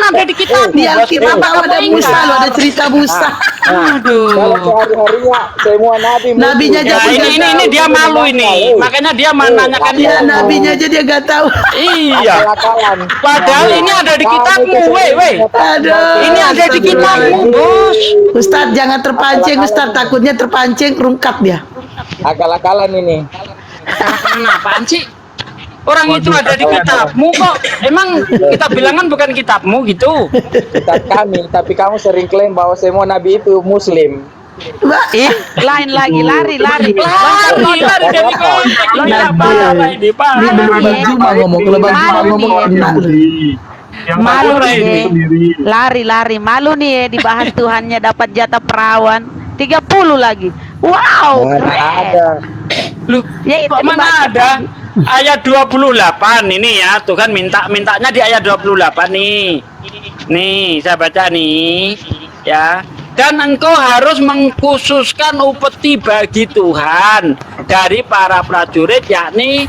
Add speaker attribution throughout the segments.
Speaker 1: ada di kitab.
Speaker 2: Di Alkitab ada Musa loh, ada cerita Musa.
Speaker 1: Aduh.
Speaker 3: Kalau sehari-harinya semua nabi
Speaker 2: Nabinya
Speaker 1: Ya,
Speaker 2: jadi
Speaker 1: ini dia malu ini. Makanya dia menanyakan
Speaker 2: ya
Speaker 1: itu.
Speaker 2: nabinya aja dia gak tahu.
Speaker 1: Iya. Padahal ini ada di kitabmu, weh.
Speaker 2: Aduh.
Speaker 1: Ini ada di kitabmu, Bos.
Speaker 2: Ustadz jangan terpancing, Ustadz takutnya terpancing rungkap dia.
Speaker 3: akal-akalan ini.
Speaker 1: Kenapaan sih? Orang itu ada di kitabmu kok. Emang kita bilangan bukan kitabmu gitu.
Speaker 3: Kitab kami, tapi kamu sering klaim bahwa semua nabi itu muslim.
Speaker 2: Mbak,
Speaker 4: Lain lagi, lari.
Speaker 1: Lari dari konteks. Ini apa ini, Pak?
Speaker 2: ini belum Juma ngomong, kalau Bang Juma ngomong enak.
Speaker 4: Malu
Speaker 1: Apa ini?
Speaker 4: nih. Lari. Malu nih ya dibahas Tuhannya dapat jatah perawan 30 lagi. Wow,
Speaker 3: Mana
Speaker 4: keren.
Speaker 3: ada.
Speaker 1: Loh,
Speaker 4: Ya, itu
Speaker 1: kok mana
Speaker 4: dibaca.
Speaker 1: ada? Ayat 28 ini ya, Tuhan mintanya di ayat 28 nih. Nih, saya baca nih, ya. Dan engkau harus mengkhususkan upeti bagi Tuhan dari para prajurit, yakni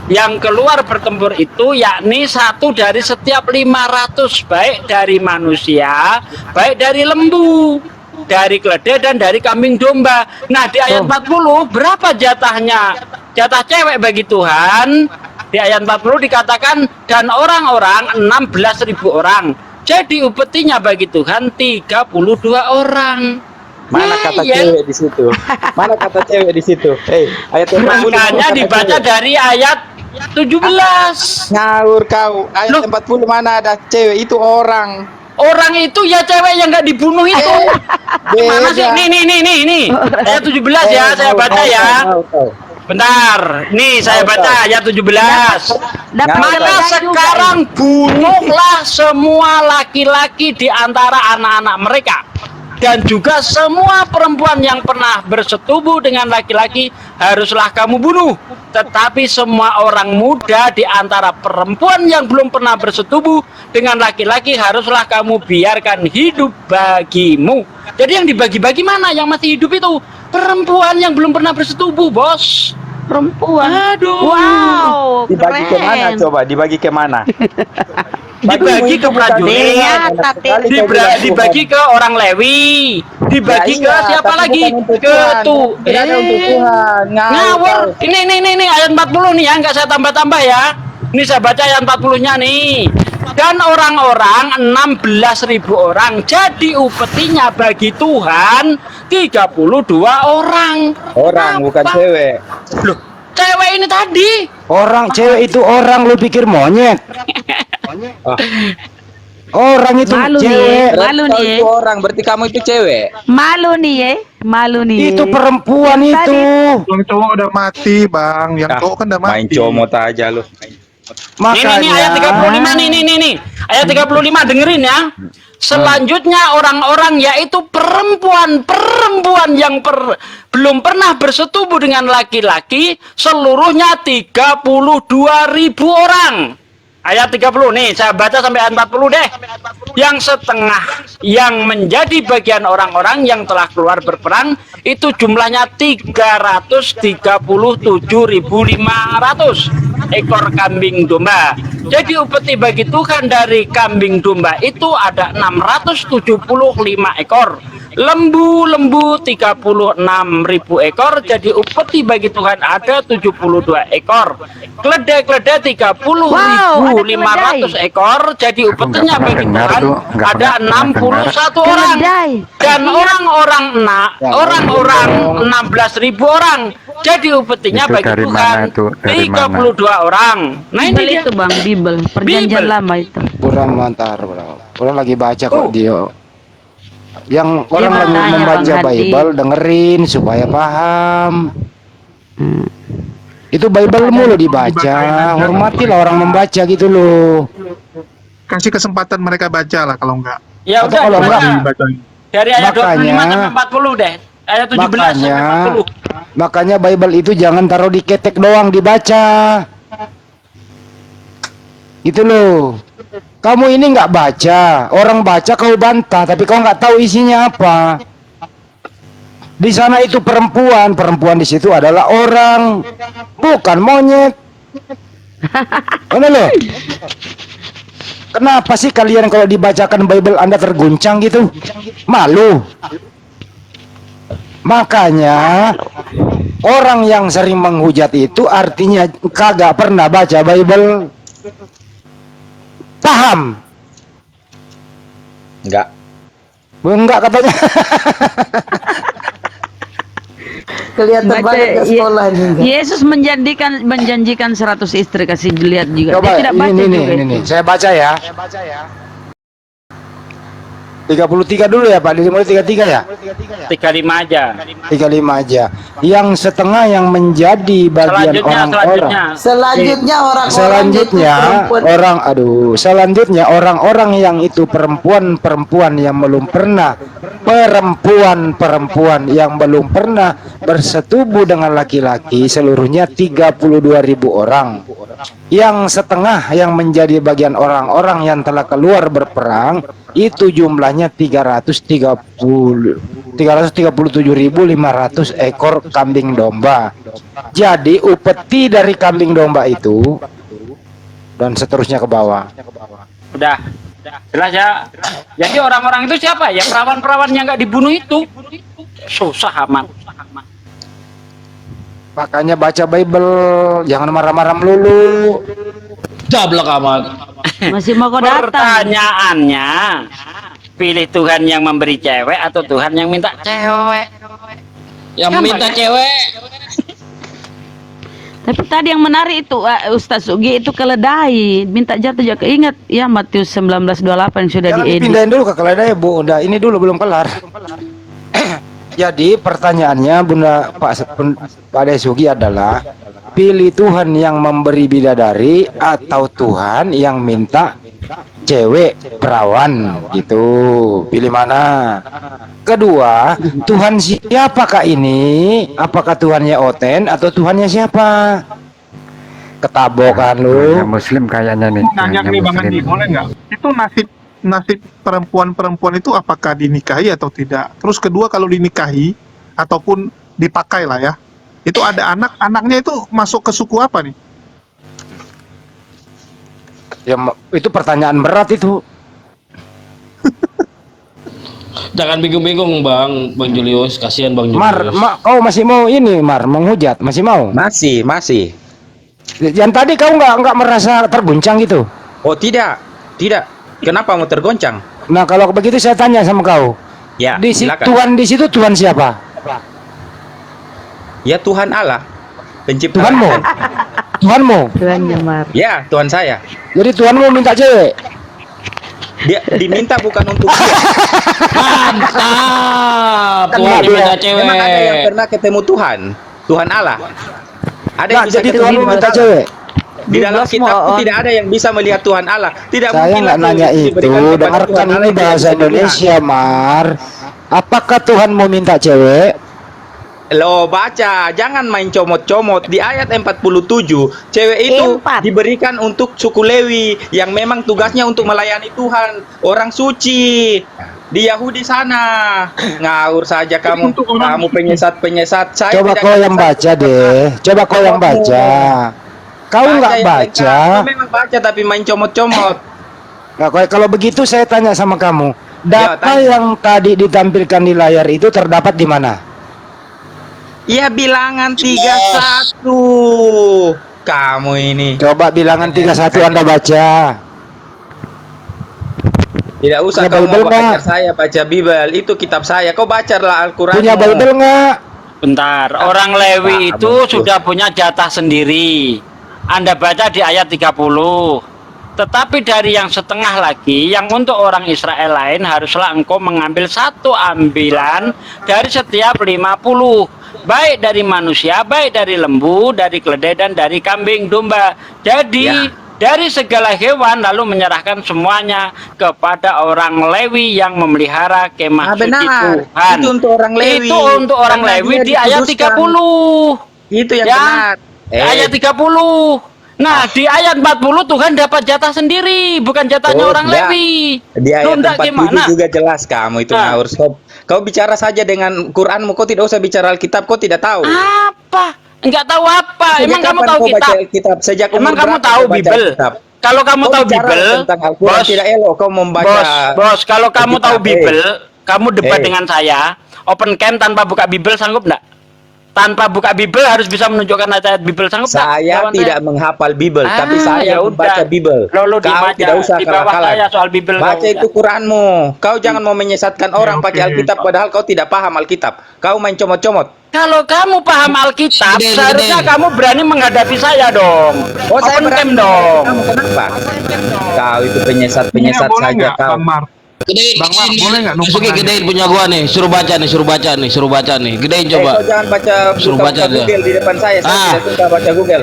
Speaker 1: yang keluar bertempur itu, yakni satu dari setiap 500, baik dari manusia, baik dari lembu, dari keledai dan dari kambing domba. Nah, di ayat 40 berapa jatahnya? Jatah cewek bagi Tuhan. Di ayat 40 dikatakan dan orang-orang 16.000 orang. Jadi upetinya bagi Tuhan 32 orang.
Speaker 3: Mana kata
Speaker 1: Ya.
Speaker 3: cewek di situ? Mana kata cewek di situ? Ayat 40.
Speaker 1: Makanya
Speaker 3: kata
Speaker 1: dibaca
Speaker 3: cewek.
Speaker 1: dari ayat 17.
Speaker 3: Ngawur kau. Ayat
Speaker 1: Loh.
Speaker 3: 40 mana ada cewek, itu orang.
Speaker 1: Orang itu ya cewek yang nggak dibunuh itu. Mana sih?
Speaker 3: Beda.
Speaker 1: Nih. Ayat 17 ya, saya baca ya. Bentar, nih saya baca ayat 17.
Speaker 4: Dapat
Speaker 1: Maka
Speaker 4: keledai juga.
Speaker 1: sekarang bunuhlah semua laki-laki di antara anak-anak mereka. Dan juga semua perempuan yang pernah bersetubuh dengan laki-laki haruslah kamu bunuh. Tetapi semua orang muda di antara perempuan yang belum pernah bersetubuh dengan laki-laki haruslah kamu biarkan hidup bagimu. Jadi yang dibagi-bagi mana? Yang masih hidup itu perempuan yang belum pernah bersetubuh, Bos.
Speaker 4: Perempuan.
Speaker 1: Aduh.
Speaker 4: Wow,
Speaker 3: Dibagi ke mana
Speaker 4: keren.
Speaker 3: coba? Dibagi ke mana?
Speaker 1: Dibagi ke prajurit.
Speaker 4: Iya, tapi
Speaker 1: Dibagi ke orang Lewi, dibagi ke siapa lagi? Ke tuh.
Speaker 3: Tidak ada untuk Tuhan.
Speaker 1: Ngawur. Ini ayat 40 nih ya, nggak saya tambah-tambah ya. Ini saya baca ayat 40-nya nih. Dan orang-orang 16.000 orang. Jadi upetinya bagi Tuhan 32 orang.
Speaker 3: Orang bukan
Speaker 1: Apa?
Speaker 3: cewek.
Speaker 1: Loh, cewek ini tadi.
Speaker 5: Orang cewek itu orang, lu pikir monyet? Orang itu
Speaker 4: Malu nih,
Speaker 5: cewek.
Speaker 4: malu
Speaker 3: Kau
Speaker 4: nih.
Speaker 3: itu orang, berarti kamu itu cewek.
Speaker 4: Malu nih ya, malu nih.
Speaker 5: Itu perempuan
Speaker 4: Tadi-
Speaker 5: itu.
Speaker 6: Yang cowok udah mati, Bang. Yang cowok kan udah mati.
Speaker 3: Main comot aja lu.
Speaker 1: Ini ayat 35 nih. Ayat 35 dengerin ya. Selanjutnya orang-orang yaitu perempuan yang belum pernah bersetubuh dengan laki-laki seluruhnya 32.000 orang. Ayat 30 nih, saya baca sampai ayat 40 deh. Yang setengah yang menjadi bagian orang-orang yang telah keluar berperang itu jumlahnya 337.500 ekor kambing domba. Jadi upeti bagi Tuhan dari kambing domba itu ada 675 ekor. Lembu 36.000 ekor. Jadi upeti bagi Tuhan ada 72 ekor. Keledai 30.500 ekor. Jadi upetinya bagi Tuhan ada 61 orang.
Speaker 4: Keledai.
Speaker 1: Dan orang-orang 16.000 orang. Jadi upetinya
Speaker 7: Itu
Speaker 1: bagi
Speaker 7: dari
Speaker 1: Tuhan
Speaker 7: mana tuh? Dari
Speaker 1: 32 orang. Nah ini
Speaker 4: Bibel
Speaker 1: dia.
Speaker 4: itu Bang, Bibel. Perjanjian
Speaker 1: Bibel.
Speaker 4: lama itu.
Speaker 5: Kurang mantar, bro. Kurang lagi baca kok dia. Yang orang lagi
Speaker 4: bertanya,
Speaker 5: membaca
Speaker 4: Bang Hadi.
Speaker 5: Bible dengerin supaya paham. Itu Bible mulu dibaca. Hormatilah orang membaca gitu loh.
Speaker 6: Kasih kesempatan mereka baca lah kalau enggak.
Speaker 1: Ya
Speaker 5: Atau
Speaker 1: udah
Speaker 5: kalau
Speaker 1: dibaca.
Speaker 5: enggak,
Speaker 6: Dibacain.
Speaker 1: Dari ayat 25
Speaker 5: Makanya-
Speaker 1: sampai 40 deh. Ayat 17 sampai 40.
Speaker 5: Makanya Bible itu jangan taruh di ketek doang dibaca. Itu loh. Kamu ini nggak baca, orang baca kau bantah, tapi kau nggak tahu isinya apa. Di sana itu perempuan di situ adalah orang, bukan monyet. Mana loh? Kenapa sih kalian kalau dibacakan Bible Anda terguncang gitu? Malu. Makanya orang yang sering menghujat itu artinya kagak pernah baca Bible. Paham? Enggak katanya.
Speaker 2: Kelihatan
Speaker 4: Baca,
Speaker 2: banyak ke sekolah ini.
Speaker 4: Yesus menjanjikan 100 istri, kasih lihat juga.
Speaker 5: Coba
Speaker 4: Dia tidak baca juga itu.
Speaker 5: ini. Saya baca ya. 33 dulu ya Pak, dimulai 33 ya?
Speaker 1: 35 aja.
Speaker 5: 35 aja. Yang setengah yang menjadi bagian orang-orang.
Speaker 2: Selanjutnya
Speaker 5: Selanjutnya orang-orang yang itu perempuan-perempuan yang belum pernah bersetubuh dengan laki-laki, seluruhnya 32.000 orang. Yang setengah yang menjadi bagian orang-orang yang telah keluar berperang itu jumlahnya 337.500 ekor kambing domba. Jadi upeti dari kambing domba itu dan seterusnya ke bawah.
Speaker 1: Udah jelas ya. Jadi orang-orang itu siapa? Ya perawan-perawan yang nggak dibunuh itu. Susah amat.
Speaker 5: Makanya baca Bible, jangan marah-marah melulu.
Speaker 7: Jablak amat.
Speaker 4: Masih mau kau datang.
Speaker 1: Pertanyaannya, pilih Tuhan yang memberi cewek atau Tuhan yang minta cewek?
Speaker 7: Yang minta cewek.
Speaker 4: Tapi tadi yang menarik itu Ustaz Ugi itu keledai, minta jatuh juga. Ingat ya Matius 19:28 yang sudah
Speaker 5: Jangan
Speaker 4: diedit.
Speaker 5: dipindahin dulu ke keledai Bu. Udah ini dulu belum kelar. Jadi pertanyaannya Bunda Pak Desugi adalah pilih Tuhan yang memberi bidadari atau Tuhan yang minta cewek perawan gitu. Pilih mana? Kedua, Tuhan siapakah ini? Apakah Tuhannya Oten atau Tuhannya siapa? Ketabokan lu.
Speaker 8: Muslim kayaknya nih.
Speaker 6: Nanya nih Bang Andi, boleh nggak? Itu nasib perempuan-perempuan itu apakah dinikahi atau tidak? Terus kedua, kalau dinikahi ataupun dipakai lah ya, itu ada anaknya itu masuk ke suku apa nih?
Speaker 5: Ya itu pertanyaan berat itu.
Speaker 7: Jangan bingung-bingung Bang Julius, kasihan Bang Julius.
Speaker 5: Kau masih mau ini menghujat? Masih mau?
Speaker 3: Masih.
Speaker 5: Yang tadi kau nggak merasa terguncang gitu?
Speaker 3: Oh tidak. Kenapa mau tergoncang?
Speaker 5: Nah kalau begitu saya tanya sama kau.
Speaker 3: Ya, silakan.
Speaker 5: Tuhan di situ Tuhan siapa?
Speaker 3: Ya Tuhan Allah, pencipta.
Speaker 5: Tuhanmu. Tuhanmu.
Speaker 4: Tuhannya Mar.
Speaker 3: Ya, Tuhan saya.
Speaker 5: Jadi Tuhanmu minta cewek.
Speaker 3: Dia diminta bukan untuk dia.
Speaker 7: Mantap. Tuhan
Speaker 5: Kenapa
Speaker 7: minta
Speaker 5: dia?
Speaker 7: cewek.
Speaker 3: Memang ada yang pernah ketemu Tuhan Allah. Ada yang
Speaker 5: Nah,
Speaker 3: bisa
Speaker 5: jadi
Speaker 3: ketemu
Speaker 5: Tuhanmu minta cewek.
Speaker 3: di dalam kitabku tidak ada yang bisa melihat Tuhan Allah. Tidak
Speaker 5: Saya
Speaker 3: mungkin
Speaker 5: nggak nanya itu. Dengarkan ini bahasa Indonesia, Mar. Apakah Tuhanmu minta cewek?
Speaker 3: Lo baca, jangan main comot-comot. Di ayat 47, cewek itu diberikan untuk suku Lewi yang memang tugasnya untuk melayani Tuhan, orang suci. Di Yahudi sana. Ngawur saja kamu. Kamu penyesat-penyesat. Saya
Speaker 5: Coba
Speaker 3: tidak
Speaker 5: kau
Speaker 3: akan
Speaker 5: yang
Speaker 3: sesat.
Speaker 5: baca deh. Coba kau yang baca. Kau nggak
Speaker 3: yang
Speaker 5: baca.
Speaker 3: lengkap. Kau memang baca tapi main comot-comot.
Speaker 5: Nah, kalau begitu saya tanya sama kamu. Data
Speaker 3: tanya.
Speaker 5: yang tadi ditampilkan di layar itu terdapat di mana?
Speaker 3: Ya bilangan 31. Kamu ini.
Speaker 5: Coba bilangan 31 Anda baca.
Speaker 3: Tidak usah
Speaker 5: Punya
Speaker 3: kau
Speaker 5: Bible
Speaker 3: mau baca
Speaker 5: nggak?
Speaker 3: saya baca Bible. Itu kitab saya. Kau bacalah Al-Quran.
Speaker 5: Punya Bible nggak?
Speaker 1: Bentar, orang Lewi itu sudah punya jatah sendiri. Anda baca di ayat 30. Tetapi dari yang setengah lagi, yang untuk orang Israel lain, haruslah engkau mengambil satu ambilan dari setiap 50. Baik dari manusia, baik dari lembu, dari keledai, dan dari kambing domba. Jadi, dari segala hewan, lalu menyerahkan semuanya kepada orang Lewi yang memelihara kemah suci Tuhan.
Speaker 3: Itu untuk orang Lewi.
Speaker 1: Itu untuk orang
Speaker 3: Karena
Speaker 1: Lewi
Speaker 3: dia
Speaker 1: di ayat
Speaker 3: dikuduskan.
Speaker 1: 30.
Speaker 3: Itu yang
Speaker 1: Ya,
Speaker 3: benar.
Speaker 1: Ayat 30. Nah, di ayat 40 Tuhan dapat jatah sendiri, bukan jatahnya
Speaker 3: Oh,
Speaker 1: orang
Speaker 3: tidak.
Speaker 1: Lewi.
Speaker 3: Di ayat
Speaker 1: Loh, ndak
Speaker 3: 47
Speaker 1: gimana?
Speaker 3: juga jelas kamu itu
Speaker 1: Nah.
Speaker 3: ngawur. Kau bicara saja dengan Quranmu, kau tidak usah bicara Alkitab, kau tidak tahu.
Speaker 1: Apa? Enggak tahu apa?
Speaker 3: Sejak
Speaker 1: Emang kamu
Speaker 3: kapan
Speaker 1: tahu
Speaker 3: kau baca
Speaker 1: kitab?
Speaker 3: Alkitab? Sejak
Speaker 1: Emang
Speaker 3: umur
Speaker 1: kamu
Speaker 3: berapa
Speaker 1: tahu
Speaker 3: kau baca
Speaker 1: Bible?
Speaker 3: Alkitab?
Speaker 1: Kalau kamu
Speaker 3: Kau
Speaker 1: tahu
Speaker 3: bicara
Speaker 1: Bible,
Speaker 3: tentang Al-Quran tidak elok kau membaca.
Speaker 1: bos, kalau kamu
Speaker 3: kitab,
Speaker 1: tahu Bible, kamu debat
Speaker 3: Eh.
Speaker 1: dengan saya, open cam tanpa buka Bible sanggup enggak? Tanpa buka Bible harus bisa menunjukkan ayat Bible sanggup enggak?
Speaker 3: Saya
Speaker 1: Lawan
Speaker 3: tidak menghafal Bible,
Speaker 1: Ah,
Speaker 3: tapi saya
Speaker 1: ya
Speaker 3: membaca
Speaker 1: udah.
Speaker 3: Bible.
Speaker 1: Lalu
Speaker 3: Kau
Speaker 1: dibaca
Speaker 3: tidak usah
Speaker 1: di bawah
Speaker 3: kalah-kalah.
Speaker 1: saya soal Bible.
Speaker 3: Baca
Speaker 1: kau
Speaker 3: itu Quranmu. Kau jangan mau menyesatkan orang
Speaker 6: Oke.
Speaker 3: pakai Alkitab padahal kau tidak paham Alkitab. Kau main comot-comot.
Speaker 1: Kalau kamu paham Alkitab,
Speaker 7: Gede,
Speaker 1: seharusnya
Speaker 7: gede.
Speaker 1: kamu berani menghadapi saya dong.
Speaker 3: Oh, saya
Speaker 1: Open cam
Speaker 3: berani
Speaker 1: dong.
Speaker 3: kamu kenapa? Kau itu penyesat-penyesat
Speaker 6: Boleh
Speaker 3: saja
Speaker 6: nggak,
Speaker 3: kau.
Speaker 6: Bang Mar?
Speaker 7: Gedein,
Speaker 6: Bang Mar, boleh nggak numpang
Speaker 7: Masuki
Speaker 6: nanya?
Speaker 7: gedein punya gua nih, suruh baca nih, suruh baca nih. Gedein
Speaker 3: Kau
Speaker 7: coba.
Speaker 3: jangan baca
Speaker 7: Suruh
Speaker 3: buka-buka
Speaker 7: baca dia.
Speaker 3: Google di depan saya. Saya
Speaker 7: Ah.
Speaker 3: tidak suka baca Google.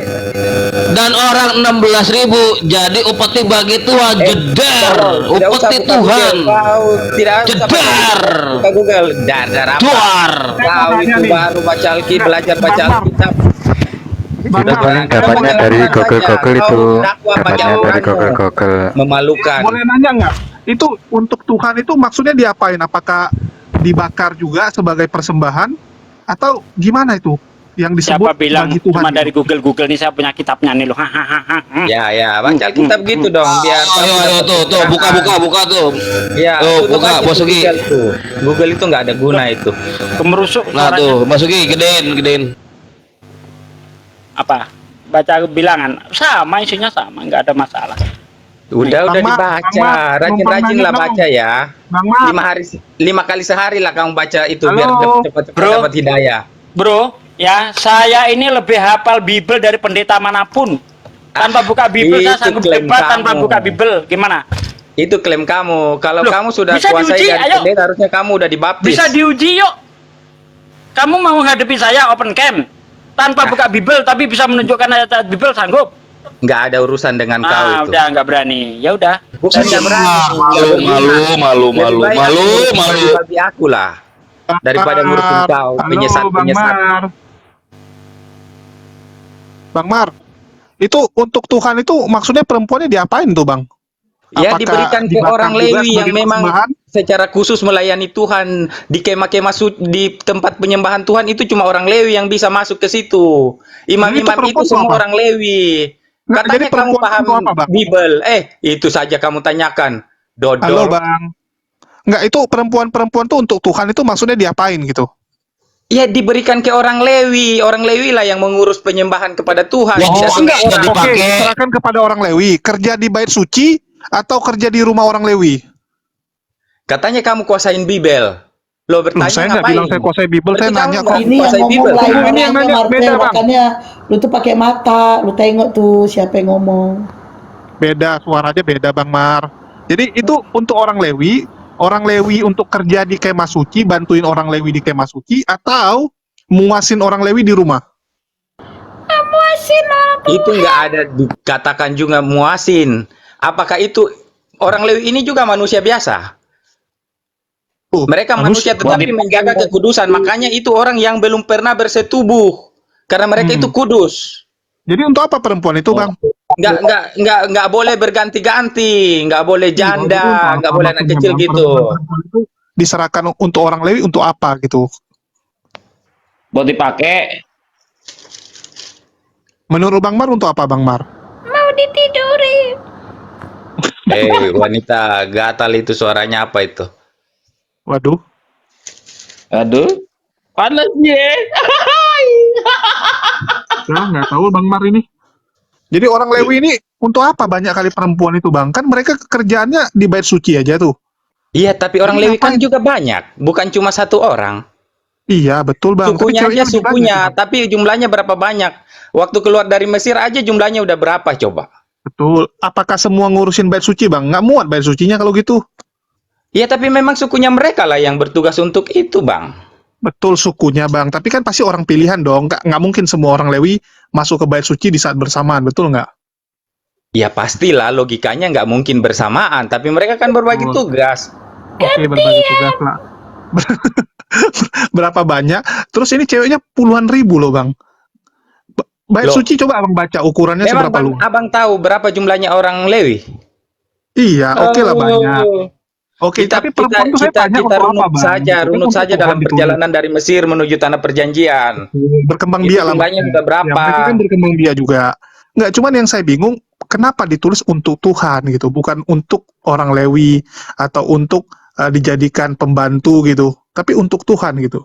Speaker 7: Dan orang 16.000 jadi upeti bagi Tuhan, jedar,
Speaker 3: Tolong, tidak usah
Speaker 7: upeti
Speaker 3: buka
Speaker 7: Tuhan,
Speaker 3: Google. Kau tidak usah
Speaker 7: jedar,
Speaker 3: buka Google. Dar apa?
Speaker 7: duar.
Speaker 3: Kau itu baru baca Alkitab, belajar baca
Speaker 6: Bang Mar.
Speaker 3: Alkitab.
Speaker 6: Bang
Speaker 3: Sudah
Speaker 6: Mar,
Speaker 8: paling
Speaker 3: Kau
Speaker 8: dapatnya
Speaker 3: jangan
Speaker 8: dari
Speaker 3: saja.
Speaker 8: Google itu,
Speaker 3: Kau dakwah baca
Speaker 8: dapatnya dari
Speaker 3: Quranmu.
Speaker 8: Google.
Speaker 3: Memalukan.
Speaker 6: boleh nanya nggak? Itu untuk Tuhan itu maksudnya diapain? Apakah dibakar juga sebagai persembahan atau gimana itu yang disebut
Speaker 1: Siapa bilang
Speaker 6: bagi Tuhan?
Speaker 1: cuma
Speaker 6: itu?
Speaker 1: dari Google nih saya punya kitabnya nih loh. Hahaha.
Speaker 3: Ya, baca Alkitab gitu dong biar
Speaker 7: Ayo, tuh, buka tuh.
Speaker 3: Ya,
Speaker 7: Tuh,
Speaker 3: tuh
Speaker 7: buka,
Speaker 3: baca
Speaker 7: Bos
Speaker 3: tuh
Speaker 7: Ugi.
Speaker 3: Google tuh. Google itu nggak ada guna itu.
Speaker 1: Kemerusuk
Speaker 7: Nah
Speaker 1: suaranya.
Speaker 7: tuh, Masuki gedein.
Speaker 1: Apa? Baca bilangan sama, isinya sama, nggak ada masalah.
Speaker 3: Udah
Speaker 6: Bang Mar,
Speaker 3: dibaca.
Speaker 6: Bang Mar,
Speaker 3: Rajin-rajin
Speaker 6: numpang
Speaker 3: lah
Speaker 6: nanya
Speaker 3: baca ya.
Speaker 6: Bang Mar,
Speaker 3: 5 kali sehari lah kamu baca itu biar
Speaker 6: Halo.
Speaker 3: cepat-cepat
Speaker 1: Bro.
Speaker 3: dapat hidayah.
Speaker 1: Bro, ya saya ini lebih hafal Bible dari pendeta manapun. Tanpa buka Bible saya
Speaker 3: itu
Speaker 1: sanggup
Speaker 3: klaim
Speaker 1: debat tanpa
Speaker 3: kamu.
Speaker 1: buka Bible. Gimana?
Speaker 3: Itu klaim kamu. Kalau
Speaker 1: Loh,
Speaker 3: kamu sudah
Speaker 1: bisa
Speaker 3: kuasai
Speaker 1: diuji,
Speaker 3: dari
Speaker 1: ayo.
Speaker 3: pendeta, harusnya kamu udah dibaptis.
Speaker 1: Bisa diuji yuk. Kamu mau hadapi saya open cam tanpa buka Bible tapi bisa menunjukkan ayat-ayat Bible sanggup?
Speaker 3: Nggak ada urusan dengan kau
Speaker 1: Ah,
Speaker 3: itu.
Speaker 1: udah nggak berani. Ya udah.
Speaker 3: Bukan nggak berani.
Speaker 7: Malu.
Speaker 3: Lebih baik bagi aku lah daripada ngurusin kau
Speaker 6: Halo, Bang
Speaker 3: penyesat-penyesat.
Speaker 6: Mar. Bang Mar, itu untuk Tuhan itu maksudnya perempuannya diapain tuh Bang?
Speaker 3: Ya
Speaker 6: Apakah
Speaker 3: diberikan ke
Speaker 6: dibakar
Speaker 3: orang
Speaker 6: juga
Speaker 3: Lewi yang
Speaker 6: sebagai
Speaker 3: memang
Speaker 6: persembahan?
Speaker 3: secara khusus melayani Tuhan di kemah-kemah di tempat penyembahan Tuhan itu cuma orang Lewi yang bisa masuk ke situ. Imam-imam
Speaker 6: Jadi itu
Speaker 3: itu
Speaker 6: perempuan
Speaker 3: semua
Speaker 6: apa?
Speaker 3: orang Lewi.
Speaker 6: Nggak,
Speaker 3: Katanya
Speaker 6: jadi
Speaker 3: kamu
Speaker 6: perempuan
Speaker 3: paham
Speaker 6: itu apa, Bang?
Speaker 3: Bible. Itu saja kamu tanyakan.
Speaker 6: Halo
Speaker 3: Dodol.
Speaker 6: Bang. Enggak, itu perempuan-perempuan tuh untuk Tuhan itu maksudnya diapain gitu?
Speaker 3: Ya diberikan ke orang Lewi. Orang Lewi lah yang mengurus penyembahan kepada Tuhan.
Speaker 7: Ya,
Speaker 3: Tidak
Speaker 7: oh,
Speaker 3: semua
Speaker 7: enggak,
Speaker 3: orang.
Speaker 7: enggak.
Speaker 6: Oke,
Speaker 7: dipakai.
Speaker 6: serahkan kepada orang Lewi. Kerja di bait suci atau kerja di rumah orang Lewi?
Speaker 3: Katanya kamu kuasain Bible. Lo
Speaker 6: Loh,
Speaker 3: bertanya
Speaker 6: saya nggak
Speaker 3: ngapain?
Speaker 6: bilang saya kuasai Bible, saya
Speaker 3: Berarti
Speaker 6: nanya
Speaker 3: kamu
Speaker 6: kok.
Speaker 3: nggak
Speaker 2: Ini yang
Speaker 3: kuasai
Speaker 2: ngomong
Speaker 3: Bible.
Speaker 2: lain
Speaker 6: Tunggu, ini
Speaker 2: orang
Speaker 6: yang
Speaker 2: ke
Speaker 6: nanya
Speaker 2: Martel,
Speaker 6: beda, Bang.
Speaker 2: makanya lu tuh pakai mata, lu tengok tuh siapa yang ngomong.
Speaker 6: Beda, suaranya beda Bang Mar. Jadi itu untuk orang Lewi untuk kerja di kemah suci, bantuin orang Lewi di kemah suci, atau muasin orang Lewi di rumah?
Speaker 3: Itu nggak ada dikatakan juga muasin. Apakah itu orang Lewi ini juga manusia biasa? Mereka manusia tetapi menjaga kekudusan. Makanya itu orang yang belum pernah bersetubuh. Karena mereka itu kudus.
Speaker 6: Jadi untuk apa perempuan itu Bang?
Speaker 3: Nggak boleh berganti-ganti, nggak boleh janda, nggak boleh anak kecil gitu.
Speaker 6: Perempuan itu diserahkan untuk orang Lewi untuk apa gitu?
Speaker 7: Buat dipakai.
Speaker 6: Menurut Bang Mar untuk apa Bang Mar?
Speaker 3: Wanita gatal itu suaranya apa itu?
Speaker 6: Waduh.
Speaker 7: Aduh. Panasnya.
Speaker 6: Ya, nggak tahu Bang Mar ini. Jadi orang Lewi ini untuk apa banyak kali perempuan itu Bang? Kan mereka kerjaannya di bait suci aja tuh.
Speaker 3: Iya, tapi orang Lewi kan juga banyak, bukan cuma satu orang.
Speaker 6: Iya, betul Bang. Tapi
Speaker 3: Sukunya
Speaker 6: ceweknya
Speaker 3: aja
Speaker 6: lebih banyak,
Speaker 3: sukunya,
Speaker 6: Bang.
Speaker 3: tapi jumlahnya berapa banyak? Waktu keluar dari Mesir aja jumlahnya udah berapa coba?
Speaker 6: Betul. Apakah semua ngurusin bait suci Bang? Nggak muat bait sucinya kalau gitu.
Speaker 3: Iya, tapi memang sukunya mereka lah yang bertugas untuk itu, Bang.
Speaker 6: Betul sukunya Bang. Tapi kan pasti orang pilihan dong. Nggak mungkin semua orang Lewi masuk ke bait suci di saat bersamaan. Betul nggak?
Speaker 3: Ya pastilah logikanya nggak mungkin bersamaan, tapi mereka kan berbagi tugas.
Speaker 6: Oke, berbagi tugas lah. Berapa banyak? Terus ini ceweknya puluhan ribu loh Bang. Bait
Speaker 3: Loh.
Speaker 6: suci coba Abang baca ukurannya
Speaker 3: Memang
Speaker 6: seberapa luas.
Speaker 3: abang tahu berapa jumlahnya orang Lewi?
Speaker 6: Iya, oke lah banyak. Oke,
Speaker 3: Kita,
Speaker 6: tapi perempuan tuh saya
Speaker 3: kita
Speaker 6: tanya untuk apa
Speaker 3: runut
Speaker 6: Bang?
Speaker 3: saja,
Speaker 6: Itu kan
Speaker 3: runut
Speaker 6: untuk
Speaker 3: saja
Speaker 6: Tuhan
Speaker 3: dalam
Speaker 6: ditulis.
Speaker 3: perjalanan dari Mesir menuju tanah perjanjian.
Speaker 6: Berkembang
Speaker 3: Itu
Speaker 6: biak lah.
Speaker 3: jumlahnya
Speaker 6: Bang.
Speaker 3: sudah berapa?
Speaker 6: Ya, mereka kan berkembang biak juga. Nggak, cuman yang saya bingung, kenapa ditulis untuk Tuhan gitu, bukan untuk orang Lewi atau untuk dijadikan pembantu gitu, tapi untuk Tuhan gitu.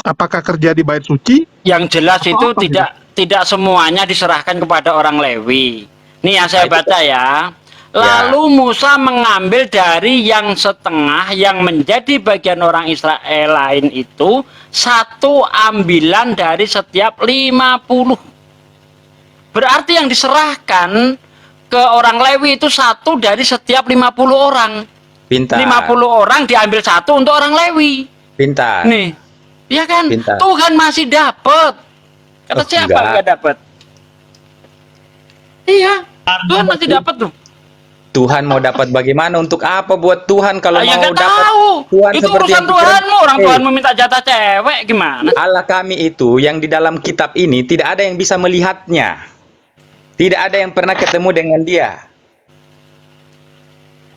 Speaker 6: Apakah kerja di bait suci?
Speaker 1: Yang jelas
Speaker 6: Atau
Speaker 1: itu
Speaker 6: apa
Speaker 1: tidak semuanya diserahkan kepada orang Lewi. Nih yang saya baca ya. Lalu Musa mengambil dari yang setengah yang menjadi bagian orang Israel lain itu satu ambilan dari setiap 50. Berarti yang diserahkan ke orang Lewi itu satu dari setiap 50 orang.
Speaker 3: Pintar.
Speaker 1: 50 orang diambil satu untuk orang Lewi.
Speaker 3: Pintar.
Speaker 1: Nih, ya kan?
Speaker 3: Pintar.
Speaker 1: Tuhan masih dapat. Kata siapa
Speaker 3: enggak.
Speaker 1: nggak dapat? Iya, Tuhan masih dapat tuh.
Speaker 3: Tuhan mau dapat bagaimana? Untuk apa buat Tuhan kalau
Speaker 1: Ya
Speaker 3: mau
Speaker 1: nggak
Speaker 3: dapat
Speaker 1: tahu.
Speaker 3: Tuhan
Speaker 1: Itu
Speaker 3: seperti
Speaker 1: urusan
Speaker 3: yang pikiran-
Speaker 1: Tuhanmu. Orang Tuhan meminta jatah cewek gimana?
Speaker 3: Allah kami itu yang di dalam kitab ini tidak ada yang bisa melihatnya. Tidak ada yang pernah ketemu dengan dia.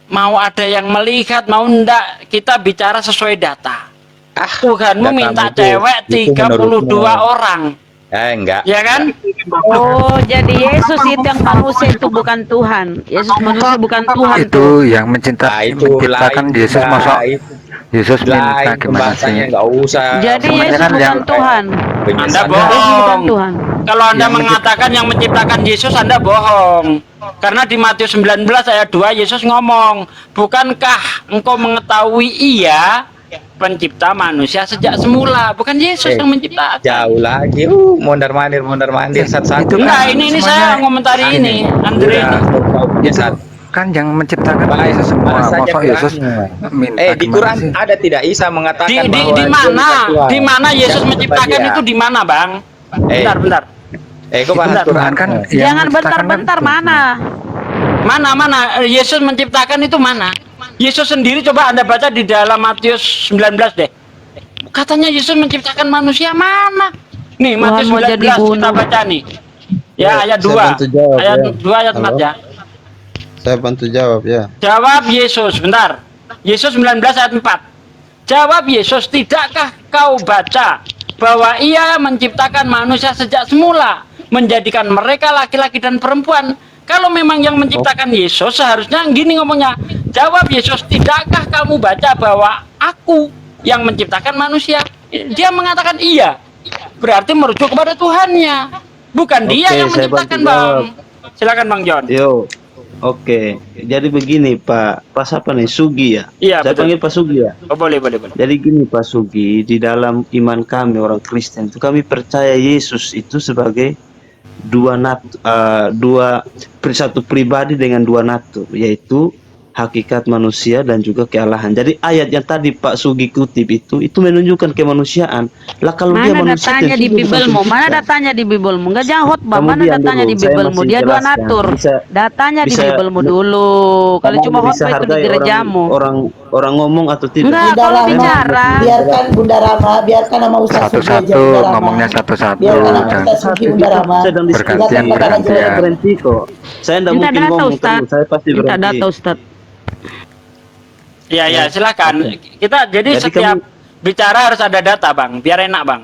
Speaker 1: Mau ada yang melihat, mau enggak, kita bicara sesuai data. Tuhanmu
Speaker 3: datamu
Speaker 1: minta
Speaker 3: itu-
Speaker 1: cewek
Speaker 3: itu
Speaker 1: 32
Speaker 3: menurutmu.
Speaker 1: orang.
Speaker 3: Enggak.
Speaker 1: Ya kan?
Speaker 4: Oh, jadi Yesus itu yang manusia itu bukan Tuhan. Yesus manusia bukan Tuhan
Speaker 8: Itu
Speaker 4: tuh.
Speaker 8: yang
Speaker 3: Nah,
Speaker 8: menciptakan
Speaker 3: lain,
Speaker 8: Yesus,
Speaker 3: lain,
Speaker 8: masa Yesus minta
Speaker 3: lain
Speaker 8: gimana
Speaker 3: pembahasannya,
Speaker 8: sih?
Speaker 3: nggak usah.
Speaker 4: Jadi
Speaker 8: semuanya
Speaker 4: Yesus
Speaker 8: kan
Speaker 4: bukan
Speaker 8: yang-
Speaker 4: Tuhan.
Speaker 1: Anda
Speaker 3: Penyesalan.
Speaker 4: Yesus bukan
Speaker 1: bohong.
Speaker 4: Tuhan.
Speaker 1: Kalau Anda
Speaker 8: Yang
Speaker 1: mengatakan yang menciptakan Yesus, Anda bohong. Karena di Matius 19 ayat 2 Yesus ngomong, "Bukankah engkau mengetahui Ia pencipta manusia sejak semula?" Bukan Yesus yang menciptakan.
Speaker 3: Jauh lagi. Mondar-mandir satu-satu.
Speaker 1: Enggak, ini saya ngomentari ini, Andre.
Speaker 3: Biasa.
Speaker 8: Kan yang menciptakan
Speaker 3: Baik,
Speaker 8: Yesus semua.
Speaker 3: bahasanya
Speaker 8: Masa Yesus
Speaker 3: bilangnya.
Speaker 8: minta
Speaker 3: Di
Speaker 8: gimana
Speaker 3: Quran
Speaker 8: sih?
Speaker 3: ada tidak Isa mengatakan
Speaker 1: Di
Speaker 3: bahwa
Speaker 1: mana?
Speaker 3: dia bukan Tuhan.
Speaker 1: Di mana Yesus
Speaker 3: Jangan
Speaker 1: menciptakan
Speaker 3: sebagian.
Speaker 1: itu di mana, Bang? Bentar.
Speaker 3: Kau paham
Speaker 1: Bentar,
Speaker 3: Quran
Speaker 8: kan yang
Speaker 4: Jangan
Speaker 8: menciptakan kan
Speaker 4: bentar-bentar
Speaker 8: Tuhan.
Speaker 4: mana?
Speaker 1: Mana? Yesus menciptakan itu mana? Yesus sendiri coba Anda baca di dalam Matius 19 deh. Katanya Yesus menciptakan manusia mana? Nih,
Speaker 4: Tuhan
Speaker 1: Matius
Speaker 4: mau
Speaker 1: 19
Speaker 4: jadi
Speaker 1: kita
Speaker 4: bunuh.
Speaker 1: baca nih. Ya, ayat
Speaker 9: Saya
Speaker 1: 2.
Speaker 9: bantu jawab,
Speaker 1: Ayat
Speaker 9: ya.
Speaker 1: 2 ayat 4
Speaker 9: Halo?
Speaker 1: ya.
Speaker 9: Saya bantu jawab ya.
Speaker 1: Jawab Yesus, bentar. Yesus 19 ayat 4. Jawab Yesus, "Tidakkah kau baca bahwa Ia menciptakan manusia sejak semula, menjadikan mereka laki-laki dan perempuan?" Kalau memang yang menciptakan Yesus, seharusnya gini ngomongnya. Jawab Yesus, "Tidakkah kamu baca bahwa Aku yang menciptakan manusia?" Dia mengatakan iya. Berarti merujuk kepada Tuhannya. Bukan dia
Speaker 10: Oke,
Speaker 1: yang
Speaker 10: saya
Speaker 1: menciptakan,
Speaker 10: bantu
Speaker 1: Bang.
Speaker 10: jawab.
Speaker 1: Silakan Bang John.
Speaker 10: Yo, oke. Jadi begini Pak, Pas apa nih? Sugi ya?
Speaker 1: Iya,
Speaker 10: Saya
Speaker 1: betul.
Speaker 10: panggil Pak Sugi ya?
Speaker 1: Oh, boleh.
Speaker 10: Jadi gini Pak Sugi, di dalam iman kami orang Kristen itu kami percaya Yesus itu sebagai satu pribadi dengan dua natur, yaitu hakikat manusia dan juga kealahan. Jadi ayat yang tadi Pak Sugi kutip itu menunjukkan kemanusiaan. Lah kalau dia
Speaker 4: Mana
Speaker 10: manusia
Speaker 4: datanya
Speaker 10: tentu
Speaker 4: di
Speaker 10: dia bukan
Speaker 4: Biblemu? Mana
Speaker 10: pencipta.
Speaker 4: datanya di Biblemu? Enggak jangan khotbah. Mana
Speaker 10: Kemudian
Speaker 4: datanya
Speaker 10: dulu,
Speaker 4: di
Speaker 10: saya
Speaker 4: Biblemu?
Speaker 10: masih
Speaker 4: Dia dua
Speaker 10: jelaskan.
Speaker 4: natur. Datanya di
Speaker 10: bisa-
Speaker 4: Biblemu dulu. Kalau
Speaker 10: Kamu
Speaker 4: cuma khotbah itu
Speaker 10: dihargai
Speaker 4: digerejamu.
Speaker 10: orang ngomong atau tidak?
Speaker 4: Enggak,
Speaker 2: Bunda
Speaker 4: kalau
Speaker 2: Rama,
Speaker 4: bicara.
Speaker 2: biarkan Bunda Rama, biarkan nama Ustaz Sugi aja,
Speaker 8: Satu-satu,
Speaker 2: Bunda Rama.
Speaker 8: ngomongnya satu-satu.
Speaker 2: Biarkan nama
Speaker 8: Jangan-
Speaker 2: Ustaz Sugi, Bunda Rama.
Speaker 10: Sedang diskusi.
Speaker 8: Bergantian,
Speaker 2: Silakan Pak
Speaker 8: bergantian.
Speaker 2: Raja.
Speaker 10: Berhenti kok. Saya tidak
Speaker 4: Minta
Speaker 10: mungkin
Speaker 4: data
Speaker 10: ngomong
Speaker 4: Ustaz.
Speaker 10: terus. Saya pasti
Speaker 4: Minta
Speaker 10: berhenti.
Speaker 4: data Ustaz.
Speaker 1: Ya, silakan. Kita jadi
Speaker 10: Jadi
Speaker 1: setiap bicara harus ada data, Bang. Biar enak, Bang.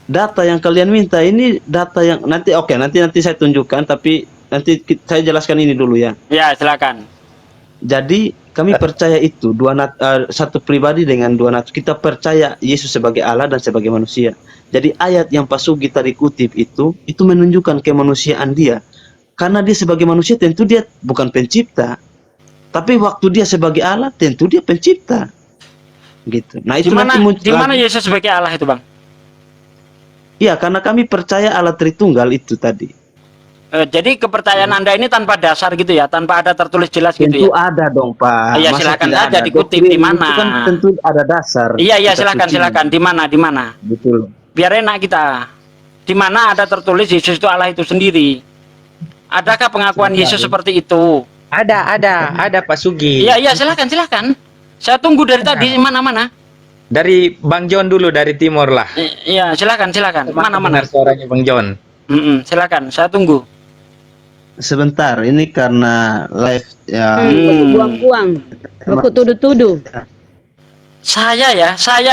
Speaker 10: Data yang kalian minta ini data yang nanti nanti saya tunjukkan, tapi nanti saya jelaskan ini dulu ya.
Speaker 1: Ya, silakan.
Speaker 10: Jadi kami percaya itu satu pribadi dengan dua natur. Kita percaya Yesus sebagai Allah dan sebagai manusia. Jadi ayat yang Pak Sugi tadi kutip itu menunjukkan kemanusiaan dia. Karena dia sebagai manusia tentu dia bukan pencipta. Tapi waktu dia sebagai Allah tentu dia pencipta. Gitu. Nah, itu nanti
Speaker 1: Di mana Yesus sebagai Allah itu, Bang?
Speaker 10: Iya, karena kami percaya Allah Tritunggal itu tadi.
Speaker 1: Jadi kepercayaan Anda ini tanpa dasar gitu ya, tanpa ada tertulis jelas gitu
Speaker 10: Tentu
Speaker 1: ya.
Speaker 10: ada dong, Pak.
Speaker 1: Iya,
Speaker 10: Masa
Speaker 1: silakan
Speaker 10: tidak
Speaker 1: saja
Speaker 10: ada?
Speaker 1: dikutip
Speaker 10: Doktrin
Speaker 1: di mana.
Speaker 10: itu kan tentu ada dasar.
Speaker 1: Iya,
Speaker 10: Kita
Speaker 1: silakan.
Speaker 10: suci.
Speaker 1: Di mana?
Speaker 10: Betul.
Speaker 1: Biar enak kita. Di mana ada tertulis Yesus itu Allah itu sendiri? Adakah pengakuan Yesus seperti itu?
Speaker 3: Ada Pak Sugi.
Speaker 1: Iya, silakan. Saya tunggu dari tadi mana-mana.
Speaker 3: Dari Bang John dulu dari timur lah.
Speaker 1: Iya, silakan. Mana-mana.
Speaker 3: Dengar suaranya Bang John.
Speaker 1: Silakan, saya tunggu.
Speaker 10: Sebentar, ini karena live ya.
Speaker 4: Buang-buang. Aku tuduh-tuduh.
Speaker 1: Saya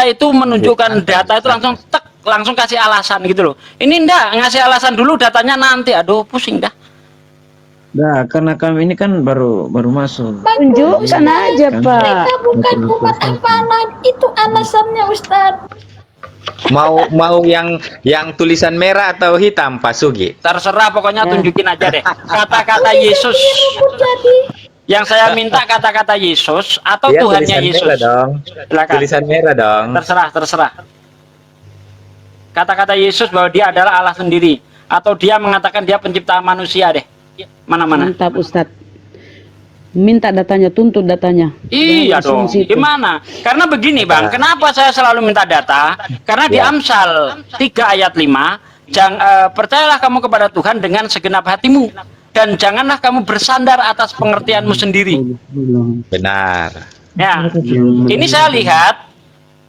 Speaker 1: itu menunjukkan data itu langsung tek, langsung kasih alasan gitu loh. Ini ndak ngasih alasan dulu, datanya nanti. Aduh, pusing dah.
Speaker 7: Nah, karena kami ini kan baru masuk.
Speaker 4: Tunjukkan aja, Pak.
Speaker 11: Mereka bukan umat amanat, itu alasannya Ustaz.
Speaker 3: Mau yang tulisan merah atau hitam, Pak Sugi?
Speaker 1: Terserah, pokoknya tunjukin aja deh. Kata-kata Yesus. Yang saya minta kata-kata Yesus atau
Speaker 3: Iya,
Speaker 1: Tuhannya
Speaker 3: tulisan
Speaker 1: Yesus.
Speaker 3: merah dong.
Speaker 1: Silakan.
Speaker 3: Tulisan merah dong.
Speaker 1: Terserah. Kata-kata Yesus bahwa dia adalah Allah sendiri, atau dia mengatakan dia pencipta manusia deh. Mana-mana.
Speaker 4: Mantap, Ustadz. Minta datanya, tuntut datanya.
Speaker 1: Iya
Speaker 4: Jangan
Speaker 1: dong.
Speaker 4: asumsi itu.
Speaker 1: Gimana? Karena begini, Bang. Kenapa saya selalu minta data? Karena di Amsal 3 ayat 5, percayalah kamu kepada Tuhan dengan segenap hatimu, dan janganlah kamu bersandar atas pengertianmu sendiri.
Speaker 3: Benar.
Speaker 1: Ya. Ini saya lihat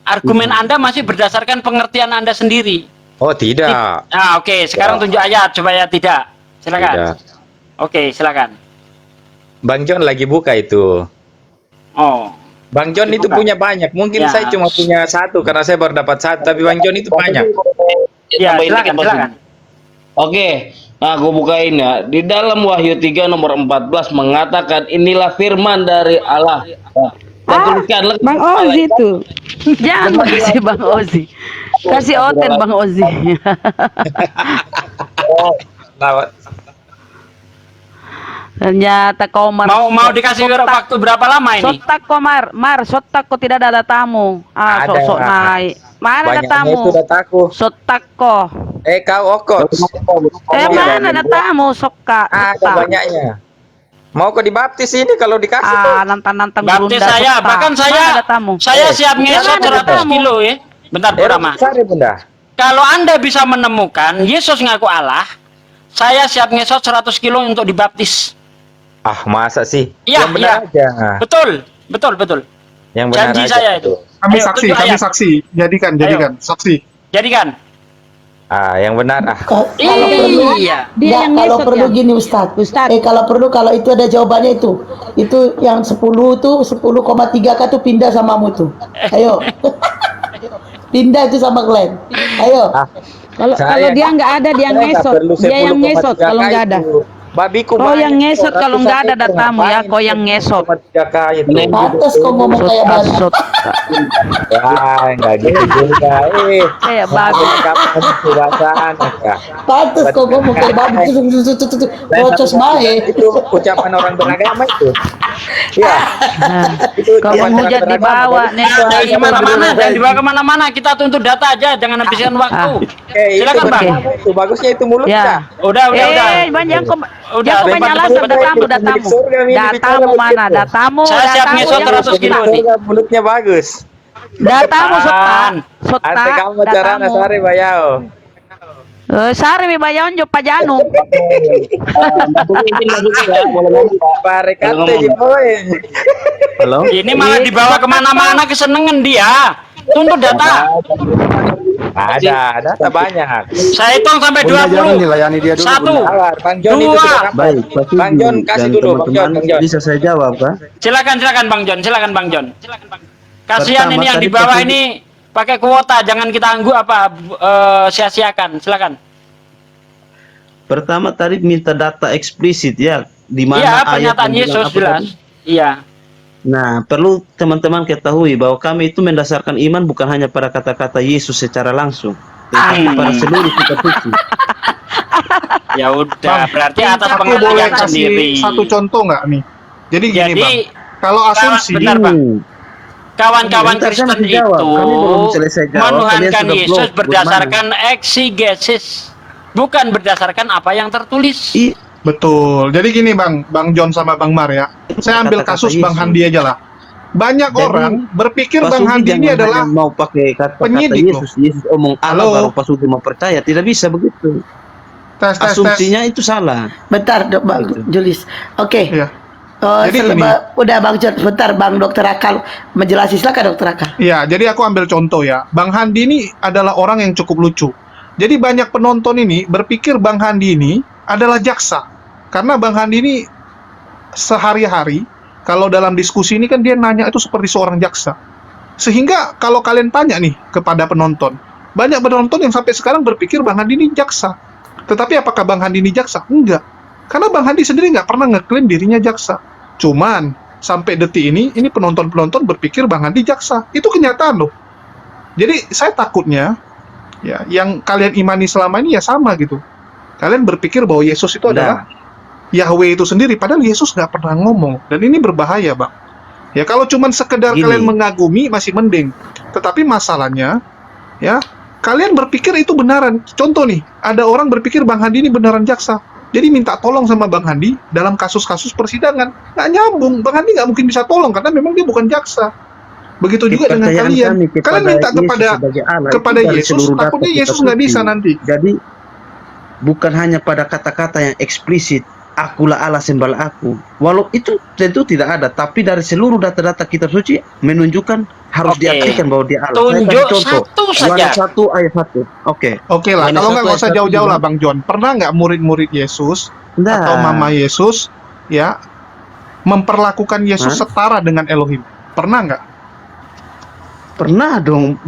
Speaker 1: argumen Anda masih berdasarkan pengertian Anda sendiri.
Speaker 3: Oh, tidak.
Speaker 1: Nah, oke. Sekarang tunjuk ayat supaya tidak. Silakan.
Speaker 3: Tidak.
Speaker 1: Oke, silakan.
Speaker 3: Bang John lagi buka itu.
Speaker 1: Oh.
Speaker 3: Bang John itu punya banyak. Mungkin
Speaker 1: Ya.
Speaker 3: saya cuma punya satu karena saya baru dapat satu. Tapi Bang John itu banyak.
Speaker 1: Ya, silakan.
Speaker 7: Oke, nah gue bukain ya. Di dalam Wahyu 3 nomor 14 mengatakan inilah firman dari Allah. Tuliskan
Speaker 4: Bang Ozi itu. Jangan kasih Bang Ozi. Kasih Oten Bang Ozi.
Speaker 3: Nah,
Speaker 4: Ternyata kau
Speaker 1: Mau dikasih waktu berapa lama ini?
Speaker 4: Sotak kok sotak kok tidak ada datamu.
Speaker 3: Ada.
Speaker 4: Sok naik. Mana
Speaker 3: banyaknya
Speaker 4: datamu?
Speaker 3: itu dataku.
Speaker 4: Sotak kok.
Speaker 3: Kau okot.
Speaker 4: Mana datamu soka?
Speaker 3: Ada banyaknya. Mau kau dibaptis ini kalau dikasih?
Speaker 4: Nantang-nantang
Speaker 1: Baptis
Speaker 4: gerunda
Speaker 1: saya,
Speaker 4: sotak.
Speaker 1: bahkan saya
Speaker 4: Mana datamu?
Speaker 1: siap ngesot 100 kilo ya. Bentar, Bu Rama.
Speaker 3: Sari, Bunda.
Speaker 1: Kalau Anda bisa menemukan Yesus ngaku Allah, saya siap ngesot 100 kilo untuk dibaptis.
Speaker 3: Ah, masa sih?
Speaker 1: Iya,
Speaker 3: Yang benar aja.
Speaker 1: Betul.
Speaker 3: Yang benar
Speaker 1: Janji
Speaker 3: aja
Speaker 1: saya
Speaker 3: itu.
Speaker 6: Kami
Speaker 1: Ayo,
Speaker 6: saksi,
Speaker 1: tunjuk
Speaker 6: kami
Speaker 1: ayat.
Speaker 6: saksi. Jadikan, saksi.
Speaker 1: Jadikan.
Speaker 3: Yang benar.
Speaker 2: Kalau perlu,
Speaker 1: Iya.
Speaker 4: Dia yang
Speaker 2: kalau
Speaker 4: ngesot
Speaker 2: perlu
Speaker 4: ya?
Speaker 2: gini Ustadz.
Speaker 4: Ustadz.
Speaker 2: Kalau itu ada jawabannya itu yang 10 tuh 10,3K tuh pindah samamu tuh. Ayo. Pindah itu sama Glenn. Ayo.
Speaker 4: Kalau dia nggak ada, dia ngesot. Dia yang ngesot kalau nggak ada.
Speaker 3: Babiku
Speaker 4: Kau
Speaker 3: banyak,
Speaker 4: yang ngesot kalau nggak ada
Speaker 3: 100
Speaker 4: datamu ya, kau yang ngesot.
Speaker 3: 3K itu.
Speaker 2: Pantes kau ngomong kayak babi.
Speaker 4: Sot.
Speaker 3: Wah, enggak gitu juga.
Speaker 4: Kayak babi.
Speaker 3: Kapan kebahasaan ya?
Speaker 2: Pantes kau ngomong kayak babi. Bocos mahe.
Speaker 3: Itu ucapan orang beragama itu. Iya. Itu
Speaker 4: Kau
Speaker 3: ucapan
Speaker 4: menghujat
Speaker 3: orang
Speaker 4: di
Speaker 3: beragama.
Speaker 4: bawah nih.
Speaker 1: Jangan kemana-mana, jangan dibawa kemana-mana. Kita tuntut data aja, jangan habiskan waktu.
Speaker 3: Itu
Speaker 1: Silakan, Bang.
Speaker 3: beragama itu bagusnya itu mulutnya.
Speaker 4: Ya.
Speaker 1: Udah.
Speaker 4: Banyak
Speaker 1: Udah,
Speaker 4: yang
Speaker 1: cepat,
Speaker 4: banyak
Speaker 1: cepat,
Speaker 4: alasan
Speaker 1: cepat.
Speaker 4: datamu.
Speaker 3: Surga,
Speaker 4: Datamu mana? Datamu.
Speaker 1: Saya siap
Speaker 4: Datamu
Speaker 1: ngesot
Speaker 4: yang
Speaker 1: 100 kilo nih.
Speaker 3: Mulutnya bagus.
Speaker 4: Datamu sotak.
Speaker 3: Ante kamu carana
Speaker 4: Datamu.
Speaker 3: sari bayao.
Speaker 4: Sari mi bayaon jo pajanu.
Speaker 3: Pare kate boy.
Speaker 10: Halo?
Speaker 1: Ini malah dibawa kemana-mana, kesenengan dia. Tuntut data.
Speaker 3: Ada data banyak.
Speaker 1: Saya hitung sampai
Speaker 5: Bunda, jangan
Speaker 1: 20.
Speaker 5: dilayani dia dulu.
Speaker 1: Satu.
Speaker 5: Bunda.
Speaker 3: Sabar, Bang John itu
Speaker 1: Dua.
Speaker 3: sudah dapat.
Speaker 10: Baik, Pak
Speaker 3: Bang
Speaker 10: Sugi
Speaker 3: John kasih
Speaker 10: dan
Speaker 3: dulu, Bang John,
Speaker 10: teman-teman,
Speaker 3: Bang John.
Speaker 10: bisa saya jawab kan?
Speaker 1: Silakan Bang John, silakan Bang John. Kasihan
Speaker 10: Pertama
Speaker 1: ini yang
Speaker 10: tadi
Speaker 1: di bawah
Speaker 10: Pak Sugi.
Speaker 1: ini pakai kuota, jangan kita sia-siakan. Silakan.
Speaker 10: Pertama tadi minta data eksplisit ya, di mana
Speaker 1: Iya,
Speaker 10: ayat
Speaker 1: pernyataan
Speaker 10: yang bilang
Speaker 1: Yesus
Speaker 10: apa
Speaker 1: jelas.
Speaker 10: tadi?
Speaker 1: Iya.
Speaker 10: Nah, perlu teman-teman ketahui bahwa kami itu mendasarkan iman bukan hanya pada kata-kata Yesus secara langsung, tetapi pada seluruh kitab suci.
Speaker 1: Ya udah, berarti atas
Speaker 6: Aku boleh
Speaker 1: pengertian
Speaker 6: kasih
Speaker 1: sendiri.
Speaker 6: satu contoh nggak nih? Jadi gini
Speaker 1: Jadi,
Speaker 6: Bang, kalau asumsi
Speaker 1: Bentar, Bang. Kawan-kawan
Speaker 10: Bentar, saya
Speaker 1: Kristen
Speaker 10: masih jawab.
Speaker 1: itu
Speaker 10: Kami belum selesai jawab.
Speaker 1: menuhankan
Speaker 10: Kalian sudah
Speaker 1: Yesus
Speaker 10: blok.
Speaker 1: berdasarkan eksegesis, bukan berdasarkan apa yang tertulis.
Speaker 6: betul. Jadi gini Bang John sama Bang Mar ya. Saya ambil
Speaker 10: Kata-kata
Speaker 6: kasus Bang
Speaker 10: Yesus.
Speaker 6: Handi aja lah. Banyak
Speaker 10: Jadi,
Speaker 6: orang berpikir
Speaker 10: Pak
Speaker 6: Bang
Speaker 10: Sugi
Speaker 6: Handi ini
Speaker 10: jangan
Speaker 6: adalah
Speaker 10: hanya mau pakai kata-kata
Speaker 6: penyidik loh.
Speaker 10: Yesus omong Allah
Speaker 6: Halo?
Speaker 10: baru Pak Sugi mau percaya, tidak bisa begitu.
Speaker 6: tes.
Speaker 10: Asumsinya itu salah.
Speaker 2: Bentar, Bang Julis. Oke.
Speaker 6: Iya. Jadi
Speaker 2: Udah Bang John, bentar Bang Dokter Akal menjelaskan, silakan Dokter Akal.
Speaker 6: Iya, jadi aku ambil contoh ya. Bang Handi ini adalah orang yang cukup lucu. Jadi banyak penonton ini berpikir Bang Handi ini adalah jaksa. Karena Bang Handi ini sehari-hari kalau dalam diskusi ini kan dia nanya itu seperti seorang jaksa. Sehingga kalau kalian tanya nih kepada penonton, Banyak penonton yang sampai sekarang berpikir Bang Handi ini jaksa. Tetapi apakah Bang Handi ini jaksa? Enggak. Karena Bang Handi sendiri nggak pernah ngeklaim dirinya jaksa. Cuman sampai detik ini penonton-penonton berpikir Bang Handi jaksa. Itu kenyataan loh. Jadi saya takutnya ya yang kalian imani selama ini ya sama gitu. Kalian berpikir bahwa Yesus itu adalah Yahweh itu sendiri, padahal Yesus nggak pernah ngomong. Dan ini berbahaya, Bang. Ya kalau cuman sekedar kalian mengagumi masih mending. Tetapi masalahnya, ya kalian berpikir itu benaran. Contoh nih, ada orang berpikir Bang Handi ini benaran jaksa. Jadi minta tolong sama Bang Handi dalam kasus-kasus persidangan. Nggak nyambung, Bang Handi nggak mungkin bisa tolong karena memang dia bukan jaksa. Begitu juga dengan kalian. Kalian minta kepada Yesus, takutnya Yesus nggak bisa nanti.
Speaker 10: Jadi bukan hanya pada kata-kata yang eksplisit, akulah Allah sembahlah aku. Walau itu tentu tidak ada, tapi dari seluruh data-data kitab suci menunjukkan harus diartikan bahwa dia Allah.
Speaker 1: Tunjuk satu saja.
Speaker 10: Yohanes 1 ayat 1.
Speaker 6: Oke lah, kalau nggak usah jauh-jauh lah Bang John. Pernah nggak murid-murid Yesus atau mama Yesus ya memperlakukan Yesus setara dengan Elohim? Pernah nggak?
Speaker 10: Pernah dong.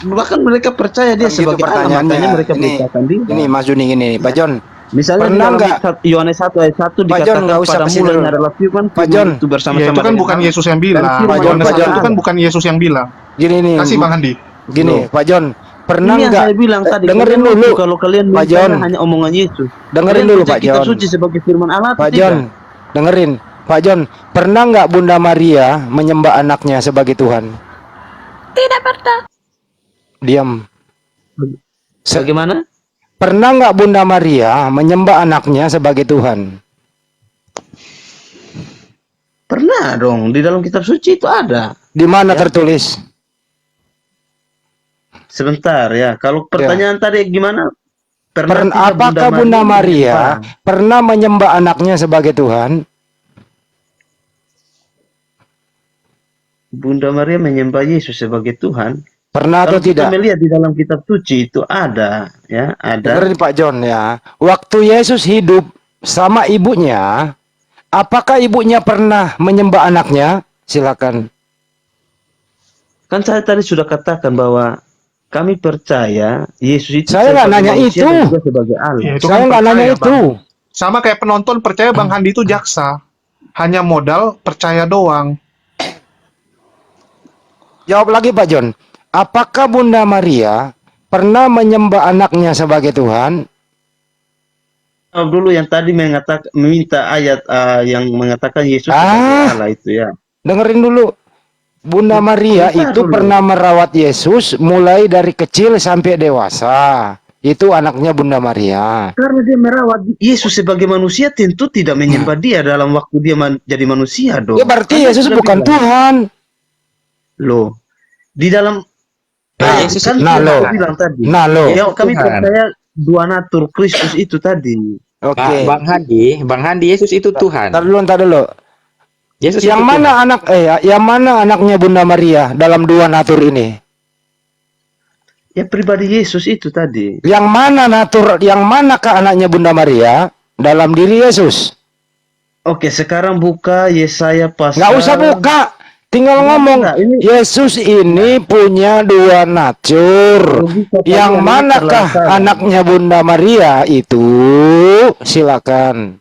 Speaker 10: Bahkan mereka percaya dia sebagai Allah. Makanya mereka berkata
Speaker 5: ini Mas Juni ini Pak John.
Speaker 10: Misalnya
Speaker 5: pernah nggak
Speaker 10: Yohanes 1 ayat 1 dikatakan pada mulanya adalah firman,
Speaker 5: Pak John
Speaker 10: itu bersama-sama.
Speaker 6: Ya, itu kan bukan Yesus yang bilang. Pak John, itu kan bukan Yesus yang bilang.
Speaker 5: Gini nih.
Speaker 6: Kasih Bang Handi.
Speaker 5: Gini, Pak John. Pernah
Speaker 10: nggak? Saya bilang tadi. Dengerin dulu. Kalau kalian
Speaker 5: Pak John,
Speaker 10: hanya omongan Yesus.
Speaker 5: Dengerin dulu Pak John.
Speaker 10: Kitab suci sebagai firman Allah.
Speaker 5: Pak John, dengerin. Pak John, pernah nggak Bunda Maria menyembah anaknya sebagai Tuhan?
Speaker 11: Tidak pernah.
Speaker 5: Diam.
Speaker 10: Bagaimana?
Speaker 5: Pernah nggak Bunda Maria menyembah anaknya sebagai Tuhan?
Speaker 10: Pernah dong, di dalam kitab suci itu ada.
Speaker 5: Di mana tertulis?
Speaker 10: Sebentar ya, kalau pertanyaan tadi gimana?
Speaker 5: Apakah Bunda Maria pernah menyembah anaknya sebagai Tuhan?
Speaker 10: Bunda Maria menyembah Yesus sebagai Tuhan.
Speaker 5: Pernah atau tidak?
Speaker 10: Kita melihat di dalam kitab suci itu ada, ya, ada.
Speaker 5: Dengerin Pak John ya. Waktu Yesus hidup sama ibunya, apakah ibunya pernah menyembah anaknya? Silakan.
Speaker 10: Kan saya tadi sudah katakan bahwa kami percaya Yesus itu.
Speaker 5: Saya nggak nanya itu.
Speaker 10: Sebagai Allah.
Speaker 6: Ya,
Speaker 5: saya nggak nanya itu.
Speaker 6: Sama kayak penonton percaya Bang Handi itu jaksa, hanya modal percaya doang.
Speaker 5: Jawab lagi Pak John. Apakah Bunda Maria pernah menyembah anaknya sebagai Tuhan?
Speaker 10: Jawab dulu yang tadi meminta ayat yang mengatakan Yesus sebagai Allah itu ya.
Speaker 5: Dengerin dulu. Bunda Maria itu pernah merawat Yesus mulai dari kecil sampai dewasa. Itu anaknya Bunda Maria.
Speaker 10: Karena dia merawat Yesus sebagai manusia, tentu tidak menyembah dia dalam waktu dia jadi manusia dong.
Speaker 5: Ya berarti Yesus bukan Tuhan.
Speaker 10: Loh, di dalam
Speaker 5: Yesus
Speaker 10: kan bilang tadi. Ya, kami percaya dua natur Kristus itu tadi.
Speaker 3: Oke. Bang Handi, Yesus itu Tuhan.
Speaker 5: Tar dulu.
Speaker 3: Yesus
Speaker 5: yang mana Tuhan. Yang mana anaknya Bunda Maria dalam dua natur ini?
Speaker 10: Ya pribadi Yesus itu tadi.
Speaker 5: Yang manakah anaknya Bunda Maria dalam diri Yesus?
Speaker 10: Oke, sekarang buka Yesaya pasal.
Speaker 5: Nggak usah buka. Tinggal ngomong, Yesus ini punya dua natur. Yang manakah anaknya Bunda Maria itu? Silakan.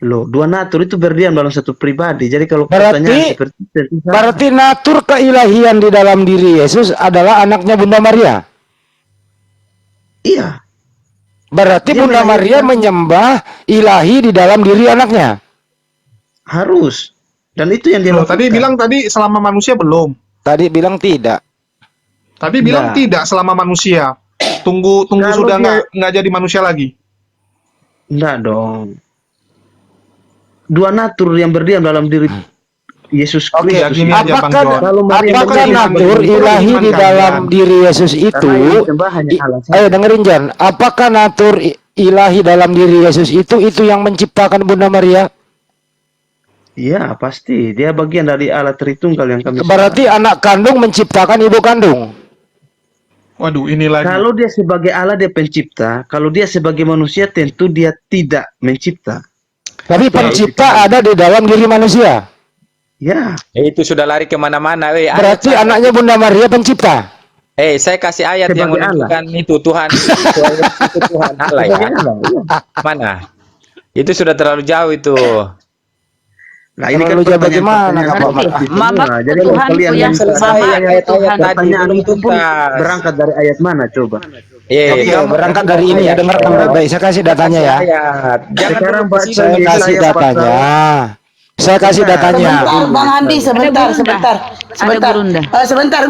Speaker 10: Loh, dua natur itu berdiam dalam satu pribadi. Jadi kalau
Speaker 5: berarti natur keilahian di dalam diri Yesus adalah anaknya Bunda Maria.
Speaker 10: Iya.
Speaker 5: Berarti Bunda Maria menyembah ilahi di dalam diri anaknya.
Speaker 10: Harus. Dan itu yang dia lakukan.
Speaker 6: Tadi bilang selama manusia belum.
Speaker 5: Tadi bilang tidak.
Speaker 6: Tadi bilang tidak selama manusia. Tunggu sudah nggak jadi manusia lagi.
Speaker 10: Enggak dong. Dua natur yang berdiam dalam diri Yesus Kristus.
Speaker 5: Apakah natur ilahi di dalam diri Yesus itu? Ayo dengerin Jan. Apakah natur ilahi dalam diri Yesus itu yang menciptakan Bunda Maria?
Speaker 10: Iya pasti, dia bagian dari Allah Tritunggal yang kami.
Speaker 5: Berarti anak kandung menciptakan ibu kandung.
Speaker 6: Waduh, ini lagi.
Speaker 10: Kalau dia sebagai Allah dia pencipta, kalau dia sebagai manusia tentu dia tidak mencipta.
Speaker 5: Tapi pencipta ada di dalam diri manusia.
Speaker 10: Ya.
Speaker 3: Itu sudah lari kemana-mana.
Speaker 5: Berarti anaknya Bunda Maria pencipta.
Speaker 3: Saya kasih ayat yang
Speaker 10: Sebagai
Speaker 3: menunjukkan itu Tuhan itu Tuhan Allah ya.
Speaker 10: Sebagai Allah, iya.
Speaker 3: Mana? Itu sudah terlalu jauh itu.
Speaker 10: Nah, ini kan
Speaker 5: Terlalu jauh bagaimana,
Speaker 10: pertanyaan-pertanyaan
Speaker 5: Kak Pak?
Speaker 10: seperti
Speaker 4: Mama,
Speaker 10: semua. Jadi kalau
Speaker 4: Tuhanku
Speaker 10: kalian
Speaker 4: yang
Speaker 10: minta
Speaker 3: selesai
Speaker 4: Mama,
Speaker 3: yang ayat-ayat
Speaker 4: Tuhan.
Speaker 3: tadi
Speaker 10: pertanyaan
Speaker 3: belum
Speaker 10: itu pun
Speaker 3: tuntas.
Speaker 10: berangkat dari ayat mana coba?
Speaker 5: Oke, berangkat dari ini ya, dengarkan baik-baik. Saya kasih datanya ya.
Speaker 3: Ayat. Jangan
Speaker 10: Sekarang
Speaker 3: dulu
Speaker 10: baca
Speaker 3: ke
Speaker 5: Saya
Speaker 3: situ.
Speaker 5: kasih
Speaker 10: Yesaya
Speaker 5: datanya. Saya kasih datanya.
Speaker 2: Sebentar, Bang Andi, sebentar,
Speaker 4: Ada Gurunda.
Speaker 2: sebentar, sebentar.
Speaker 4: Ada Gurunda.
Speaker 2: Sebentar,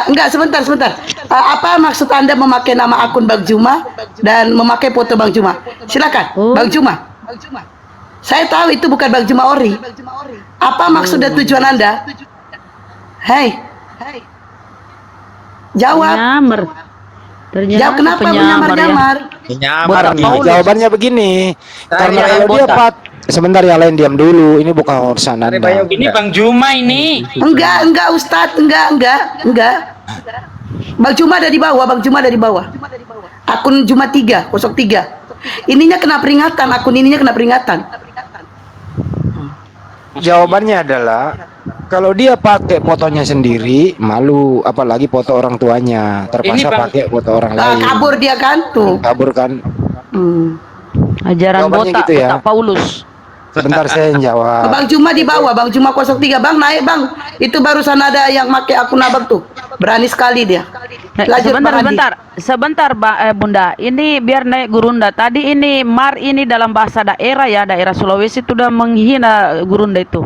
Speaker 2: enggak, sebentar. Apa maksud Anda memakai nama akun Bang Juma dan memakai foto Bang Juma? Silakan,
Speaker 4: Oh.
Speaker 2: Bang Juma. Saya tahu itu bukan Bang Juma ori. Apa maksud dan tujuan Anda? Hei, jawab.
Speaker 4: Penyamar. Ternyata
Speaker 2: Jawab kenapa
Speaker 4: penyamar ya.
Speaker 2: menyamar-nyamar?
Speaker 3: Menyamar
Speaker 5: Nih,
Speaker 3: nih.
Speaker 5: jawabannya begini. Karena
Speaker 3: Saya
Speaker 5: kalau dia
Speaker 3: botak.
Speaker 5: sebentar yang lain diam dulu. Ini bukan urusan Anda.
Speaker 1: Ini Bang Juma ini.
Speaker 2: Enggak, Ustadz, enggak. Bang Juma ada di bawah, Akun Juma 303. Ininya kena peringatan, akun ininya kena peringatan.
Speaker 5: Jawabannya adalah kalau dia pakai fotonya sendiri malu, apalagi foto orang tuanya. Terpaksa
Speaker 1: Ini, Bang.
Speaker 5: pakai foto orang
Speaker 2: Nah,
Speaker 5: lain.
Speaker 2: kabur dia kan tuh.
Speaker 5: Kabur kan?
Speaker 4: Ajaran
Speaker 5: Jawabannya
Speaker 4: botak,
Speaker 5: gitu ya.
Speaker 4: botak Paulus.
Speaker 5: Sebentar saya yang jawab.
Speaker 2: Bang Juma di bawah, Bang Juma 03. Bang naik, Bang. Itu barusan ada yang pakai akun Abang tuh. Berani sekali dia. Lanjut, Bang Andi.
Speaker 4: Sebentar, Bunda. Ini biar naik Gurunda. Tadi ini Mar ini dalam bahasa daerah ya, daerah Sulawesi itu udah menghina Gurunda itu.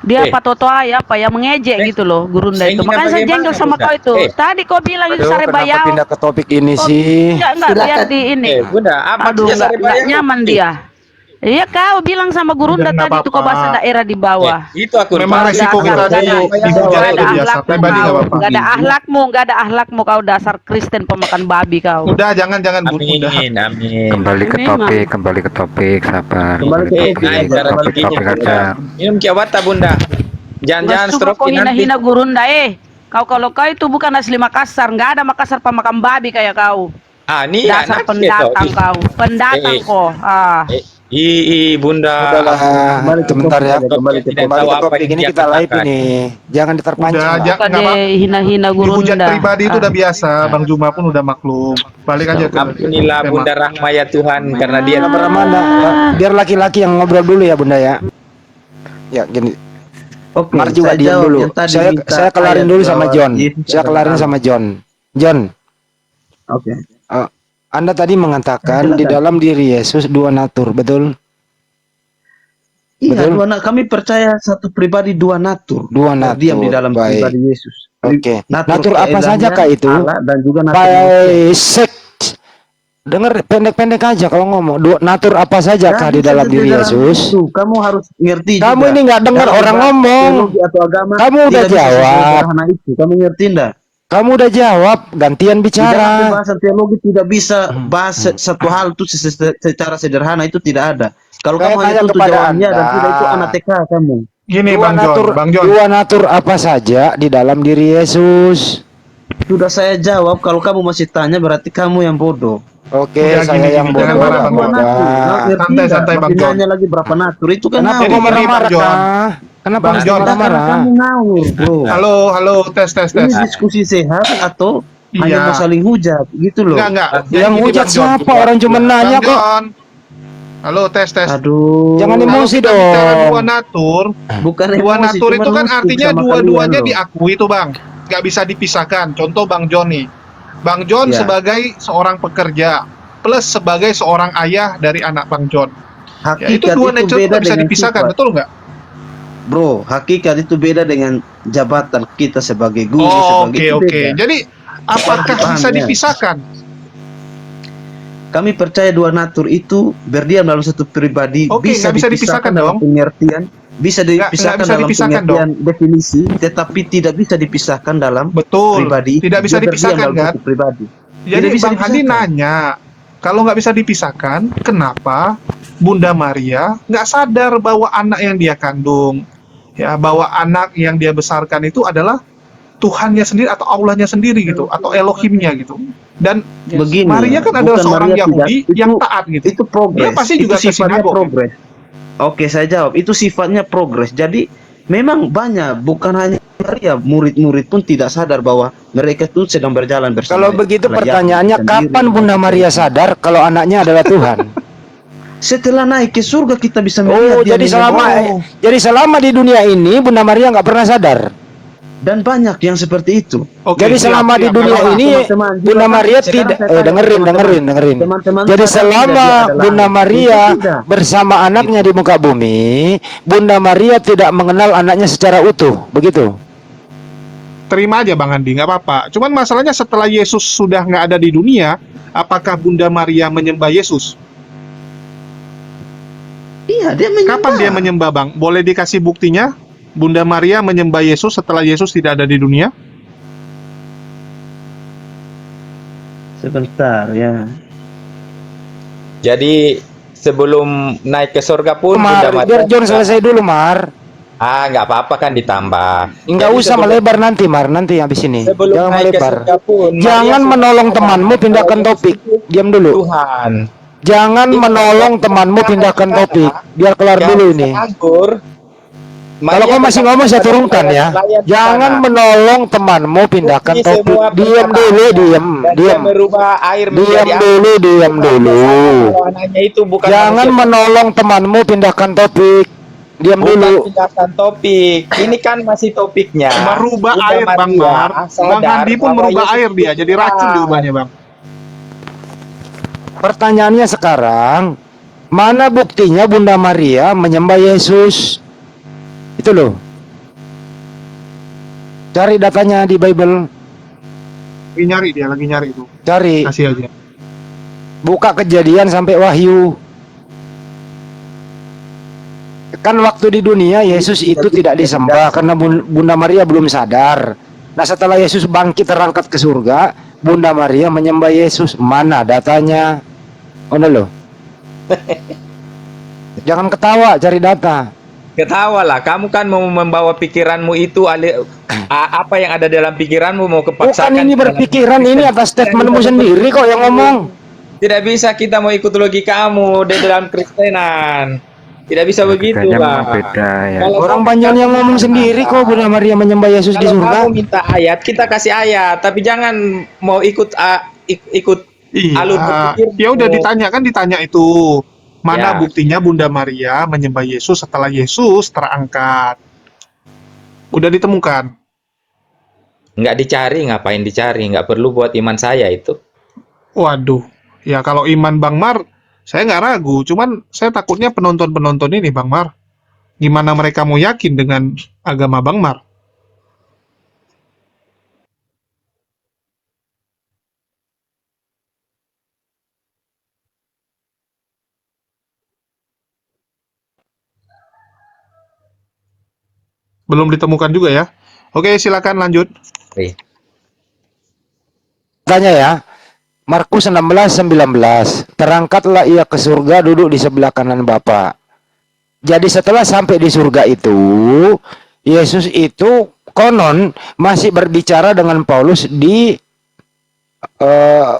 Speaker 4: Dia patoto apa ya mengejek gitu loh Gurunda
Speaker 3: Saya
Speaker 4: itu.
Speaker 3: hina
Speaker 4: Makanya saya
Speaker 3: bagaimana,
Speaker 4: jengkel sama
Speaker 3: Bunda?
Speaker 4: kau itu. Tadi kau bilang itu
Speaker 5: Aduh,
Speaker 4: sare
Speaker 5: kenapa
Speaker 4: bayau.
Speaker 5: pindah ke topik ini sih?
Speaker 4: Enggak biar di ini.
Speaker 3: Bunda, apa
Speaker 4: Aduh,
Speaker 3: maksudnya sare
Speaker 4: enggak
Speaker 3: bayang?
Speaker 4: nyaman dia. Iya kau bilang sama Gurunda
Speaker 6: Udah, nggak
Speaker 4: tadi itu kau bahasa
Speaker 6: apa-apa.
Speaker 4: daerah di bawah.
Speaker 3: Itu aku
Speaker 6: Memang resiko kita tuh dihujat
Speaker 4: Gak
Speaker 6: itu
Speaker 4: ada
Speaker 6: biasa.
Speaker 4: akhlakmu
Speaker 6: Pribadi nggak
Speaker 4: kau,
Speaker 6: apa-apa.
Speaker 4: gak ada akhlakmu kau dasar Kristen pemakan babi kau.
Speaker 6: Udah, jangan Bun. Udah.
Speaker 3: Amin.
Speaker 8: Kembali ke
Speaker 4: Memang.
Speaker 8: topik, sabar.
Speaker 10: Kembali ke topik.
Speaker 3: Naik cara begini.
Speaker 8: topik aja.
Speaker 3: Minum kiawata Bunda. Jangan-jangan
Speaker 4: Mas,
Speaker 3: stroke
Speaker 4: kau
Speaker 3: nanti.
Speaker 4: hina-hina Gurunda Kau kalau kau itu bukan asli Makassar, nggak ada Makassar pemakan babi kayak kau.
Speaker 3: Ini
Speaker 4: Dasar
Speaker 3: anak
Speaker 4: pendatang
Speaker 3: gitu.
Speaker 4: kau, pendatang kau.
Speaker 3: Bunda.
Speaker 5: Udahlah, sebentar ya.
Speaker 10: Kembali ke
Speaker 3: Tidak
Speaker 5: Kembali
Speaker 3: tahu
Speaker 5: ke
Speaker 3: apa
Speaker 5: topik
Speaker 3: yang
Speaker 5: ini
Speaker 3: dia
Speaker 5: kita live
Speaker 3: katakan.
Speaker 5: ini. Jangan diterpancing.
Speaker 6: Udah,
Speaker 5: Pak.
Speaker 6: jangan.
Speaker 4: Suka
Speaker 6: Nggak
Speaker 4: dia hina-hina
Speaker 6: Dihujat
Speaker 4: Gurunda.
Speaker 6: pribadi itu udah biasa. Bang Juma pun udah maklum. Balik aja ke
Speaker 3: Ampunilah
Speaker 6: tema.
Speaker 3: Bunda Rahma ya Tuhan karena dia
Speaker 5: Mana? Biar laki-laki yang ngobrol dulu ya Bunda ya. Ya gini.
Speaker 10: Oke,
Speaker 5: Mar juga
Speaker 10: saya
Speaker 5: diam
Speaker 10: jawab
Speaker 5: dulu.
Speaker 10: yang tadi
Speaker 5: Saya
Speaker 10: minta
Speaker 5: saya kelarin
Speaker 10: ayat
Speaker 5: dulu sama
Speaker 10: bahwa
Speaker 5: John.
Speaker 10: Yesus
Speaker 5: Saya
Speaker 10: adalah
Speaker 5: kelarin
Speaker 10: Allah.
Speaker 5: sama John. John,
Speaker 10: Oke.
Speaker 5: Anda tadi mengatakan di dalam diri Yesus dua natur, betul?
Speaker 10: Iya,
Speaker 5: Betul?
Speaker 10: kami percaya satu pribadi dua natur.
Speaker 5: Dua natur.
Speaker 10: Diam di dalam
Speaker 5: Baik.
Speaker 10: pribadi Yesus.
Speaker 5: Oke. Natur apa
Speaker 10: keilahnya,
Speaker 5: saja kah itu?
Speaker 10: Allah dan juga natur manusia.
Speaker 5: Basic. Dengar pendek-pendek aja kalau ngomong. Natur apa saja kah di dalam diri Yesus?
Speaker 10: Itu. Kamu harus ngerti
Speaker 5: Kamu
Speaker 10: juga.
Speaker 5: ini nggak dengar
Speaker 10: Dalam
Speaker 5: orang
Speaker 10: bahasa
Speaker 5: ngomong.
Speaker 10: teologi atau agama,
Speaker 5: Kamu udah
Speaker 10: tidak bisa
Speaker 5: jawab.
Speaker 10: sesederhana itu. Kamu ngerti enggak?
Speaker 5: Kamu udah jawab, gantian
Speaker 10: Di dalam
Speaker 5: bicara.
Speaker 10: pembahasan teologi tidak bisa bahas satu hal itu secara sederhana, itu tidak ada. Kalau
Speaker 5: Saya
Speaker 10: kamu hanya
Speaker 5: tanya
Speaker 10: tuntut
Speaker 5: kepada
Speaker 10: jawabannya dan
Speaker 5: Anda.
Speaker 10: tidak, itu anak TK kamu.
Speaker 6: Gini
Speaker 5: Dua
Speaker 6: Bang
Speaker 5: natur,
Speaker 6: John, Bang John.
Speaker 5: dua natur apa saja di dalam diri Yesus?
Speaker 10: Sudah saya jawab, kalau kamu masih tanya berarti kamu yang bodoh.
Speaker 5: Oke,
Speaker 6: Udah,
Speaker 5: saya
Speaker 6: gini,
Speaker 5: yang
Speaker 6: jangan
Speaker 5: bodoh.
Speaker 6: marah, Bang John.
Speaker 10: Santai-santai
Speaker 6: Bang
Speaker 10: Masih
Speaker 6: John.
Speaker 10: nanya lagi berapa natur, itu kan
Speaker 5: Kenapa
Speaker 10: ngawur.
Speaker 5: kok
Speaker 6: Jadi,
Speaker 5: marah-marah
Speaker 6: Bang John.
Speaker 5: kah? Kenapa
Speaker 6: Bang
Speaker 5: harus
Speaker 6: John.
Speaker 10: Karena
Speaker 5: marah-marah?
Speaker 10: kamu ngawur, bro.
Speaker 6: Halo, tes.
Speaker 10: Ini diskusi sehat atau hanya
Speaker 6: Iya.
Speaker 10: mau saling hujat gitu loh.
Speaker 6: Enggak.
Speaker 5: Yang
Speaker 6: Jadi,
Speaker 5: hujat
Speaker 6: Bang John.
Speaker 5: siapa? Orang cuma nanya
Speaker 6: Bang
Speaker 5: kok.
Speaker 6: John. Halo, tes.
Speaker 10: Aduh.
Speaker 5: Jangan
Speaker 6: Kalau
Speaker 5: emosi
Speaker 6: kita bicara
Speaker 5: dong.
Speaker 6: dua natur,
Speaker 10: Bukan
Speaker 6: dua
Speaker 10: emosi,
Speaker 6: natur
Speaker 10: cuman
Speaker 6: itu kan
Speaker 10: lucu
Speaker 6: artinya
Speaker 10: sama
Speaker 6: dua-duanya
Speaker 10: kalian loh.
Speaker 6: diakui tuh Bang. Nggak bisa dipisahkan. Contoh Bang John nih. Bang John
Speaker 10: Ya.
Speaker 6: sebagai seorang pekerja plus sebagai seorang ayah dari anak Bang John. Ya, itu
Speaker 10: Hakikat
Speaker 6: dua
Speaker 10: itu
Speaker 6: nature
Speaker 10: beda
Speaker 6: nggak bisa
Speaker 10: dengan
Speaker 6: dipisahkan,
Speaker 10: sifat.
Speaker 6: betul nggak?
Speaker 10: Bro, hakikat itu beda dengan jabatan kita sebagai guru,
Speaker 6: Oh,
Speaker 10: sebagai itu
Speaker 6: oke.
Speaker 10: beda.
Speaker 6: Jadi apakah
Speaker 10: Paham,
Speaker 6: bisa
Speaker 10: ya.
Speaker 6: dipisahkan?
Speaker 10: Kami percaya dua natur itu berdiam dalam satu pribadi,
Speaker 6: Oke,
Speaker 10: bisa
Speaker 6: nggak bisa dipisahkan
Speaker 10: dalam
Speaker 6: dong.
Speaker 10: pengertian, bisa
Speaker 6: Nggak
Speaker 10: dipisahkan
Speaker 6: bisa
Speaker 10: dalam
Speaker 6: dipisahkan
Speaker 10: pengertian definisi, tetapi tidak bisa dipisahkan dalam
Speaker 6: Betul.
Speaker 10: pribadi.
Speaker 6: Tidak bisa
Speaker 10: Dia berdiam
Speaker 6: dipisahkan
Speaker 10: dalam
Speaker 6: kan?
Speaker 10: satu pribadi.
Speaker 6: Jadi
Speaker 10: Tidak bisa
Speaker 6: Bang Hadi
Speaker 10: dipisahkan.
Speaker 6: nanya, kalau nggak bisa dipisahkan, kenapa Bunda Maria nggak sadar bahwa anak yang dia kandung, ya bahwa anak yang dia besarkan itu adalah Tuhannya sendiri atau Allahnya sendiri gitu, atau Elohimnya gitu. Dan
Speaker 10: Begini,
Speaker 6: Maria kan adalah
Speaker 10: bukan
Speaker 6: seorang
Speaker 10: Maria
Speaker 6: Yahudi
Speaker 10: tidak,
Speaker 6: yang taat gitu.
Speaker 10: Itu progres.
Speaker 6: Dia pasti
Speaker 10: itu
Speaker 6: juga ke
Speaker 10: sifatnya
Speaker 6: sinagog.
Speaker 10: progres. Oke, saya jawab. Itu sifatnya progres. Jadi memang banyak, bukan hanya Maria, murid-murid pun tidak sadar bahwa mereka itu sedang berjalan bersama.
Speaker 5: Kalau begitu
Speaker 10: Allah
Speaker 5: pertanyaannya,
Speaker 10: sendiri.
Speaker 5: kapan Bunda Maria sadar kalau anaknya adalah Tuhan?
Speaker 10: Setelah naik ke surga kita bisa melihat
Speaker 5: Oh,
Speaker 10: dia
Speaker 5: jadi selama di dunia ini Bunda Maria nggak pernah sadar.
Speaker 10: dan banyak yang seperti itu.
Speaker 6: Oke,
Speaker 5: Jadi
Speaker 6: siap,
Speaker 5: selama di
Speaker 6: siap.
Speaker 5: dunia
Speaker 6: Kalau-
Speaker 5: ini
Speaker 10: teman-teman,
Speaker 5: Bunda Maria
Speaker 10: sekarang
Speaker 5: tidak
Speaker 10: saya tanya
Speaker 5: dengerin.
Speaker 10: Teman-teman
Speaker 5: Jadi
Speaker 10: sadar tidak
Speaker 5: selama
Speaker 10: dia adalah
Speaker 5: Bunda
Speaker 10: anak?
Speaker 5: Maria
Speaker 10: Tentu tidak.
Speaker 5: bersama anaknya di muka bumi, Bunda Maria tidak mengenal anaknya secara utuh, begitu?
Speaker 6: Terima aja Bang Andi, nggak apa-apa. Cuman masalahnya setelah Yesus sudah nggak ada di dunia, apakah Bunda Maria menyembah Yesus?
Speaker 10: Iya, dia menyembah.
Speaker 6: Kapan dia menyembah, Bang? Boleh dikasih buktinya? Bunda Maria menyembah Yesus setelah Yesus tidak ada di dunia?
Speaker 10: Sebentar ya.
Speaker 3: Jadi sebelum naik ke surga pun
Speaker 5: Mar,
Speaker 3: Bunda Maria
Speaker 5: biar John selesai dulu, Mar.
Speaker 3: nggak apa-apa kan ditambah.
Speaker 5: Nggak
Speaker 3: Jadi
Speaker 5: usah melebar nanti, Mar. Nanti habis ini.
Speaker 3: sebelum
Speaker 5: Jangan
Speaker 3: naik ke
Speaker 5: melebar.
Speaker 3: surga pun
Speaker 5: Jangan
Speaker 3: Maria
Speaker 5: menolong
Speaker 3: sudah
Speaker 5: temanmu,
Speaker 3: sadar
Speaker 5: pindahkan
Speaker 3: kalau Yesus
Speaker 5: topik.
Speaker 3: itu
Speaker 5: Diam dulu.
Speaker 3: Tuhan.
Speaker 5: Jangan menolong temanmu, pindahkan topik. Biar kelar dulu ini. Kalau kau masih ngomong saya turunkan ya. Jangan menolong temanmu, pindahkan topik. Diam dulu, diam.
Speaker 3: Merubah air
Speaker 5: Diam
Speaker 3: menjadi
Speaker 5: dulu, diam dulu.
Speaker 3: Kalau anaknya itu bukan
Speaker 5: Jangan
Speaker 3: manusia,
Speaker 5: menolong temanmu, pindahkan topik. Diam
Speaker 3: bukan
Speaker 5: dulu.
Speaker 3: pindahkan topik. Ini kan masih topiknya.
Speaker 6: Merubah
Speaker 3: Bunda
Speaker 6: air, Bang
Speaker 3: Maria
Speaker 6: Mar. Bang
Speaker 3: sadar
Speaker 6: Andi pun
Speaker 3: bahwa
Speaker 6: merubah
Speaker 3: Yesus
Speaker 6: air dia,
Speaker 3: itu
Speaker 6: jadi racun
Speaker 3: Tuhan.
Speaker 6: diubahnya, Bang.
Speaker 5: Pertanyaannya sekarang, mana buktinya Bunda Maria menyembah Yesus? Itu loh. Cari datanya di Bible.
Speaker 6: Lagi nyari itu.
Speaker 5: Cari.
Speaker 6: Kasih aja.
Speaker 5: Buka Kejadian sampai Wahyu. Kan waktu di dunia Yesus itu tidak disembah karena Bunda Maria belum sadar. Nah setelah Yesus bangkit terangkat ke surga, Bunda Maria menyembah Yesus. Mana datanya? Oh loh. Jangan ketawa, cari data.
Speaker 3: Ketawa lah, kamu kan mau membawa pikiranmu itu apa yang ada dalam pikiranmu mau kepaksakan.
Speaker 5: Bukan ini berpikiran, ini atas statementmu sendiri kok yang ngomong.
Speaker 3: Tidak bisa kita mau ikut logikamu di dalam Kristenan. Tidak bisa begitu,
Speaker 8: Logikanya
Speaker 3: Bang.
Speaker 8: memang beda ya.
Speaker 3: Kalau
Speaker 5: Orang
Speaker 3: kamu
Speaker 5: banyak yang ngomong
Speaker 3: minta
Speaker 5: sendiri kok Bunda Maria menyembah Yesus di
Speaker 3: Kalau
Speaker 5: surga.
Speaker 3: kamu minta ayat, kita kasih ayat, tapi jangan mau ikut alur berpikir.
Speaker 6: Ya udah ditanya itu. Mana
Speaker 3: Ya.
Speaker 6: buktinya Bunda Maria menyembah Yesus setelah Yesus terangkat? Udah ditemukan.
Speaker 3: Nggak dicari, ngapain dicari? Nggak perlu buat iman saya itu.
Speaker 6: Waduh. Ya kalau iman Bang Mar, saya nggak ragu. Cuman saya takutnya penonton-penonton ini Bang Mar. Gimana mereka mau yakin dengan agama Bang Mar? Belum ditemukan juga ya. Oke, silakan lanjut.
Speaker 3: Oke.
Speaker 5: Tanya ya. Markus 16:19. Terangkatlah ia ke surga, duduk di sebelah kanan Bapa. Jadi setelah sampai di surga itu, Yesus itu konon masih berbicara dengan Paulus di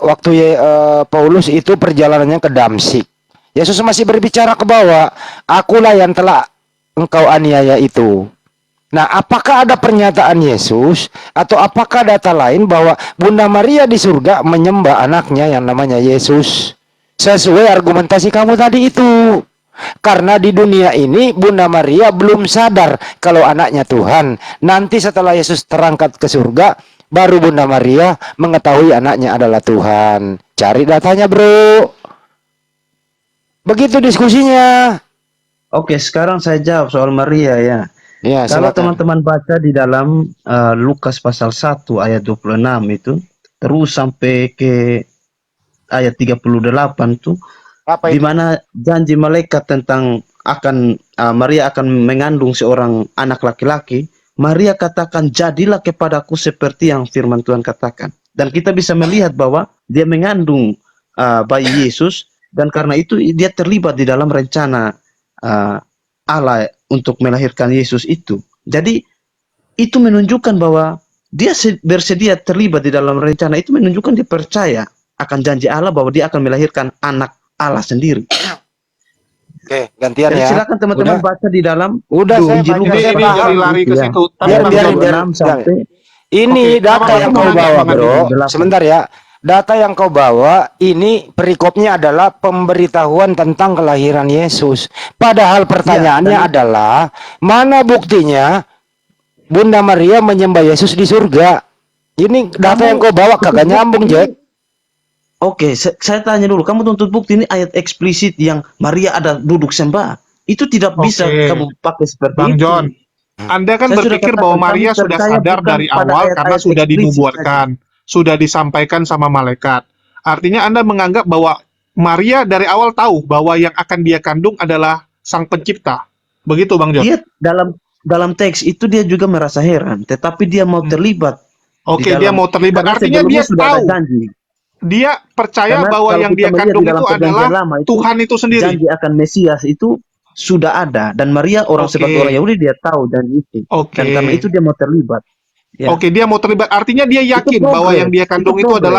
Speaker 5: waktu Paulus itu perjalanannya ke Damsik. Yesus masih berbicara ke bawah, akulah yang telah engkau aniaya itu. Nah, apakah ada pernyataan Yesus atau apakah data lain bahwa Bunda Maria di surga menyembah anaknya yang namanya Yesus? Sesuai argumentasi kamu tadi itu. Karena di dunia ini Bunda Maria belum sadar kalau anaknya Tuhan. Nanti setelah Yesus terangkat ke surga, baru Bunda Maria mengetahui anaknya adalah Tuhan. Cari datanya, bro. Begitu diskusinya.
Speaker 10: Oke, sekarang saya jawab soal Maria ya.
Speaker 5: Ya,
Speaker 10: Kalau
Speaker 5: silakan.
Speaker 10: teman-teman baca di dalam Lukas pasal 1 ayat 26 itu, terus sampai ke ayat 38 tuh,
Speaker 5: Apa
Speaker 10: di
Speaker 5: itu?
Speaker 10: mana janji malaikat tentang Maria akan mengandung seorang anak laki-laki, Maria katakan, jadilah kepadaku seperti yang firman Tuhan katakan. Dan kita bisa melihat bahwa dia mengandung bayi Yesus, dan karena itu dia terlibat di dalam rencana Allah untuk melahirkan Yesus itu. Jadi itu menunjukkan bahwa dia bersedia terlibat di dalam rencana itu, menunjukkan dia percaya akan janji Allah bahwa dia akan melahirkan anak Allah sendiri.
Speaker 5: Oke, gantian
Speaker 10: Jadi
Speaker 5: ya.
Speaker 10: silakan teman-teman
Speaker 5: Udah.
Speaker 10: baca di dalam
Speaker 5: Udah, saya
Speaker 10: Injil
Speaker 5: baca.
Speaker 10: Lukas
Speaker 6: Ini
Speaker 5: Saya
Speaker 10: pasal
Speaker 5: paham.
Speaker 6: jadi lari ke
Speaker 10: ya.
Speaker 6: situ. Tapi
Speaker 5: Biar,
Speaker 6: Bang
Speaker 5: biar,
Speaker 6: John,
Speaker 5: biar.
Speaker 10: 26 sampai
Speaker 5: Ini
Speaker 6: Oke,
Speaker 5: data
Speaker 6: Mama
Speaker 5: yang
Speaker 6: mau
Speaker 5: kau
Speaker 6: nanya
Speaker 5: bawa,
Speaker 6: sama
Speaker 5: bro.
Speaker 10: Delapan.
Speaker 5: Sebentar ya. Data yang kau bawa ini perikopnya adalah pemberitahuan tentang kelahiran Yesus. Padahal pertanyaannya
Speaker 10: dan-
Speaker 5: adalah mana buktinya Bunda Maria menyembah Yesus di surga? Ini data yang kau bawa kagak nyambung, Jack.
Speaker 10: Oke, saya tanya dulu, kamu tuntut bukti ini ayat eksplisit yang Maria ada duduk sembah. Itu tidak bisa
Speaker 6: Oke.
Speaker 10: kamu pakai seperti
Speaker 6: Bang
Speaker 10: itu.
Speaker 6: John, Anda kan
Speaker 10: Saya sudah
Speaker 6: berpikir
Speaker 10: katakan,
Speaker 6: bahwa
Speaker 10: kami
Speaker 6: Maria sudah
Speaker 10: percaya
Speaker 6: sadar
Speaker 10: bukan
Speaker 6: dari
Speaker 10: pada
Speaker 6: awal karena
Speaker 10: ayat-ayat
Speaker 6: sudah
Speaker 10: eksplisit
Speaker 6: dinubuatkan, sudah disampaikan sama malaikat. Artinya Anda menganggap bahwa Maria dari awal tahu bahwa yang akan dia kandung adalah Sang Pencipta. Begitu Bang John?
Speaker 10: Dia dalam teks itu dia juga merasa heran, tetapi dia mau terlibat.
Speaker 6: Oke,
Speaker 10: di
Speaker 6: dia
Speaker 10: dalam-
Speaker 6: mau terlibat.
Speaker 10: karena
Speaker 6: Artinya
Speaker 10: sebelumnya
Speaker 6: dia
Speaker 10: sudah ada
Speaker 6: tahu.
Speaker 10: janji.
Speaker 6: Dia percaya
Speaker 10: Karena
Speaker 6: bahwa
Speaker 10: kalau
Speaker 6: yang
Speaker 10: kita
Speaker 6: dia
Speaker 10: melihat
Speaker 6: kandung
Speaker 10: di dalam
Speaker 6: itu
Speaker 10: perjanjian
Speaker 6: adalah
Speaker 10: lama
Speaker 6: Tuhan itu sendiri.
Speaker 10: Janji akan Mesias itu sudah ada, dan Maria orang
Speaker 6: Oke.
Speaker 10: sebagai orang Yahudi dia tahu janji itu.
Speaker 6: Oke.
Speaker 10: Dan karena itu dia mau terlibat. Ya.
Speaker 6: Oke, dia mau terlibat. Artinya dia yakin
Speaker 10: progres.
Speaker 6: bahwa yang dia kandung
Speaker 10: Itu
Speaker 6: itu
Speaker 10: progres.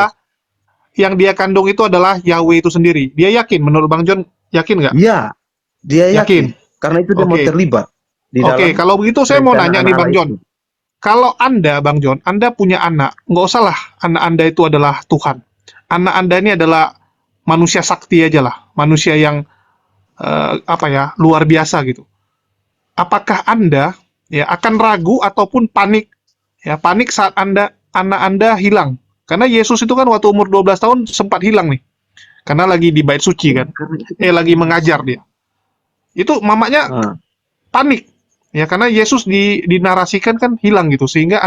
Speaker 6: adalah Yahweh itu sendiri. Dia yakin, menurut Bang John, yakin nggak?
Speaker 10: Ya, dia yakin. Karena itu dia mau
Speaker 6: Oke.
Speaker 10: terlibat di
Speaker 6: Oke,
Speaker 10: dalam
Speaker 6: kalau begitu saya mau nanya
Speaker 10: perencanaan
Speaker 6: nih Bang
Speaker 10: Allah
Speaker 6: John.
Speaker 10: itu.
Speaker 6: Kalau Anda, Bang John, Anda punya anak, nggak usah lah anak Anda itu adalah Tuhan. Anak Anda ini adalah manusia sakti aja lah, manusia yang luar biasa gitu. Apakah Anda ya akan ragu ataupun panik saat anak Anda hilang? Karena Yesus itu kan waktu umur 12 tahun sempat hilang nih. Karena lagi di bait suci kan. Lagi mengajar dia. Itu mamanya panik. Ya karena Yesus dinarasikan kan hilang gitu sehingga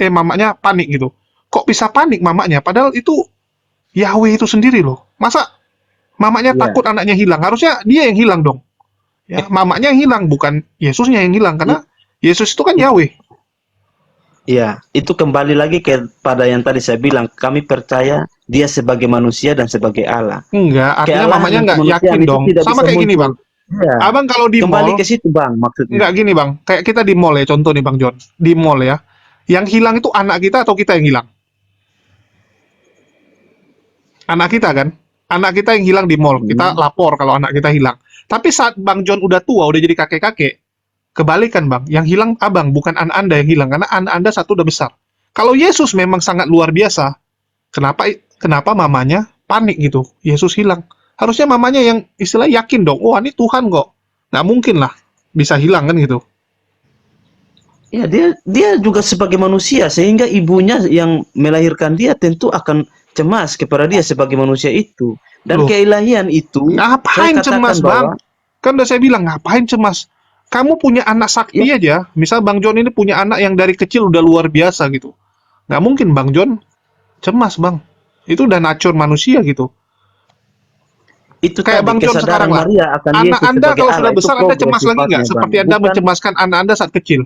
Speaker 6: mamanya panik gitu. Kok bisa panik mamanya? Padahal itu Yahweh itu sendiri loh. Masa mamanya takut anaknya hilang? Harusnya dia yang hilang dong. Ya, mamanya yang hilang, bukan Yesusnya yang hilang karena Yesus itu kan Yahweh.
Speaker 10: Iya, itu kembali lagi kepada yang tadi saya bilang, kami percaya dia sebagai manusia dan sebagai Allah.
Speaker 6: Enggak, artinya
Speaker 10: Kealahan
Speaker 6: mamanya
Speaker 10: dan
Speaker 6: nggak
Speaker 10: kemanusiaan
Speaker 6: yakin
Speaker 10: itu
Speaker 6: dong.
Speaker 10: tidak
Speaker 6: Sama
Speaker 10: bisa
Speaker 6: kayak gini,
Speaker 10: muncul.
Speaker 6: Bang.
Speaker 10: Iya.
Speaker 6: Abang kalau di
Speaker 10: Kembali
Speaker 6: mall,
Speaker 10: ke situ, Bang, maksudnya.
Speaker 6: enggak gini, Bang. Kayak kita di mall ya, contoh nih Bang John. Di mall ya. Yang hilang itu anak kita atau kita yang hilang? Anak kita kan? Anak kita yang hilang di mall. Kita lapor kalau anak kita hilang. Tapi saat Bang John udah tua, udah jadi kakek-kakek, kebalikan Bang. Yang hilang Abang, bukan anak Anda yang hilang. Karena anak Anda satu udah besar. Kalau Yesus memang sangat luar biasa, kenapa mamanya panik gitu? Yesus hilang. Harusnya mamanya yang istilah yakin dong. Oh, ini Tuhan kok. Nggak mungkin lah bisa hilang kan gitu.
Speaker 10: Ya, dia juga sebagai manusia, sehingga ibunya yang melahirkan dia tentu akan cemas kepada dia sebagai manusia itu. Dan
Speaker 6: Loh.
Speaker 10: keilahian itu,
Speaker 6: Ngapain
Speaker 10: saya katakan
Speaker 6: cemas, Bang?
Speaker 10: bahwa-
Speaker 6: Kan udah saya bilang, ngapain cemas? Kamu punya anak sakti aja. Misal Bang John ini punya anak yang dari kecil udah luar biasa gitu. Nggak mungkin Bang John cemas, Bang. Itu udah natur manusia gitu.
Speaker 10: Itu
Speaker 6: Kayak
Speaker 10: tadi,
Speaker 6: Bang John
Speaker 10: kesadaran
Speaker 6: sekarang lah.
Speaker 10: Maria akan
Speaker 6: Anak
Speaker 10: Yesus
Speaker 6: Anda
Speaker 10: sebagai
Speaker 6: kalau
Speaker 10: Allah,
Speaker 6: sudah
Speaker 10: itu
Speaker 6: besar, Anda
Speaker 10: progres
Speaker 6: cemas lagi nggak?
Speaker 10: sifatnya,
Speaker 6: Seperti
Speaker 10: Bang.
Speaker 6: Anda
Speaker 10: Bukan-
Speaker 6: mencemaskan anak Anda saat kecil.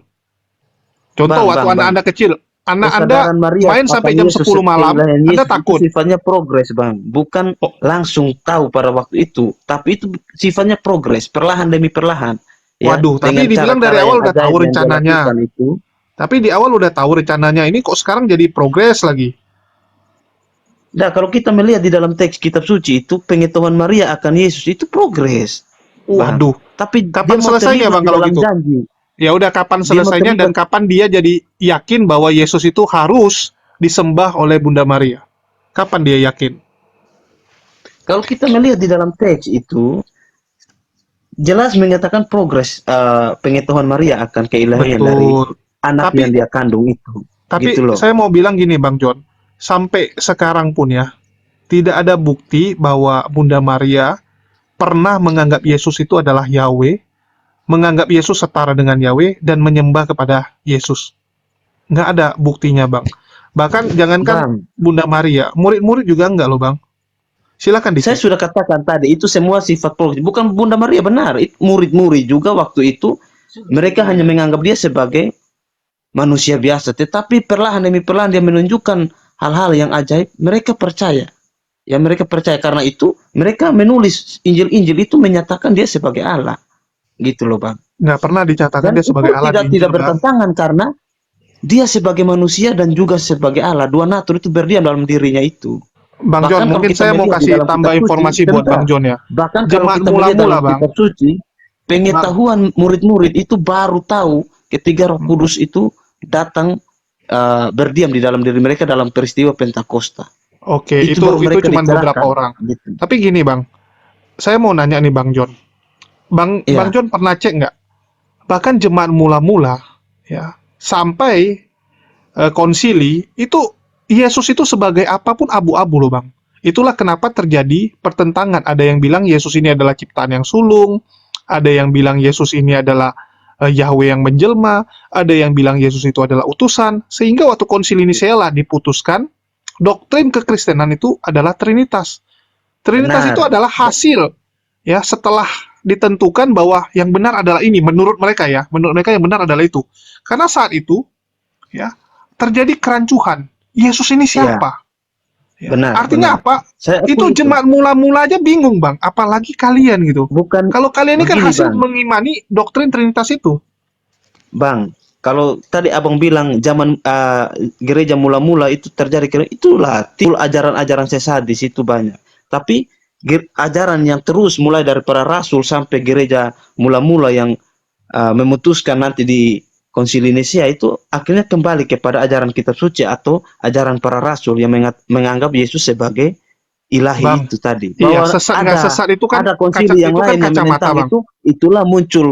Speaker 6: Contoh,
Speaker 10: Bang,
Speaker 6: waktu
Speaker 10: Bang,
Speaker 6: anak
Speaker 10: Bang.
Speaker 6: Anda kecil, anak Anda
Speaker 10: Kesadaran Maria
Speaker 6: main sampai
Speaker 10: akan
Speaker 6: jam
Speaker 10: Yesus
Speaker 6: 10 malam,
Speaker 10: keilahian
Speaker 6: Anda
Speaker 10: Yesus itu
Speaker 6: takut.
Speaker 10: sifatnya progres, Bang. Bukan langsung tahu pada waktu itu, tapi itu sifatnya progres, perlahan demi perlahan. Ya,
Speaker 6: Waduh, tapi
Speaker 10: dengan
Speaker 6: dibilang dari
Speaker 10: cara-cara
Speaker 6: awal
Speaker 10: yang
Speaker 6: udah tahu
Speaker 10: ajaib yang dia
Speaker 6: rencananya.
Speaker 10: lakukan itu.
Speaker 6: Tapi di awal udah tahu rencananya, ini kok sekarang jadi progres lagi.
Speaker 10: Nah, kalau kita melihat di dalam teks kitab suci itu, pengetahuan Maria akan Yesus itu progres. Bang.
Speaker 6: Waduh.
Speaker 10: Tapi
Speaker 6: Kapan
Speaker 10: dia mau
Speaker 6: selesainya,
Speaker 10: terlibat
Speaker 6: Bang,
Speaker 10: di
Speaker 6: kalau
Speaker 10: dalam
Speaker 6: gitu?
Speaker 10: janji.
Speaker 6: Ya udah, kapan
Speaker 10: Dia mau
Speaker 6: selesainya dan
Speaker 10: terlibat.
Speaker 6: kapan dia jadi yakin bahwa Yesus itu harus disembah oleh Bunda Maria? Kapan dia yakin?
Speaker 10: Kalau kita melihat di dalam teks itu, jelas menyatakan progres pengetahuan Maria akan keilahian dari
Speaker 6: Betul.
Speaker 10: anak
Speaker 6: Tapi-
Speaker 10: yang dia kandung itu.
Speaker 6: Tapi
Speaker 10: Gitu loh.
Speaker 6: saya mau bilang gini, Bang John. Sampai sekarang pun ya, tidak ada bukti bahwa Bunda Maria pernah menganggap Yesus itu adalah Yahweh, menganggap Yesus setara dengan Yahweh, dan menyembah kepada Yesus. Nggak ada buktinya, Bang. Bahkan jangankan
Speaker 10: Bang,
Speaker 6: Bunda Maria, murid-murid juga enggak loh, Bang. Silakan
Speaker 10: saya
Speaker 6: dicek.
Speaker 10: sudah katakan tadi, itu semua sifat progres. Bukan Bunda Maria, benar. Murid-murid juga waktu itu, mereka hanya menganggap dia sebagai manusia biasa. Tetapi perlahan demi perlahan dia menunjukkan hal-hal yang ajaib. Mereka percaya. Ya, mereka percaya. Karena itu, mereka menulis Injil-Injil itu menyatakan dia sebagai Allah. Gitu loh, Bang.
Speaker 6: Nggak pernah dicatatkan
Speaker 10: Dan
Speaker 6: dia sebagai
Speaker 10: itu
Speaker 6: Allah di
Speaker 10: tidak
Speaker 6: Injil, Bang.
Speaker 10: bertentangan karena dia sebagai manusia dan juga sebagai Allah. Dua natur itu berdiam dalam dirinya itu.
Speaker 6: Bang John,
Speaker 10: Bahkan kalau
Speaker 6: mungkin
Speaker 10: kita
Speaker 6: saya mau
Speaker 10: melihat di
Speaker 6: kasih
Speaker 10: dalam
Speaker 6: tambah
Speaker 10: kitab suci,
Speaker 6: informasi buat
Speaker 10: sebentar.
Speaker 6: Bang John ya.
Speaker 10: Bahkan kalau
Speaker 6: Jemaat
Speaker 10: kita melihat
Speaker 6: mula-mula,
Speaker 10: dalam
Speaker 6: Bang.
Speaker 10: kitab suci, pengetahuan murid-murid itu baru tahu ketika Roh Kudus itu datang berdiam di dalam diri mereka dalam peristiwa Pentakosta.
Speaker 6: Oke,
Speaker 10: baru
Speaker 6: itu
Speaker 10: mereka
Speaker 6: cuma beberapa
Speaker 10: dicerahkan,
Speaker 6: orang.
Speaker 10: gitu.
Speaker 6: Tapi gini Bang, saya mau nanya nih Bang John. Bang
Speaker 10: Iya.
Speaker 6: John pernah cek nggak? Bahkan jemaat mula-mula ya sampai konsili itu Yesus itu sebagai apapun abu-abu loh Bang. Itulah kenapa terjadi pertentangan. Ada yang bilang Yesus ini adalah ciptaan yang sulung, ada yang bilang Yesus ini adalah Yahweh yang menjelma, ada yang bilang Yesus itu adalah utusan. Sehingga waktu konsili Nisea diputuskan doktrin kekristenan itu adalah Trinitas. Trinitas
Speaker 10: Benar.
Speaker 6: itu adalah hasil ya setelah ditentukan bahwa yang benar adalah ini menurut mereka ya, menurut mereka yang benar adalah itu. Karena saat itu ya terjadi kerancuhan. Yesus ini siapa? Ya.
Speaker 10: Benar,
Speaker 6: Artinya
Speaker 10: benar.
Speaker 6: apa?
Speaker 10: Saya akui
Speaker 6: Itu jemaat mula-mula aja bingung Bang, apalagi kalian gitu.
Speaker 10: Bukan
Speaker 6: Kalau kalian ini kan
Speaker 10: begini,
Speaker 6: hasil
Speaker 10: Bang.
Speaker 6: mengimani doktrin Trinitas itu.
Speaker 10: Bang, kalau tadi abang bilang zaman gereja mula-mula itu terjadi, itulah timbul ajaran-ajaran sesat di situ banyak. Tapi ajaran yang terus mulai dari para rasul sampai gereja mula-mula yang memutuskan nanti di Konsili Nisea itu akhirnya kembali kepada ajaran kitab suci atau ajaran para rasul yang menganggap Yesus sebagai ilahi
Speaker 6: Bang,
Speaker 10: itu tadi.
Speaker 6: Iya,
Speaker 10: Bahwa
Speaker 6: sesat nggak sesat itu kan
Speaker 10: ada konsili yang
Speaker 6: itu kan
Speaker 10: lain yang
Speaker 6: kacamata
Speaker 10: menentang
Speaker 6: Bang.
Speaker 10: itu, itulah muncul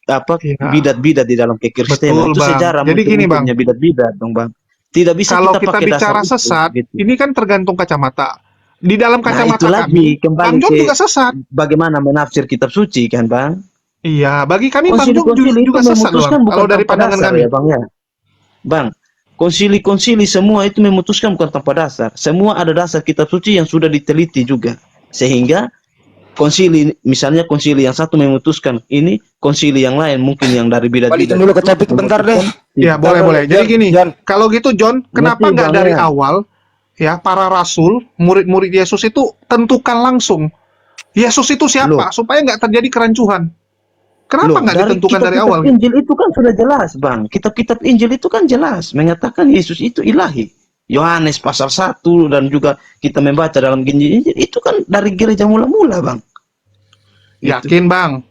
Speaker 6: Iya.
Speaker 10: bidat-bidat di dalam kekristenan.
Speaker 6: Betul,
Speaker 10: Itu
Speaker 6: Bang.
Speaker 10: sejarah
Speaker 6: Jadi gini, Bang.
Speaker 10: munculnya bidat-bidat dong Bang. Tidak bisa
Speaker 6: Kalau
Speaker 10: kita
Speaker 6: kita
Speaker 10: pakai
Speaker 6: bicara
Speaker 10: dasar itu,
Speaker 6: sesat,
Speaker 10: gitu.
Speaker 6: ini kan tergantung kacamata. Di dalam
Speaker 10: Nah
Speaker 6: kacamata
Speaker 10: itu lagi
Speaker 6: kami,
Speaker 10: kembali
Speaker 6: Bang John
Speaker 10: ke
Speaker 6: juga sesat.
Speaker 10: bagaimana menafsir kitab suci kan Bang.
Speaker 6: Iya, bagi kami Bang John
Speaker 10: Konsili-konsili
Speaker 6: juga
Speaker 10: itu
Speaker 6: sesat
Speaker 10: memutuskan
Speaker 6: Bang.
Speaker 10: bukan
Speaker 6: Kalau dari
Speaker 10: tanpa
Speaker 6: pandangan
Speaker 10: dasar
Speaker 6: kami.
Speaker 10: ya Bang ya. Bang, konsili-konsili semua itu memutuskan bukan tanpa dasar. Semua ada dasar kitab suci yang sudah diteliti juga. Sehingga konsili, misalnya konsili yang satu memutuskan ini, konsili yang lain mungkin yang dari bidat-bidat
Speaker 5: Balikin dulu ke
Speaker 10: itu
Speaker 5: topik bentar deh.
Speaker 6: Ya, boleh. Jadi gini,
Speaker 5: John.
Speaker 6: kalau gitu John, kenapa
Speaker 10: Ngerti,
Speaker 6: nggak
Speaker 10: Bang,
Speaker 6: dari
Speaker 10: ya?
Speaker 6: awal ya para rasul, murid-murid Yesus itu tentukan langsung Yesus itu siapa
Speaker 10: Loh.
Speaker 6: supaya nggak terjadi kerancuhan. Kenapa nggak ditentukan dari awal?
Speaker 10: Kitab Injil itu kan sudah jelas, Bang. Kitab-kitab Injil itu kan jelas mengatakan Yesus itu ilahi. Yohanes pasal 1 dan juga kita membaca dalam Injil itu kan dari gereja mula-mula, Bang.
Speaker 6: Yakin Bang?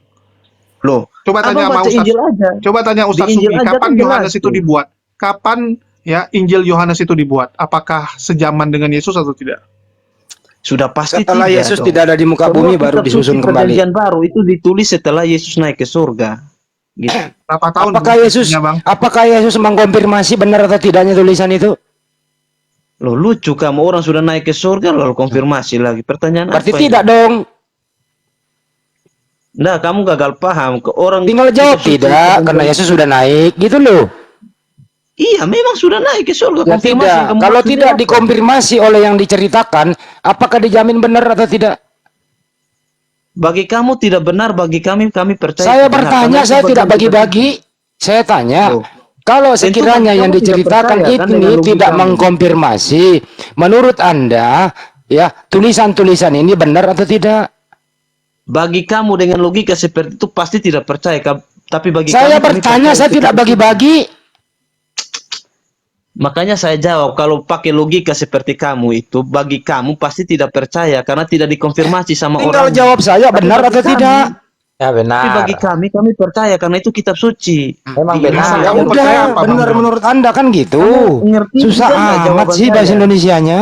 Speaker 10: Loh,
Speaker 6: Coba tanya
Speaker 10: abang
Speaker 6: sama
Speaker 10: baca
Speaker 6: Ustaz.
Speaker 10: Injil aja.
Speaker 6: Coba tanya Ustaz
Speaker 10: Di Injil
Speaker 6: Sugi,
Speaker 10: aja
Speaker 6: kapan
Speaker 10: kan jelas
Speaker 6: Yohanes itu
Speaker 10: tuh.
Speaker 6: dibuat? Kapan ya Injil Yohanes itu dibuat? Apakah sejaman dengan Yesus atau tidak?
Speaker 10: Sudah pasti
Speaker 5: Setelah
Speaker 10: tidak
Speaker 5: Yesus
Speaker 10: dong.
Speaker 5: tidak ada di muka
Speaker 10: Semua
Speaker 5: bumi baru
Speaker 10: kitab
Speaker 5: disusun
Speaker 10: suci
Speaker 5: kembali.
Speaker 10: Perjanjian baru itu ditulis setelah Yesus naik ke surga. Gitu.
Speaker 6: Berapa tahun?
Speaker 5: Apakah Yesus
Speaker 6: prosesnya, Bang?
Speaker 5: apakah Yesus mengkonfirmasi benar atau tidaknya tulisan itu?
Speaker 10: Loh lucu kamu, orang sudah naik ke surga lalu konfirmasi lagi. Pertanyaan
Speaker 5: Berarti
Speaker 10: apa
Speaker 5: tidak
Speaker 10: ini?
Speaker 5: dong.
Speaker 10: Nah, kamu gagal paham ke orang
Speaker 5: Tinggal jawab
Speaker 10: kitab suci
Speaker 5: tidak
Speaker 10: Perjanjian-
Speaker 5: karena Yesus sudah naik gitu loh.
Speaker 10: Iya, memang sudah naik ke surga.
Speaker 5: Ya
Speaker 10: Konfirmasi
Speaker 5: tidak.
Speaker 10: yang kamu
Speaker 5: Kalau
Speaker 10: maksud
Speaker 5: tidak
Speaker 10: apa?
Speaker 5: dikonfirmasi oleh yang diceritakan, apakah dijamin benar atau tidak?
Speaker 10: Bagi kamu tidak benar, bagi kami percaya.
Speaker 5: Saya
Speaker 10: benar.
Speaker 5: bertanya,
Speaker 10: Karena
Speaker 5: saya
Speaker 10: itu
Speaker 5: tidak
Speaker 10: bagian kita.
Speaker 5: bagi-bagi. Saya tanya,
Speaker 10: Loh.
Speaker 5: kalau
Speaker 10: Tentu
Speaker 5: sekiranya
Speaker 10: bagi
Speaker 5: yang
Speaker 10: kamu tidak
Speaker 5: diceritakan
Speaker 10: percaya, kan, dengan
Speaker 5: ini
Speaker 10: logika
Speaker 5: tidak
Speaker 10: kamu.
Speaker 5: mengkonfirmasi, menurut Anda, ya tulisan-tulisan ini benar atau tidak?
Speaker 10: Bagi kamu dengan logika seperti itu pasti tidak percaya. Tapi bagi
Speaker 5: Saya
Speaker 10: kami
Speaker 5: bertanya,
Speaker 10: percaya
Speaker 5: saya
Speaker 10: itu
Speaker 5: tidak bagi-bagi.
Speaker 10: Makanya saya jawab, kalau pakai logika seperti kamu itu, bagi kamu pasti tidak percaya karena tidak dikonfirmasi sama
Speaker 5: Tinggal
Speaker 10: orang.
Speaker 5: jawab saya
Speaker 10: Tapi
Speaker 5: benar
Speaker 10: bagi
Speaker 5: atau
Speaker 10: kami-
Speaker 5: tidak.
Speaker 8: Ya
Speaker 10: Tapi
Speaker 8: benar.
Speaker 10: bagi kami percaya karena itu kitab suci.
Speaker 8: Memang
Speaker 10: Di
Speaker 8: benar.
Speaker 10: Injil.
Speaker 5: Ya
Speaker 6: Kamu percaya
Speaker 5: udah,
Speaker 6: apa, Bang
Speaker 5: benar
Speaker 6: John?
Speaker 5: menurut Anda kan gitu.
Speaker 10: Kamu ngerti
Speaker 5: Susah
Speaker 10: juga nggak
Speaker 5: amat
Speaker 10: jawaban
Speaker 5: sih bahasa
Speaker 10: saya?
Speaker 5: Indonesianya.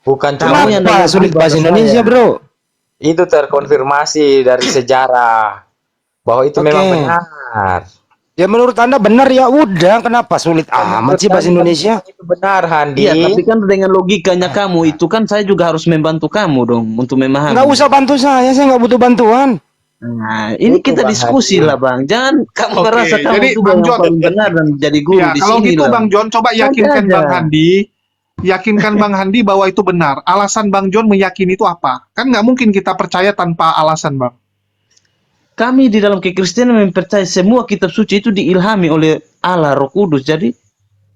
Speaker 8: Bukan
Speaker 10: Kamu
Speaker 8: cuma
Speaker 10: yang
Speaker 5: Kenapa
Speaker 10: ngerti
Speaker 5: sulit bahasa
Speaker 10: bahasa
Speaker 5: Indonesia,
Speaker 10: saya.
Speaker 5: bro?
Speaker 8: itu terkonfirmasi dari sejarah bahwa itu memang
Speaker 5: Oke.
Speaker 8: benar.
Speaker 5: Ya menurut Anda benar ya udah, kenapa sulit amat sih bahasa Indonesia?
Speaker 8: Itu benar, Handi.
Speaker 10: Iya, tapi kan dengan logikanya kamu itu kan saya juga harus membantu kamu dong untuk memahami.
Speaker 5: Nggak usah bantu saya nggak butuh bantuan.
Speaker 10: Nah, ini
Speaker 8: Itu,
Speaker 10: kita
Speaker 8: Bang
Speaker 10: diskusi
Speaker 8: Hadi.
Speaker 10: lah, Bang. Jangan kamu
Speaker 6: Oke,
Speaker 10: ngerasa kamu
Speaker 6: jadi
Speaker 10: juga
Speaker 6: Bang
Speaker 10: yang
Speaker 6: John,
Speaker 10: paling benar dan jadi guru
Speaker 6: Ya,
Speaker 10: di
Speaker 6: kalau
Speaker 10: sini
Speaker 6: gitu
Speaker 10: lah.
Speaker 6: Bang John, coba yakinkan
Speaker 10: aja.
Speaker 6: Bang Handi. Yakinkan Bang Handi bahwa itu benar. Alasan Bang John meyakini itu apa? Kan nggak mungkin kita percaya tanpa alasan, Bang.
Speaker 10: Kami di dalam kekristenan mempercayai semua kitab suci itu diilhami oleh Allah Roh Kudus. Jadi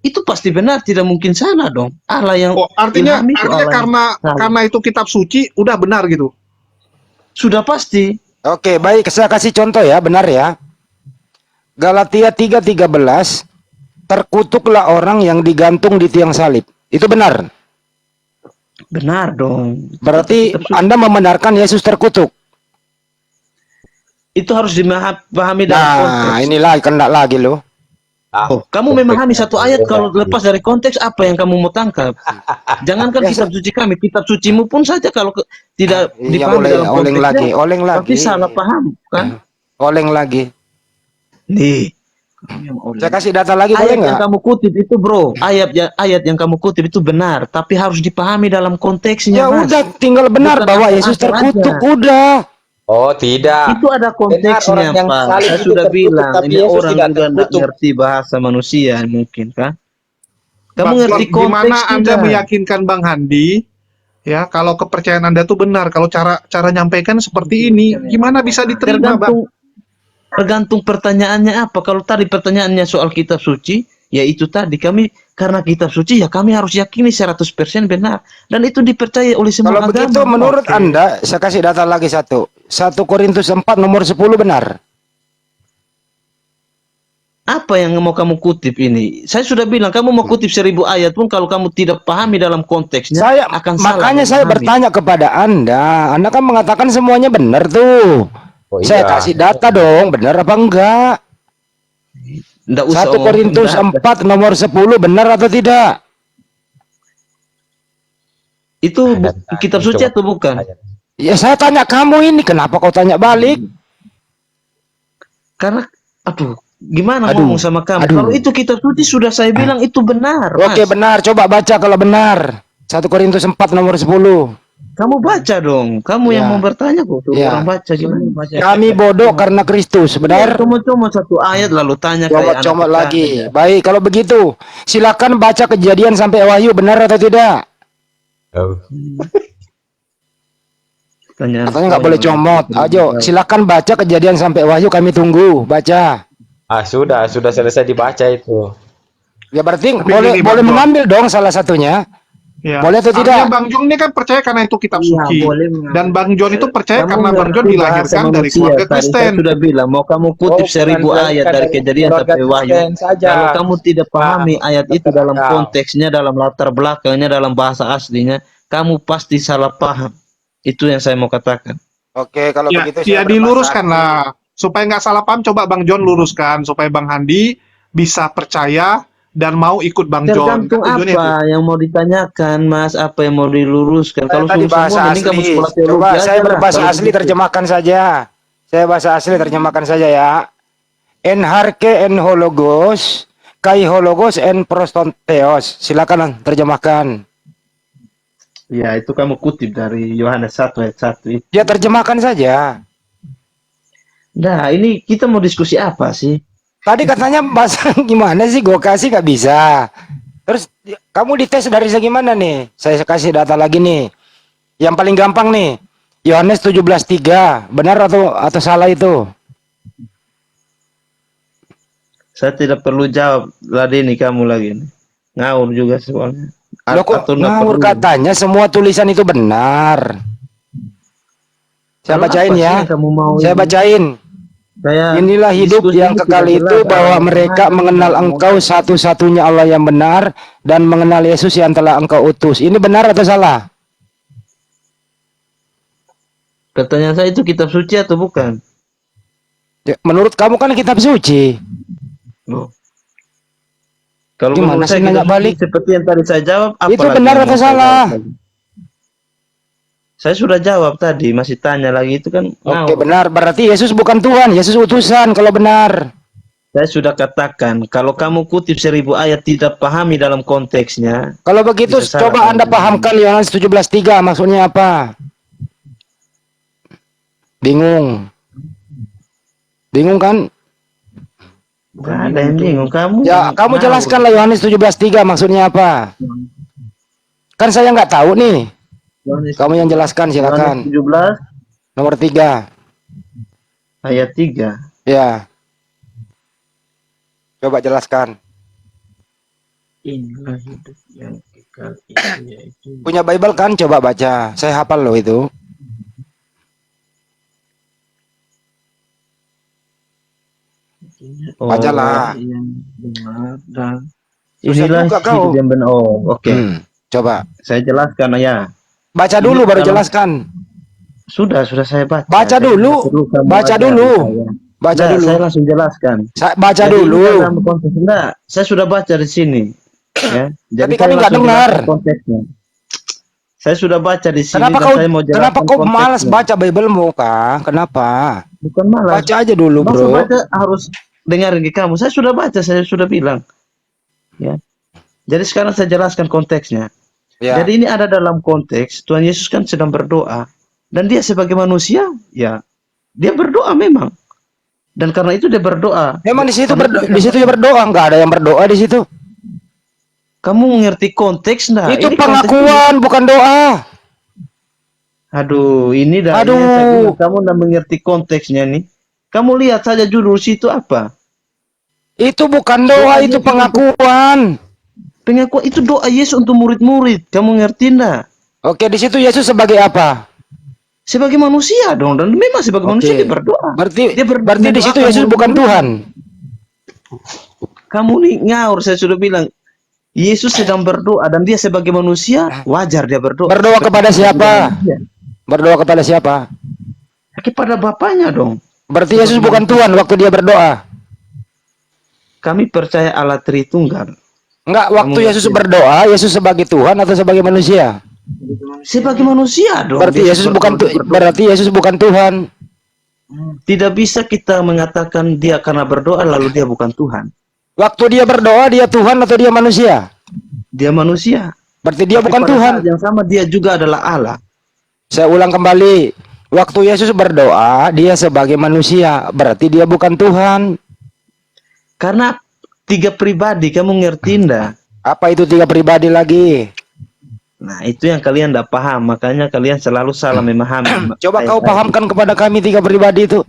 Speaker 10: itu pasti benar, tidak mungkin salah dong. Allah yang
Speaker 6: Oh, artinya
Speaker 10: ilhami itu Allah yang salah.
Speaker 6: karena itu kitab suci udah benar gitu.
Speaker 10: Sudah pasti.
Speaker 5: Oke, baik, saya kasih contoh ya, benar ya. Galatia 3:13, terkutuklah orang yang digantung di tiang salib. Itu benar.
Speaker 10: Benar dong.
Speaker 5: Berarti Anda membenarkan Yesus terkutuk.
Speaker 10: Itu harus dipahami dalam konteks.
Speaker 5: Nah, inilah kena lagi loh.
Speaker 10: Oh, kamu memahami satu ayat kalau lepas dari konteks apa yang kamu mau tangkap? Jangankan kitab suci kami, kitab sucimu pun saja kalau tidak
Speaker 5: Iya,
Speaker 10: dipahami dalam
Speaker 5: oleng lagi,
Speaker 10: konteksnya,
Speaker 5: oleng lagi.
Speaker 10: tapi salah paham kan?
Speaker 5: Oleng lagi.
Speaker 10: Nih,
Speaker 5: Saya kasih data lagi boleh
Speaker 10: ayat yang
Speaker 5: nggak?
Speaker 10: kamu kutip itu bro, ayat yang kamu kutip itu benar, tapi harus dipahami dalam konteksnya,
Speaker 5: Ya
Speaker 10: Mas.
Speaker 5: udah, tinggal benar
Speaker 10: Bukan
Speaker 5: bahwa
Speaker 10: asal-asal
Speaker 5: Yesus terkutuk,
Speaker 10: aja.
Speaker 5: udah.
Speaker 8: Oh, tidak.
Speaker 10: Itu ada konteksnya,
Speaker 8: Benar, orang yang
Speaker 10: Pak.
Speaker 8: salib
Speaker 10: Saya
Speaker 8: itu
Speaker 10: sudah
Speaker 8: terkutuk,
Speaker 10: bilang,
Speaker 8: tapi
Speaker 10: ini
Speaker 8: Yesus
Speaker 10: orang
Speaker 8: tidak
Speaker 10: juga tidak
Speaker 8: terkutuk.
Speaker 10: ngerti bahasa manusia mungkin kan? Kamu
Speaker 6: Bang,
Speaker 10: ngerti konteks
Speaker 6: gimana Anda
Speaker 10: tidak?
Speaker 6: meyakinkan Bang Handi ya kalau kepercayaan Anda itu benar, kalau cara nyampaikan seperti ini, gimana bisa diterima, Bang?
Speaker 10: Tergantung pertanyaannya apa. Kalau tadi pertanyaannya soal kitab suci, ya itu tadi kami karena kitab suci ya kami harus yakini 100% benar dan itu dipercaya oleh semua
Speaker 5: Kalau
Speaker 10: agama.
Speaker 5: begitu menurut Anda, saya kasih data lagi satu. 1 Korintus 4 nomor 10 benar.
Speaker 10: Apa yang mau kamu kutip ini? Saya sudah bilang kamu mau kutip 1000 ayat pun kalau kamu tidak pahami dalam konteksnya
Speaker 5: Saya
Speaker 10: akan salah.
Speaker 5: makanya saya
Speaker 10: memahami.
Speaker 5: bertanya kepada Anda. Anda kan mengatakan semuanya benar tuh.
Speaker 8: Oh,
Speaker 5: Saya
Speaker 8: iya.
Speaker 5: kasih data dong, benar apa enggak?
Speaker 10: Nggak usah
Speaker 5: 1 Korintus
Speaker 10: omong,
Speaker 5: 4 nomor 10 benar atau tidak?
Speaker 10: itu kitab suci atau bukan?
Speaker 5: Ya saya tanya kamu ini, kenapa kau tanya balik?
Speaker 10: Karena aduh, gimana
Speaker 5: Aduh,
Speaker 10: ngomong sama kamu?
Speaker 5: aduh.
Speaker 10: Kalau itu kitab suci sudah saya bilang itu benar.
Speaker 5: Oke
Speaker 10: Mas.
Speaker 5: benar, coba baca kalau benar. 1 Korintus 4 nomor 10.
Speaker 10: Kamu baca dong. Kamu yang
Speaker 5: Ya.
Speaker 10: mau bertanya kok. Tuh
Speaker 5: Ya.
Speaker 10: orang baca gimana? Baca.
Speaker 5: Kami bodoh karena Kristus, benar?
Speaker 10: Cuma satu ayat lalu tanya kayak
Speaker 5: Comot-comot
Speaker 10: anak
Speaker 5: lagi.
Speaker 10: kita.
Speaker 5: Baik, kalau begitu, silakan baca Kejadian sampai Wahyu, benar atau tidak?
Speaker 8: Oh.
Speaker 10: Pertanyaan
Speaker 5: Katanya nggak boleh comot. Ayo, silakan baca Kejadian sampai Wahyu, kami tunggu. Baca.
Speaker 8: Sudah selesai dibaca itu.
Speaker 5: Ya berarti
Speaker 6: Tapi
Speaker 5: boleh
Speaker 6: gini,
Speaker 5: boleh
Speaker 6: Bang Jon.
Speaker 5: mengambil dong salah satunya.
Speaker 6: Ya.
Speaker 5: Boleh atau
Speaker 6: Artinya
Speaker 5: tidak?
Speaker 6: Bang Jong ini kan percaya karena itu kitab
Speaker 10: Iya,
Speaker 6: suci.
Speaker 10: boleh mengambil.
Speaker 6: Dan Bang Jon itu percaya
Speaker 10: Kamu
Speaker 6: karena Bang Jon
Speaker 10: ngerti
Speaker 6: dilahirkan
Speaker 10: bahasa
Speaker 6: dari
Speaker 10: manusia.
Speaker 6: keluarga
Speaker 10: Tadi saya
Speaker 6: Kristen.
Speaker 10: sudah bilang mau kamu kutip
Speaker 8: Oh,
Speaker 10: 1000
Speaker 8: bukan
Speaker 10: ayat dari
Speaker 8: dari
Speaker 10: Kejadian
Speaker 8: keluarga
Speaker 10: sampai Wahyu.
Speaker 8: Kristen saja.
Speaker 10: Kalau kamu tidak pahami ayat itu dalam
Speaker 8: Kau.
Speaker 10: konteksnya, dalam latar belakangnya, dalam bahasa aslinya, kamu pasti salah paham. Itu yang saya mau katakan.
Speaker 5: Oke, kalau
Speaker 6: Ya,
Speaker 5: begitu
Speaker 6: ya
Speaker 5: saya
Speaker 6: diluruskan
Speaker 5: berbahasa asli.
Speaker 6: lah. Supaya nggak salah paham, coba Bang Jon luruskan. Supaya Bang Handi bisa percaya dan mau ikut Bang Jon.
Speaker 10: Tergantung
Speaker 6: Kan tujuannya
Speaker 10: apa
Speaker 6: itu.
Speaker 10: yang mau ditanyakan, Mas. Apa yang mau diluruskan. Kalau
Speaker 5: Tadi
Speaker 10: semua
Speaker 5: bahasa
Speaker 10: mending kamu
Speaker 5: asli.
Speaker 10: sekolah teologi
Speaker 5: Coba
Speaker 10: aja
Speaker 5: saya
Speaker 10: lah.
Speaker 5: berbahasa
Speaker 10: Kalau
Speaker 5: asli
Speaker 10: begitu.
Speaker 5: terjemahkan saja. Saya bahasa asli terjemahkan saja ya. En harke en hologos, kai hologos en prostonteos. Silakan terjemahkan.
Speaker 10: Ya, itu kamu kutip dari Yohanes 1 ayat 1 itu.
Speaker 5: Ya terjemahkan saja.
Speaker 10: Nah, ini kita mau diskusi apa sih?
Speaker 5: Tadi katanya bahasa gimana sih? Gue kasih gak bisa. Terus kamu dites dari segi mana nih? Saya kasih data lagi nih. Yang paling gampang nih. Yohanes 17:3. Benar atau salah itu?
Speaker 10: Saya tidak perlu jawab. Ladeni kamu lagi nih. Ngawur juga soalnya.
Speaker 5: Loh kok
Speaker 10: Atau nggak
Speaker 5: ngawur
Speaker 10: perlu.
Speaker 5: katanya semua tulisan itu benar. Saya
Speaker 10: Kalau
Speaker 5: bacain
Speaker 10: apa sih
Speaker 5: ya.
Speaker 10: yang kamu mau
Speaker 5: Saya
Speaker 10: ini?
Speaker 5: bacain.
Speaker 10: Saya
Speaker 5: Inilah hidup
Speaker 10: diskusi
Speaker 5: yang
Speaker 10: ini
Speaker 5: kekal
Speaker 10: tidak
Speaker 5: itu
Speaker 10: jelas.
Speaker 5: bahwa
Speaker 10: Ada
Speaker 5: mereka
Speaker 10: apa-apa
Speaker 5: mengenal
Speaker 10: yang
Speaker 5: engkau
Speaker 10: mau-
Speaker 5: satu-satunya Allah yang benar dan mengenal Yesus yang telah engkau utus. Ini benar atau salah?
Speaker 10: Pertanyaan saya itu kitab suci atau bukan?
Speaker 5: Ya, menurut kamu kan kitab suci.
Speaker 10: Loh. Kalau
Speaker 5: Gimana
Speaker 10: menurut
Speaker 5: sih
Speaker 10: saya
Speaker 5: nanya
Speaker 10: kitab suci
Speaker 5: balik?
Speaker 10: seperti yang tadi saya jawab.
Speaker 5: Itu
Speaker 10: apalagi
Speaker 5: benar
Speaker 10: yang
Speaker 5: atau
Speaker 10: mau saya
Speaker 5: salah?
Speaker 10: jawab lagi? Saya sudah jawab tadi, masih tanya lagi itu kan
Speaker 5: Oke,
Speaker 10: ngawur.
Speaker 5: benar. Berarti Yesus bukan Tuhan, Yesus utusan kalau benar.
Speaker 10: Saya sudah katakan, kalau kamu kutip 1000 ayat tidak pahami dalam konteksnya,
Speaker 5: Kalau begitu
Speaker 10: bisa salah
Speaker 5: coba
Speaker 10: kamu
Speaker 5: Anda
Speaker 10: bilang.
Speaker 5: pahamkan Yohanes 17:3 maksudnya apa? Bingung. Bingung kan?
Speaker 10: Nggak ada yang bingung. Kamu
Speaker 5: Ya, kamu
Speaker 10: ngawur.
Speaker 5: jelaskanlah Yohanes 17:3 maksudnya apa? Kan saya nggak tahu nih.
Speaker 10: Yohanes-
Speaker 5: Kamu yang jelaskan silakan.
Speaker 10: Yohanes 17
Speaker 5: Nomor 3.
Speaker 10: ayat 3.
Speaker 5: Ya. Coba jelaskan.
Speaker 10: Inilah hidup yang kekal itu yaitu
Speaker 5: Punya Bible kan? Coba baca. Saya hafal loh itu. Bacalah.
Speaker 10: yang benar dan
Speaker 5: Susah
Speaker 10: inilah
Speaker 5: juga kau.
Speaker 10: hidup yang benar. Oh, oke.
Speaker 5: Coba.
Speaker 10: Saya jelaskan ya.
Speaker 5: Baca
Speaker 10: Ini
Speaker 5: dulu baru
Speaker 10: dalam-
Speaker 5: jelaskan.
Speaker 10: Sudah saya baca.
Speaker 5: Baca
Speaker 10: Jadi
Speaker 5: dulu.
Speaker 10: nggak perlu kamu
Speaker 5: Baca
Speaker 10: ajar
Speaker 5: dulu.
Speaker 10: saya.
Speaker 5: Baca
Speaker 10: Nggak,
Speaker 5: dulu.
Speaker 10: saya langsung jelaskan.
Speaker 5: Baca
Speaker 10: Jadi
Speaker 5: dulu.
Speaker 10: ini dalam konteks enggak, saya sudah baca di sini. Ya. Jadi
Speaker 5: Tapi
Speaker 10: saya
Speaker 5: kami nggak
Speaker 10: langsung
Speaker 5: dengar.
Speaker 10: jelaskan konteksnya. Saya sudah baca di sini
Speaker 5: Kenapa
Speaker 10: dan
Speaker 5: kau
Speaker 10: saya mau jelaskan
Speaker 5: kenapa kau
Speaker 10: konteksnya.
Speaker 5: malas baca Bible-mu, Kak? Kenapa?
Speaker 10: Bukan malas.
Speaker 5: Baca aja dulu,
Speaker 10: Masa
Speaker 5: Bro.
Speaker 10: baca harus dengar ke kamu. Saya sudah baca, saya sudah bilang. Ya. Jadi sekarang saya jelaskan konteksnya.
Speaker 5: Ya.
Speaker 10: Jadi ini ada dalam konteks Tuhan Yesus kan sedang berdoa dan dia sebagai manusia, ya dia berdoa memang. Dan karena itu dia berdoa.
Speaker 5: Memang di situ
Speaker 10: Karena itu
Speaker 5: di situ ya berdoa, nggak ada yang berdoa di situ.
Speaker 10: kamu mengerti konteks nah?
Speaker 5: Itu
Speaker 10: Ini
Speaker 5: pengakuan bukan doa.
Speaker 10: Aduh, ini dah.
Speaker 5: Aduh.
Speaker 10: Ini saya bilang, kamu udah mengerti konteksnya nih. Kamu lihat saja judul situ apa?
Speaker 5: Itu bukan doa, itu pengakuan.
Speaker 10: Pengakuan itu doa Yesus untuk murid-murid. Kamu ngerti enggak?
Speaker 5: Oke, di situ Yesus sebagai apa?
Speaker 10: Sebagai manusia dong, dan memang sebagai manusia dia berdoa.
Speaker 5: Berarti
Speaker 10: Dia
Speaker 5: berarti di situ Yesus bukan Tuhan.
Speaker 10: Kamu nih ngaur, saya sudah bilang. Yesus sedang berdoa dan dia sebagai manusia wajar dia berdoa.
Speaker 5: Berdoa kepada siapa? Berdoa kepada siapa?
Speaker 10: Kepada Bapaknya dong.
Speaker 5: Berarti Yesus bukan Tuhan waktu dia berdoa.
Speaker 10: Kami percaya Allah Tritunggal.
Speaker 5: Enggak, waktu Yesus berdoa, Yesus sebagai Tuhan atau sebagai manusia?
Speaker 10: Sebagai manusia dong.
Speaker 5: Berarti Yesus bukan Tuhan.
Speaker 10: Tidak bisa kita mengatakan dia karena berdoa lalu dia bukan Tuhan.
Speaker 5: Waktu dia berdoa, dia Tuhan atau dia manusia?
Speaker 10: Dia manusia.
Speaker 5: Berarti dia
Speaker 10: Tapi
Speaker 5: bukan
Speaker 10: pada
Speaker 5: Tuhan.
Speaker 10: saat yang sama dia juga adalah Allah.
Speaker 5: Saya ulang kembali. Waktu Yesus berdoa, dia sebagai manusia. Berarti dia bukan Tuhan.
Speaker 10: Karena tiga pribadi, kamu ngerti enggak?
Speaker 5: Apa itu tiga pribadi lagi?
Speaker 10: Nah, itu yang kalian enggak paham. Makanya kalian selalu salah memahami.
Speaker 5: Coba kau pahamkan kepada kami tiga pribadi itu.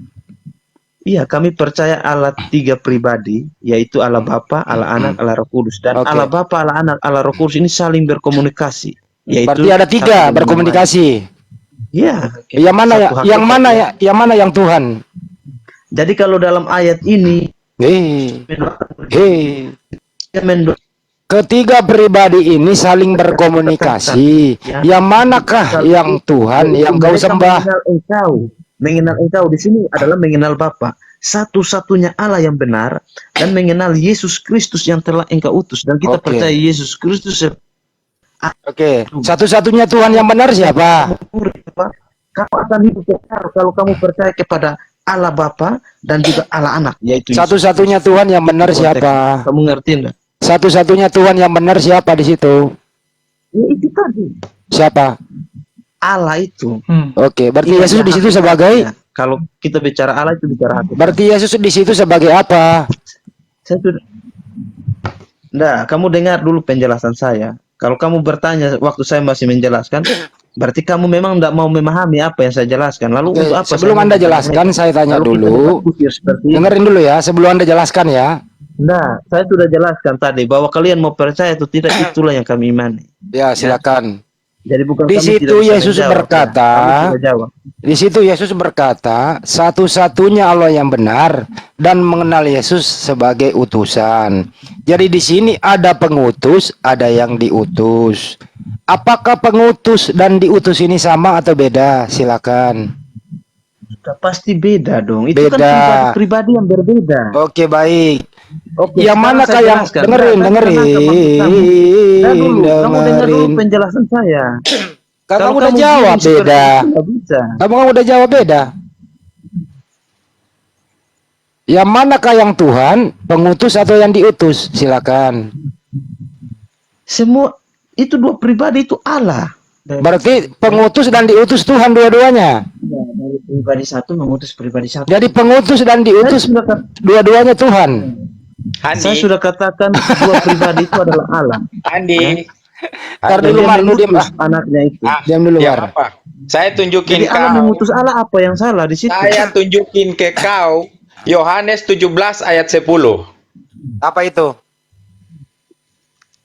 Speaker 10: Iya, kami percaya Allah tiga pribadi, yaitu Allah Bapa, Allah Anak, Allah Roh Kudus. Dan
Speaker 5: Oke.
Speaker 10: Allah Bapa, Allah Anak, Allah Roh Kudus ini saling berkomunikasi. Yaitu
Speaker 5: Berarti ada tiga
Speaker 10: satu dengan
Speaker 5: berkomunikasi.
Speaker 10: Iya.
Speaker 5: Yang mana ya?
Speaker 10: Satu
Speaker 5: Yang
Speaker 10: hakikat,
Speaker 5: mana
Speaker 10: ya.
Speaker 5: ya? Yang mana yang Tuhan?
Speaker 10: Jadi kalau dalam ayat ini
Speaker 5: Ketiga pribadi ini saling berkomunikasi. Yang manakah yang Tuhan yang kau
Speaker 10: mereka
Speaker 5: sembah?
Speaker 10: mengenal engkau di sini adalah mengenal Bapa, satu-satunya Allah yang benar, dan mengenal Yesus Kristus yang telah engkau utus. Dan kita
Speaker 5: Oke.
Speaker 10: percaya Yesus Kristus
Speaker 5: Oke, satu-satunya Tuhan yang benar siapa?
Speaker 10: kamu akan hidup kekal kalau kamu percaya kepada Allah Bapa dan juga Allah Anak, yaitu Yesus.
Speaker 5: Satu-satunya Tuhan yang benar siapa?
Speaker 10: Kamu ngerti enggak?
Speaker 5: Satu-satunya Tuhan yang benar siapa di situ?
Speaker 10: Ya, itu tadi
Speaker 5: Siapa?
Speaker 10: Allah itu.
Speaker 5: Oke, berarti
Speaker 10: Iya,
Speaker 5: Yesus
Speaker 10: dia
Speaker 5: di situ
Speaker 10: hakikatnya.
Speaker 5: sebagai
Speaker 10: Kalau kita bicara Allah itu bicara hati.
Speaker 5: berarti Yesus di situ sebagai apa?
Speaker 10: Saya sudah. Nggak, kamu dengar dulu penjelasan saya. Kalau kamu bertanya waktu saya masih menjelaskan, berarti kamu memang tidak mau memahami apa yang saya jelaskan. Lalu
Speaker 5: Oke,
Speaker 10: untuk apa?
Speaker 5: sebelum
Speaker 10: saya
Speaker 5: Anda
Speaker 10: memberitahu?
Speaker 5: jelaskan, saya tanya
Speaker 10: Kalau kita
Speaker 5: dulu.
Speaker 10: berpikir seperti ini.
Speaker 5: Dengerin dulu ya, sebelum Anda jelaskan ya.
Speaker 10: Nah, saya sudah jelaskan tadi bahwa kalian mau percaya atau tidak itulah yang kami imani.
Speaker 5: Ya, silakan.
Speaker 10: Jadi bukan
Speaker 5: Di
Speaker 10: kami
Speaker 5: situ
Speaker 10: tidak bisa
Speaker 5: Yesus
Speaker 10: menjawab,
Speaker 5: berkata,
Speaker 10: ya. Kami sudah jawab.
Speaker 5: Di situ Yesus berkata, satu-satunya Allah yang benar dan mengenal Yesus sebagai utusan. Jadi di sini ada pengutus, ada yang diutus. Apakah pengutus dan diutus ini sama atau beda? Silakan.
Speaker 10: Sudah pasti beda dong. Itu
Speaker 5: Beda.
Speaker 10: kan pribadi yang berbeda.
Speaker 5: Oke, baik.
Speaker 10: Oke,
Speaker 5: Yang
Speaker 10: sekarang
Speaker 5: manakah
Speaker 10: saya
Speaker 5: yang
Speaker 10: jelaskan.
Speaker 5: dengerin,
Speaker 10: Nah,
Speaker 5: dengerin,
Speaker 10: kamu dengar dulu
Speaker 5: dengerin.
Speaker 10: penjelasan saya.
Speaker 5: Kamu
Speaker 10: Kalau
Speaker 5: udah
Speaker 10: kamu
Speaker 5: jawab
Speaker 10: bilang seperti
Speaker 5: beda.
Speaker 10: itu, nggak bisa.
Speaker 5: Kamu udah jawab beda. Yang manakah yang Tuhan, pengutus atau yang diutus? Silakan.
Speaker 10: Semua itu dua pribadi itu Allah.
Speaker 5: Berarti pengutus dan diutus Tuhan dua-duanya.
Speaker 10: Dari pribadi satu mengutus pribadi satu.
Speaker 5: Jadi pengutus dan diutus dua-duanya Tuhan.
Speaker 10: Saya sudah katakan dua pribadi itu adalah Allah.
Speaker 3: Andi.
Speaker 5: Ntar
Speaker 10: Dan
Speaker 5: dulu
Speaker 10: dia
Speaker 5: Mar, lu diam
Speaker 10: mengutus anaknya itu.
Speaker 5: Diam dulu
Speaker 3: Ya
Speaker 5: Mar.
Speaker 3: apa? Saya tunjukin
Speaker 10: Jadi Allah
Speaker 3: kau.
Speaker 10: mengutus Allah, apa yang salah di situ?
Speaker 3: Saya tunjukin ke kau Yohanes 17 ayat 10.
Speaker 5: Apa itu?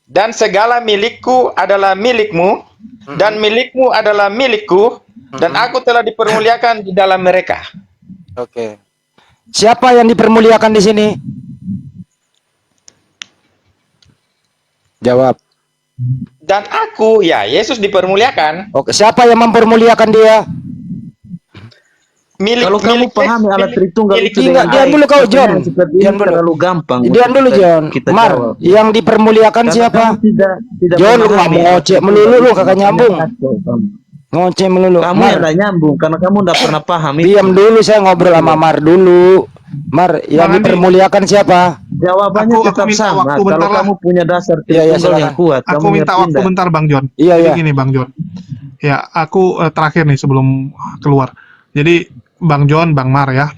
Speaker 3: Dan segala milikku adalah milikmu, dan milikmu adalah milikku, dan aku telah dipermuliakan di dalam mereka.
Speaker 5: Oke. Siapa yang dipermuliakan di sini? Jawab.
Speaker 3: Dan aku, ya Yesus dipermuliakan.
Speaker 5: Oke, siapa yang mempermuliakan dia?
Speaker 10: Kalau kamu pahami alat Tritunggal itu dengan
Speaker 5: Diam dulu kau, John.
Speaker 10: Diam dulu. Terlalu gampang.
Speaker 5: Diam dulu, John. Mar,
Speaker 10: jawab.
Speaker 5: yang dipermuliakan
Speaker 10: Karena
Speaker 5: siapa?
Speaker 10: kamu tidak
Speaker 5: John, lu nggak
Speaker 10: memahami
Speaker 5: mau ngocek melulu, lu kagak nyambung. Ngoceh melulu.
Speaker 10: Kamu
Speaker 5: Mar,
Speaker 10: yang tidak nyambung karena kamu tidak pernah paham itu.
Speaker 5: diam dulu, saya ngobrol sama Mar dulu. Mar, yang
Speaker 6: Bang Andi.
Speaker 5: dipermuliakan siapa?
Speaker 10: Jawabannya
Speaker 6: Aku
Speaker 10: tetap
Speaker 6: minta
Speaker 10: sama.
Speaker 6: waktu
Speaker 10: Kalau
Speaker 6: bentar lah.
Speaker 10: kamu punya dasar
Speaker 5: Iya,
Speaker 10: Tritunggal yang kuat,
Speaker 6: Aku
Speaker 10: kamu
Speaker 6: minta
Speaker 10: ngerti
Speaker 6: waktu
Speaker 10: nggak?
Speaker 6: bentar Bang John.
Speaker 5: Iya,
Speaker 6: Jadi
Speaker 5: iya.
Speaker 6: gini Bang John. Ya, aku terakhir nih sebelum keluar. Jadi Bang John, Bang Mar ya.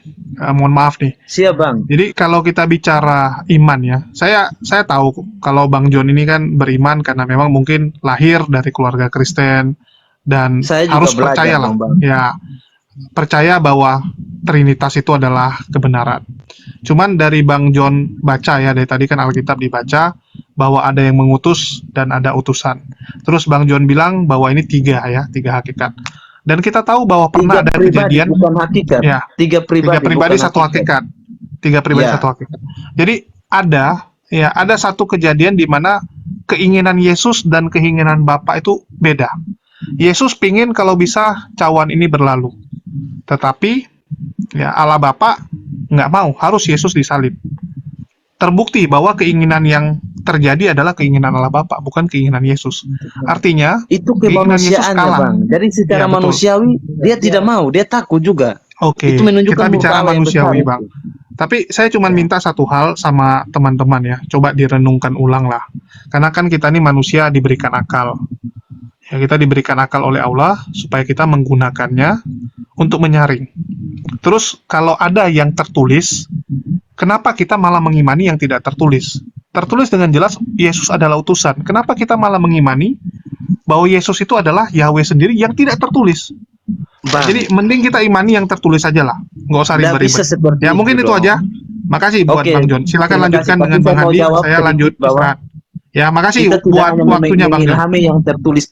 Speaker 6: Mohon maaf nih.
Speaker 10: Siap Bang.
Speaker 6: Jadi kalau kita bicara iman ya, saya tahu kalau Bang John ini kan beriman karena memang mungkin lahir dari keluarga Kristen dan
Speaker 10: Saya juga
Speaker 6: harus
Speaker 10: belajar,
Speaker 6: percaya lah.
Speaker 10: Bang.
Speaker 6: Ya, percaya bahwa Trinitas itu adalah kebenaran. Cuman dari Bang John baca ya, dari tadi kan Alkitab dibaca bahwa ada yang mengutus dan ada utusan. Terus Bang John bilang bahwa ini tiga hakikat. Dan kita tahu bahwa pernah
Speaker 10: Tiga
Speaker 6: ada
Speaker 10: pribadi,
Speaker 6: kejadian
Speaker 10: bukan hakikat.
Speaker 6: ya,
Speaker 10: Tiga pribadi, bukan
Speaker 6: satu hakikat. Tiga pribadi
Speaker 10: Ya.
Speaker 6: satu hakikat. Jadi ada satu kejadian di mana keinginan Yesus dan keinginan Bapa itu beda. Yesus pingin kalau bisa cawan ini berlalu. Tetapi ya Allah Bapa nggak mau, harus Yesus disalib. Terbukti bahwa keinginan yang terjadi adalah keinginan Allah Bapa, bukan keinginan Yesus. Artinya
Speaker 10: itu
Speaker 6: keinginan Yesus
Speaker 10: kemanusiaannya
Speaker 6: kalah.
Speaker 10: Bang. Jadi secara
Speaker 6: Iya, betul.
Speaker 10: manusiawi dia tidak mau, dia takut juga.
Speaker 6: Oke,
Speaker 10: Itu menunjukkan
Speaker 6: kita bicara
Speaker 10: murka Allah yang
Speaker 6: manusiawi,
Speaker 10: besar
Speaker 6: Bang.
Speaker 10: itu.
Speaker 6: Tapi saya cuma minta satu hal sama teman-teman ya, coba direnungkan ulang lah. Karena kan kita ini manusia diberikan akal. Ya, kita diberikan akal oleh Allah supaya kita menggunakannya untuk menyaring. Terus kalau ada yang tertulis, kenapa kita malah mengimani yang tidak tertulis? Tertulis dengan jelas Yesus adalah utusan. Kenapa kita malah mengimani bahwa Yesus itu adalah Yahweh sendiri yang tidak tertulis?
Speaker 10: Bang,
Speaker 6: Jadi mending kita imani yang tertulis aja lah, nggak usah
Speaker 10: nggak bisa
Speaker 6: ribet-ribet.
Speaker 10: seperti
Speaker 6: Ya mungkin itu
Speaker 10: dong.
Speaker 6: aja. Makasih buat
Speaker 10: Oke,
Speaker 6: Bang John. Silakan
Speaker 10: terima
Speaker 6: lanjutkan
Speaker 10: kasih.
Speaker 6: dengan
Speaker 10: Tapi
Speaker 6: Bang
Speaker 10: saya mau
Speaker 6: Handi.
Speaker 10: jawab
Speaker 6: Saya
Speaker 10: sedikit
Speaker 6: lanjut
Speaker 10: bahwa
Speaker 6: istirahat. Ya makasih
Speaker 10: kita tidak
Speaker 6: buat
Speaker 10: hanya
Speaker 6: waktunya Bang John.
Speaker 10: mengilhami yang tertulis,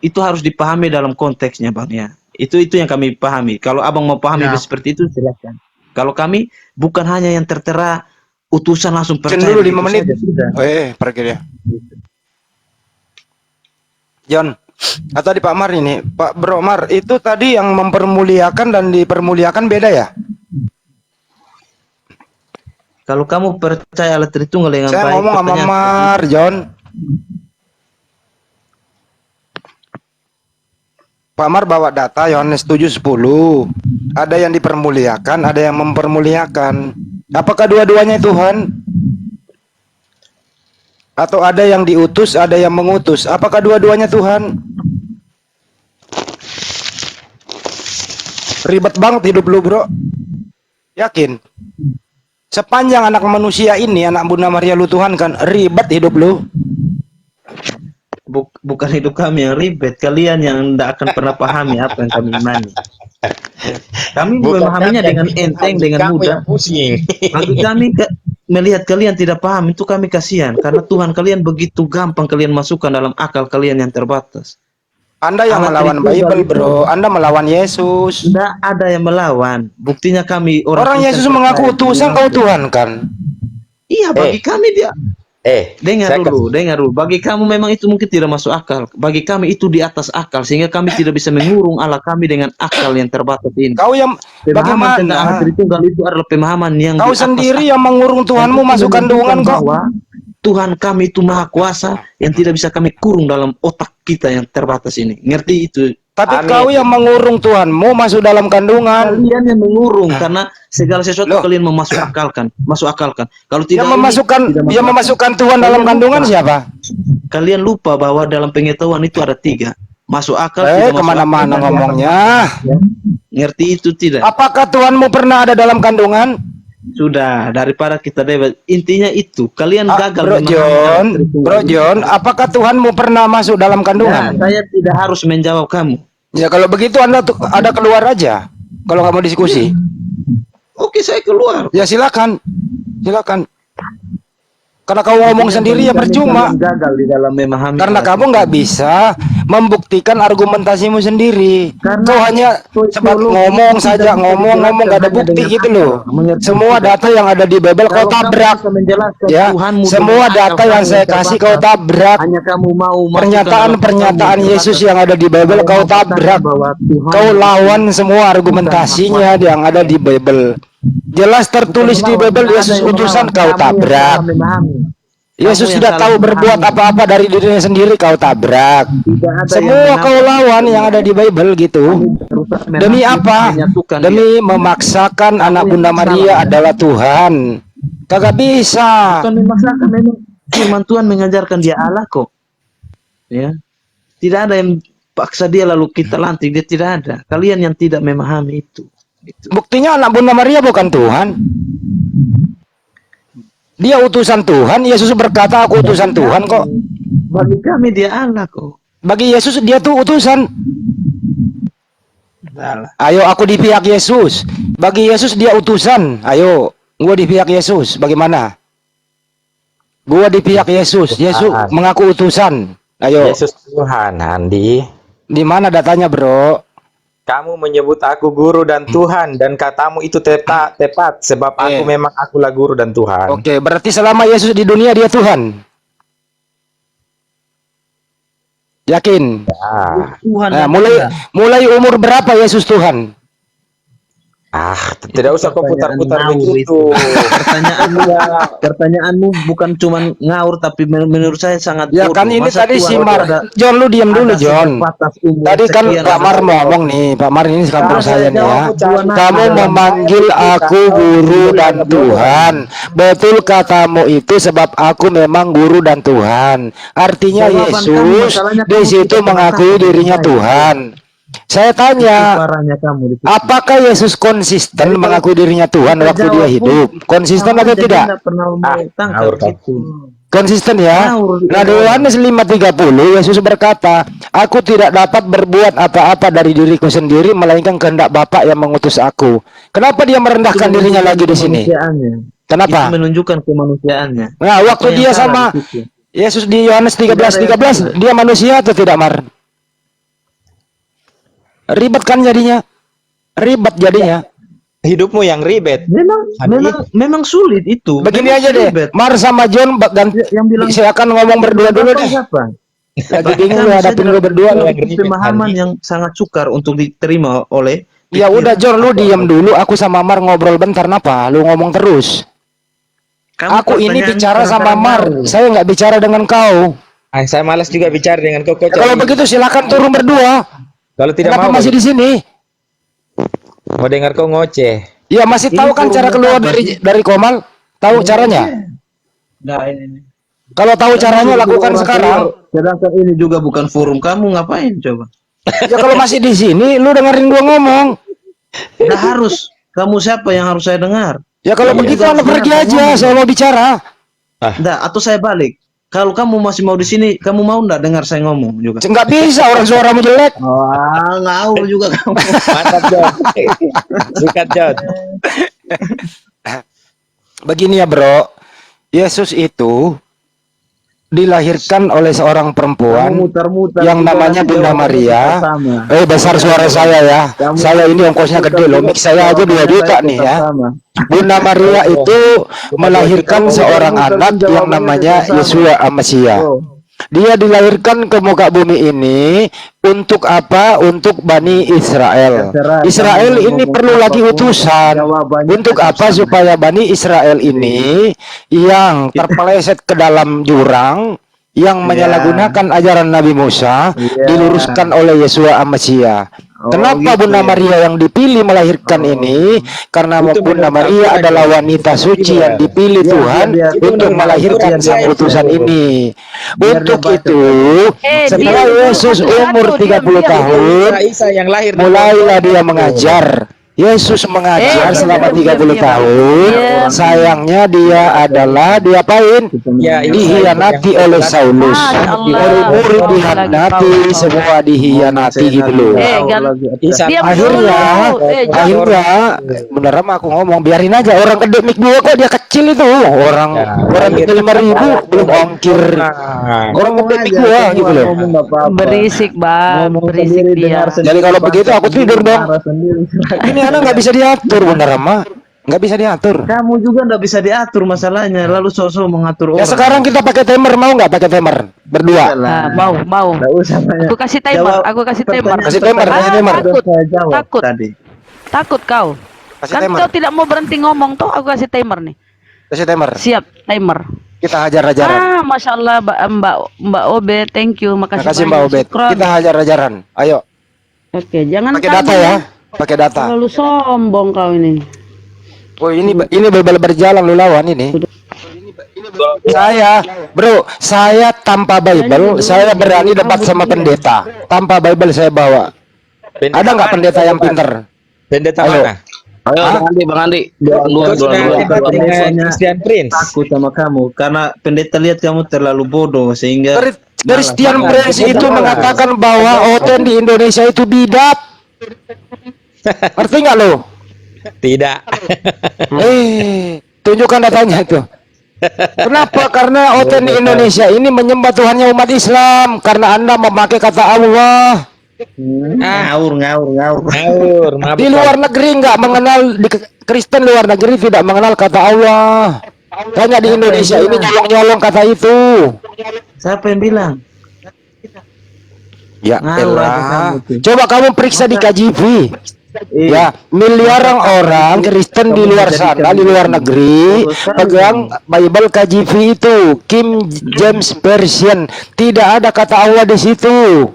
Speaker 10: itu harus dipahami dalam konteksnya Bang ya. Itu yang kami pahami. Kalau abang mau pahami
Speaker 6: Ya.
Speaker 10: seperti itu silakan. Kalau kami bukan hanya yang tertera utusan langsung percaya.
Speaker 5: Dulu 5
Speaker 10: begitu
Speaker 5: menit.
Speaker 10: saja, sudah.
Speaker 5: Pergi dia. John, atau di Pak Mar ini, Pak Bro Mar, itu tadi yang mempermuliakan dan dipermuliakan beda ya?
Speaker 10: Kalau kamu percaya alat Tritunggal dengan
Speaker 5: Saya
Speaker 10: baik,
Speaker 5: ngomong sama
Speaker 10: pertanyaan
Speaker 5: Mar, John. Pak Mar bawa data Yohanes 7:10. Ada yang dipermuliakan, ada yang mempermuliakan. Apakah dua-duanya Tuhan? Atau ada yang diutus, ada yang mengutus? Apakah dua-duanya Tuhan? Ribet banget hidup lu, Bro. Yakin? Sepanjang anak manusia ini, anak Bunda Maria lu Tuhan kan, ribet hidup lu.
Speaker 10: bukan hidup kami yang ribet, kalian yang tidak akan pernah pahami apa yang kami imani. Kami memahaminya dengan enteng, dengan mudah.
Speaker 3: Pusing.
Speaker 10: Bagi kami melihat kalian tidak paham itu kami kasihan karena Tuhan kalian begitu gampang kalian masukkan dalam akal kalian yang terbatas.
Speaker 5: Anda yang
Speaker 10: Alat
Speaker 5: melawan
Speaker 10: Tritunggal
Speaker 5: Bible,
Speaker 10: itu-
Speaker 5: Bro. Anda melawan Yesus.
Speaker 10: Tidak ada yang melawan. Buktinya kami
Speaker 5: Orang
Speaker 10: Kristen
Speaker 5: Yesus mengaku
Speaker 10: percaya
Speaker 5: utusan,
Speaker 10: di
Speaker 5: kau
Speaker 10: Yesus.
Speaker 5: Tuhan kan?
Speaker 10: Iya, bagi kami dia. Dengar
Speaker 3: saya
Speaker 10: dulu. Bagi kamu memang itu mungkin tidak masuk akal. Bagi kami itu di atas akal sehingga kami tidak bisa mengurung Allah kami dengan akal yang terbatas ini.
Speaker 5: Kau yang
Speaker 10: Pemahaman tentang alat
Speaker 5: bagaimana?
Speaker 10: Tritunggal itu adalah pemahaman yang
Speaker 5: Kau
Speaker 10: di atas
Speaker 5: sendiri
Speaker 10: akal.
Speaker 5: yang mengurung Tuhanmu
Speaker 10: Yang
Speaker 5: masuk
Speaker 10: itu
Speaker 5: kandungan
Speaker 10: menunjukkan
Speaker 5: kok.
Speaker 10: bahwa Tuhan kami itu maha kuasa yang tidak bisa kami kurung dalam otak kita yang terbatas ini. Ngerti itu?
Speaker 5: Tapi
Speaker 3: Amin.
Speaker 5: kau yang mengurung Tuhanmu masuk dalam kandungan.
Speaker 10: Kalian yang mengurung karena segala sesuatu kalian masuk akalkan. Kalau tidak
Speaker 5: Yang
Speaker 10: ini,
Speaker 5: memasukkan
Speaker 10: tidak masuk
Speaker 5: yang
Speaker 10: akal.
Speaker 5: memasukkan Tuhan dalam
Speaker 10: Kalian
Speaker 5: kandungan
Speaker 10: lupa.
Speaker 5: siapa?
Speaker 10: Kalian lupa bahwa dalam pengetahuan itu ada 3. Masuk akal, tidak masuk
Speaker 5: Kemana-mana
Speaker 10: akal, dan
Speaker 5: ngomongnya.
Speaker 10: ya. Ngerti itu tidak?
Speaker 5: Apakah Tuhanmu pernah ada dalam kandungan?
Speaker 10: Sudah, daripada kita debat. Intinya itu, kalian gagal
Speaker 5: Bro
Speaker 10: memahami
Speaker 5: John,
Speaker 10: alat Tritunggal
Speaker 5: Bro
Speaker 10: itu.
Speaker 5: John, apakah Tuhanmu pernah masuk dalam
Speaker 10: Ya,
Speaker 5: kandungan?
Speaker 10: saya tidak harus menjawab kamu.
Speaker 5: Ya kalau begitu Anda ada keluar aja. Kalau nggak mau diskusi.
Speaker 10: Oke, saya keluar.
Speaker 5: Ya silakan. Karena kau ngomong
Speaker 10: Intinya
Speaker 5: sendiri ya
Speaker 10: bagi kami
Speaker 5: percuma.
Speaker 10: kalian gagal di dalam memahami
Speaker 5: Karena
Speaker 10: alat
Speaker 5: kamu nggak bisa membuktikan argumentasimu sendiri. Kau hanya sebat ngomong saja, ngomong gak ada bukti gitu loh. Semua data yang ada di Bible kau tabrak. Ya, semua data yang saya kasih kau tabrak. Pernyataan Yesus yang ada di Bible kau tabrak. Kau lawan semua argumentasinya yang ada di Bible. Jelas tertulis di Bible Yesus utusan, kau tabrak. Yesus tidak tahu berbuat apa-apa dari dirinya sendiri, kau tabrak. Semua kau lawan yang ada di Bible gitu. Demi apa? Demi memaksakan anak Bunda Maria adalah Tuhan. Kagak bisa.
Speaker 10: Bukan memaksakan, memang firman Tuhan mengajarkan dia Allah kok. Ya. Tidak ada yang paksa dia lalu kita lantik, dia tidak ada. Kalian yang tidak memahami itu.
Speaker 5: Buktinya anak Bunda Maria bukan Tuhan. Dia utusan Tuhan. Yesus berkata aku utusan Tuhan kok.
Speaker 10: Bagi kami dia Allah kok.
Speaker 5: Bagi Yesus dia tuh utusan. Ayo aku di pihak Yesus. Bagi Yesus dia utusan. Ayo, gua di pihak Yesus. Bagaimana? Gua di pihak Yesus. Yesus mengaku utusan. Ayo.
Speaker 8: Yesus Tuhan, Andi.
Speaker 5: Di mana datanya, Bro?
Speaker 8: Kamu menyebut aku guru dan Tuhan, dan katamu itu tepat sebab aku memang akulah guru dan Tuhan.
Speaker 5: Oke, berarti selama Yesus di dunia dia Tuhan. Yakin?
Speaker 8: Ya.
Speaker 10: Tuhan.
Speaker 5: Nah, mulai umur berapa Yesus Tuhan?
Speaker 8: Tidak usah kau putar-putar begitu.
Speaker 10: Pertanyaanmu bukan cuma ngaur, tapi menurut saya sangat
Speaker 5: ya kan ini
Speaker 10: Masa
Speaker 5: tadi si
Speaker 10: Tuhan
Speaker 5: Mar. John, lu diam dulu John. Tadi kan Pak Mar ngomong nih, Pak Mar ini kampung saya nih ya. Kamu memanggil aku guru dan Tuhan. Betul katamu itu sebab aku memang guru dan Tuhan. Artinya Yesus di situ mengakui dirinya Tuhan. Saya tanya, apakah Yesus konsisten mengakui dirinya Tuhan waktu dia hidup? Konsisten atau tidak? Konsisten ya. Nah, di Yohanes 5:30 Yesus berkata, aku tidak dapat berbuat apa-apa dari diriku sendiri melainkan kehendak Bapa yang mengutus aku. Kenapa dia merendahkan dirinya lagi di sini? Kenapa?
Speaker 10: Itu menunjukkan kemanusiaannya.
Speaker 5: Nah, waktu dia sama Yesus di Yohanes 13:13, dia manusia atau tidak, Mar? Ribet kan jadinya. Ribet jadinya.
Speaker 8: Hidupmu yang ribet.
Speaker 10: Memang sulit itu.
Speaker 5: Begini aja deh. Mar sama John ganti, saya akan ngomong berdua dulu deh. Lagi bingung hadapin lu berdua.
Speaker 10: Pemahaman yang sangat sukar untuk diterima oleh.
Speaker 5: Ya udah John, lu diam dulu. Aku sama Mar ngobrol bentar. Napa? Lu ngomong terus. Aku ini bicara sama Mar. Saya nggak bicara dengan kau.
Speaker 8: Saya malas juga bicara dengan kau.
Speaker 5: Kalau begitu silakan turun berdua.
Speaker 8: Kalau tidak
Speaker 5: kenapa
Speaker 8: mau
Speaker 5: masih di sini?
Speaker 8: Mau dengar kau ngoceh.
Speaker 5: Ya masih tahu kan cara keluar dari Komal? Tahu caranya?
Speaker 10: Nah, ini.
Speaker 5: Kalau tahu caranya lakukan sekarang.
Speaker 10: Sedangkan ini juga bukan forum kamu, ngapain coba?
Speaker 5: Ya kalau masih di sini, lu dengerin gua ngomong.
Speaker 10: Nggak harus. Kamu siapa yang harus saya dengar?
Speaker 5: Ya kalau begitu anda pergi aja, saya mau bicara.
Speaker 10: Nggak, atau saya balik. Kalau kamu masih mau di sini, kamu mau nggak dengar saya ngomong juga?
Speaker 5: Nggak bisa, orang suaramu jelek.
Speaker 10: Ngawur juga kamu.
Speaker 8: Mantap John. Sikat John.
Speaker 5: Begini ya bro, Yesus itu dilahirkan oleh seorang perempuan yang namanya Bunda Maria. Besar suara saya ya. Saya ini ongkosnya gede loh. Mix saya aja 2 juta nih ya. Bunda Maria itu melahirkan seorang anak yang namanya Yeshua Amasia. Dia dilahirkan ke muka bumi ini untuk apa? Untuk Bani Israel. Israel ini perlu lagi utusan. Untuk apa? Supaya Bani Israel ini yang terpeleset ke dalam jurang, yang menyalahgunakan ajaran Nabi Musa, diluruskan oleh Yeshua Amasia. Kenapa Bunda Maria yang dipilih melahirkan ini? Karena Bunda Maria adalah wanita suci yang dipilih Tuhan untuk melahirkan sang utusan ini. Untuk itu, setelah Yesus umur 30 tahun, mulailah dia mengajar. Yesus mengajar selama 30 tahun.
Speaker 4: Iya.
Speaker 5: Sayangnya dia adalah diapain?
Speaker 3: Ya, itu
Speaker 5: Dihianati oleh Saulus.
Speaker 4: Masya Allah.
Speaker 5: Murid-murid dihianati, semua dihianati gitu loh. Akhirnya beneran aku ngomong biarin aja orang gede mik 2 kok dia kecil itu orang mik 5.000 belum ongkir orang gede mik 2 gitu loh.
Speaker 4: Berisik bang, berisik dia.
Speaker 5: Jadi kalau begitu aku tidur dong. Ini anak nggak bisa diatur beneran mah. Nggak bisa diatur.
Speaker 10: Kamu juga nggak bisa diatur masalahnya, lalu sosok mengatur
Speaker 5: Ya
Speaker 10: orang.
Speaker 5: sekarang kita pakai timer, mau nggak pakai timer berdua?
Speaker 4: Ah, mau.
Speaker 10: Nggak usah banyak.
Speaker 4: Aku kasih timer, aku kasih timer.
Speaker 5: Kasih timer, kasih timer.
Speaker 4: Takut,
Speaker 10: Saya jawab
Speaker 4: takut,
Speaker 10: tadi.
Speaker 4: takut kau.
Speaker 5: Kasih
Speaker 4: Kan
Speaker 5: timer.
Speaker 4: kau tidak mau berhenti ngomong tuh, aku kasih timer nih.
Speaker 5: Kasih timer.
Speaker 4: Siap, timer.
Speaker 5: Kita hajar-hajaran.
Speaker 4: Masya Allah, Mbak Obe, thank you, makasih
Speaker 5: Makasih Mbak
Speaker 4: banyak.
Speaker 5: Obed.
Speaker 4: Syukron.
Speaker 5: Kita hajar-hajaran. Ayo,
Speaker 4: Oke, jangan
Speaker 5: pakai data ya. Pakai data.
Speaker 4: Terlalu sombong kau ini.
Speaker 5: Oh ini Bible berjalan lu lawan ini. Saya tanpa Bible, saya berani debat sama pendeta. Tanpa Bible saya bawa. Ada nggak pendeta yang pinter?
Speaker 3: Pendeta
Speaker 5: Ayo.
Speaker 3: mana?
Speaker 7: Ayo Bang Andi. Dua.
Speaker 3: Christian Prince.
Speaker 10: Takut sama kamu karena pendeta lihat kamu terlalu bodoh sehingga
Speaker 5: Christian Prince itu mengatakan bahwa OTN di Indonesia itu bidat. Ngerti nggak lo?
Speaker 3: Tidak.
Speaker 5: Tunjukkan datanya itu. Kenapa? Karena OTN di Indonesia ini menyembah Tuhannya umat Islam karena Anda memakai kata Allah.
Speaker 10: ngawur.
Speaker 5: Di luar negeri nggak mengenal, di Kristen luar negeri tidak mengenal kata Allah. Hanya di Indonesia ini nyolong-nyolong kata itu.
Speaker 10: Siapa yang bilang?
Speaker 5: Ya
Speaker 10: Ngawur aja
Speaker 5: elah.
Speaker 10: kamu tuh.
Speaker 5: Coba kamu periksa di KJV. Ya, miliaran orang Kristen di luar sana, di luar negeri pegang Bible KJV itu, King James Version. Tidak ada kata Allah di situ.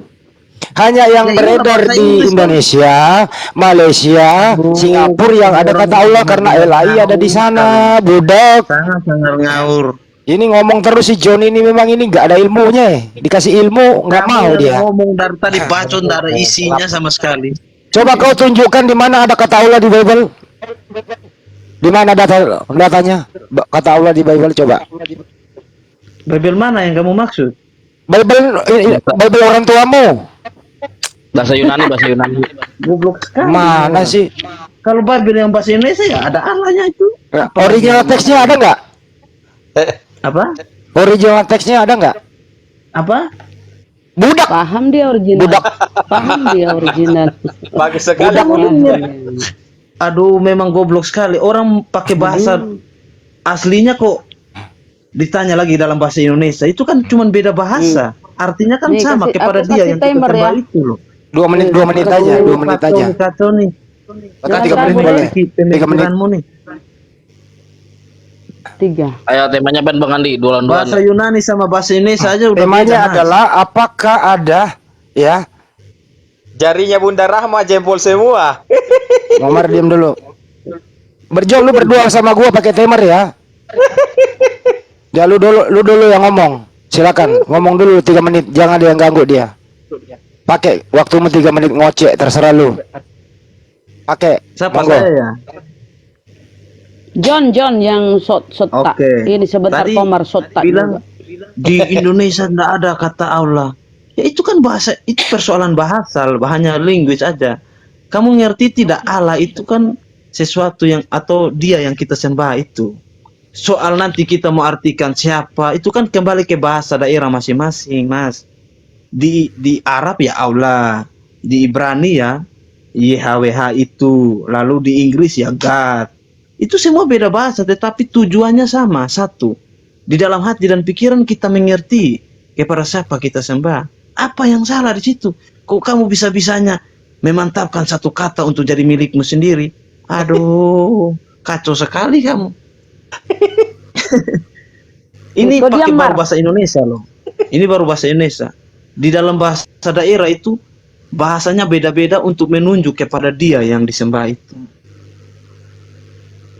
Speaker 5: Hanya yang beredar di Indonesia, Malaysia, Singapura yang ada kata Allah karena LAI ada di sana, budak.
Speaker 10: Sangat ngawur.
Speaker 5: Ini ngomong terus si John ini memang ini nggak ada ilmunya. Dikasih ilmu nggak mau dia.
Speaker 10: Ngomong dari tadi bacot, nggak ada isinya sama sekali.
Speaker 5: Coba kau tunjukkan di mana ada kata Allah di Bible. Di mana datanya? Kata Allah di Bible coba.
Speaker 10: Bible mana yang kamu maksud?
Speaker 5: Bible orang tuamu.
Speaker 7: Bahasa Yunani.
Speaker 10: Goblok sekali.
Speaker 5: Mana sih?
Speaker 10: Kalau Bible yang bahasa Indonesia ya ada Allahnya itu.
Speaker 5: Original teksnya ada nggak?
Speaker 10: Apa?
Speaker 5: Original teksnya ada nggak?
Speaker 10: Apa?
Speaker 5: Budak.
Speaker 4: Paham dia original.
Speaker 5: Budak.
Speaker 4: Paham dia original.
Speaker 3: Bagus sekali.
Speaker 10: Aduh, memang goblok sekali. Orang pakai bahasa aslinya kok ditanya lagi dalam bahasa Indonesia. Itu kan cuma beda bahasa. Artinya kan
Speaker 4: Nih,
Speaker 10: sama kepada
Speaker 4: aku
Speaker 10: dia
Speaker 4: kasih
Speaker 10: yang kita
Speaker 4: timer
Speaker 10: tebak
Speaker 4: ya.
Speaker 10: itu loh.
Speaker 5: 2 menit aja, 2 menit aja.
Speaker 10: Kacau nih.
Speaker 5: Bahkan 3 menit boleh. 3 menit.
Speaker 10: Pemikiranmu nih.
Speaker 4: 3.
Speaker 7: Ayo temanya Bang Andi, dua lawan dua.
Speaker 10: Bahasa Yunani sama bahasa Indonesia aja udah
Speaker 5: Temanya
Speaker 10: beda, Mas.
Speaker 5: adalah apakah ada ya?
Speaker 8: Jarinya Bunda Rahma jempol semua.
Speaker 5: Momar diam dulu. Berjuang lu berdua sama gua pakai timer ya. Ya lu dulu yang ngomong. Silakan ngomong dulu 3 menit, jangan ada yang ganggu dia. Pakai waktumu 3 menit ngocek terserah lu. Pakai.
Speaker 10: Siapa
Speaker 5: monggo.
Speaker 10: saya ya?
Speaker 4: John yang shot tak.
Speaker 10: Oke.
Speaker 4: Ini sebentar
Speaker 10: Tadi
Speaker 4: Komar shot tak
Speaker 10: bilang
Speaker 4: juga.
Speaker 10: di Indonesia tidak ada kata Allah. Ya itu kan bahasa, itu persoalan bahasa, hanya linguis aja. Kamu ngerti tidak, Allah itu kan sesuatu yang atau dia yang kita sembah itu. Soal nanti kita mau artikan siapa, itu kan kembali ke bahasa daerah masing-masing, Mas. Di Arab ya Allah, di Ibrani ya YHWH itu, lalu di Inggris ya God. Itu semua beda bahasa, tetapi tujuannya sama, satu. Di dalam hati dan pikiran kita mengerti kepada siapa kita sembah. Apa yang salah di situ? Kok kamu bisa-bisanya memantapkan satu kata untuk jadi milikmu sendiri? Aduh, kacau sekali kamu. Ini
Speaker 4: Kok
Speaker 10: pakai
Speaker 4: diam,
Speaker 10: baru
Speaker 4: Mar?
Speaker 10: bahasa Indonesia loh. Ini baru bahasa Indonesia. Di dalam bahasa daerah itu bahasanya beda-beda untuk menunjuk kepada dia yang disembah itu.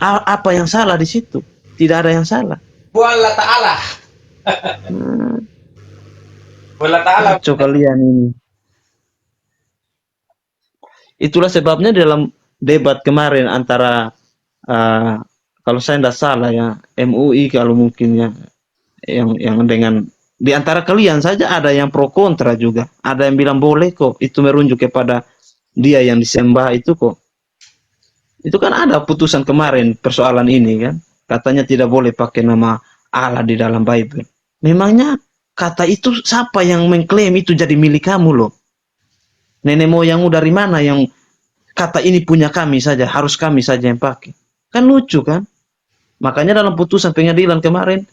Speaker 10: Apa yang salah di situ? Tidak ada yang salah.
Speaker 8: Wallah ta'ala. Wallah ta'ala.
Speaker 10: Kacau kalian ini. Itulah sebabnya dalam debat kemarin antara kalau saya tidak salah ya MUI kalau mungkin ya yang dengan di antara kalian saja ada yang pro kontra juga, ada yang bilang boleh kok, itu merujuk kepada dia yang disembah itu kok. Itu kan ada putusan kemarin persoalan ini kan, katanya tidak boleh pakai nama Allah di dalam Bible. Memangnya kata itu siapa yang mengklaim itu jadi milik kamu loh? Nenek moyangmu dari mana yang kata ini punya kami saja, harus kami saja yang pakai? Kan lucu kan? Makanya dalam putusan pengadilan kemarin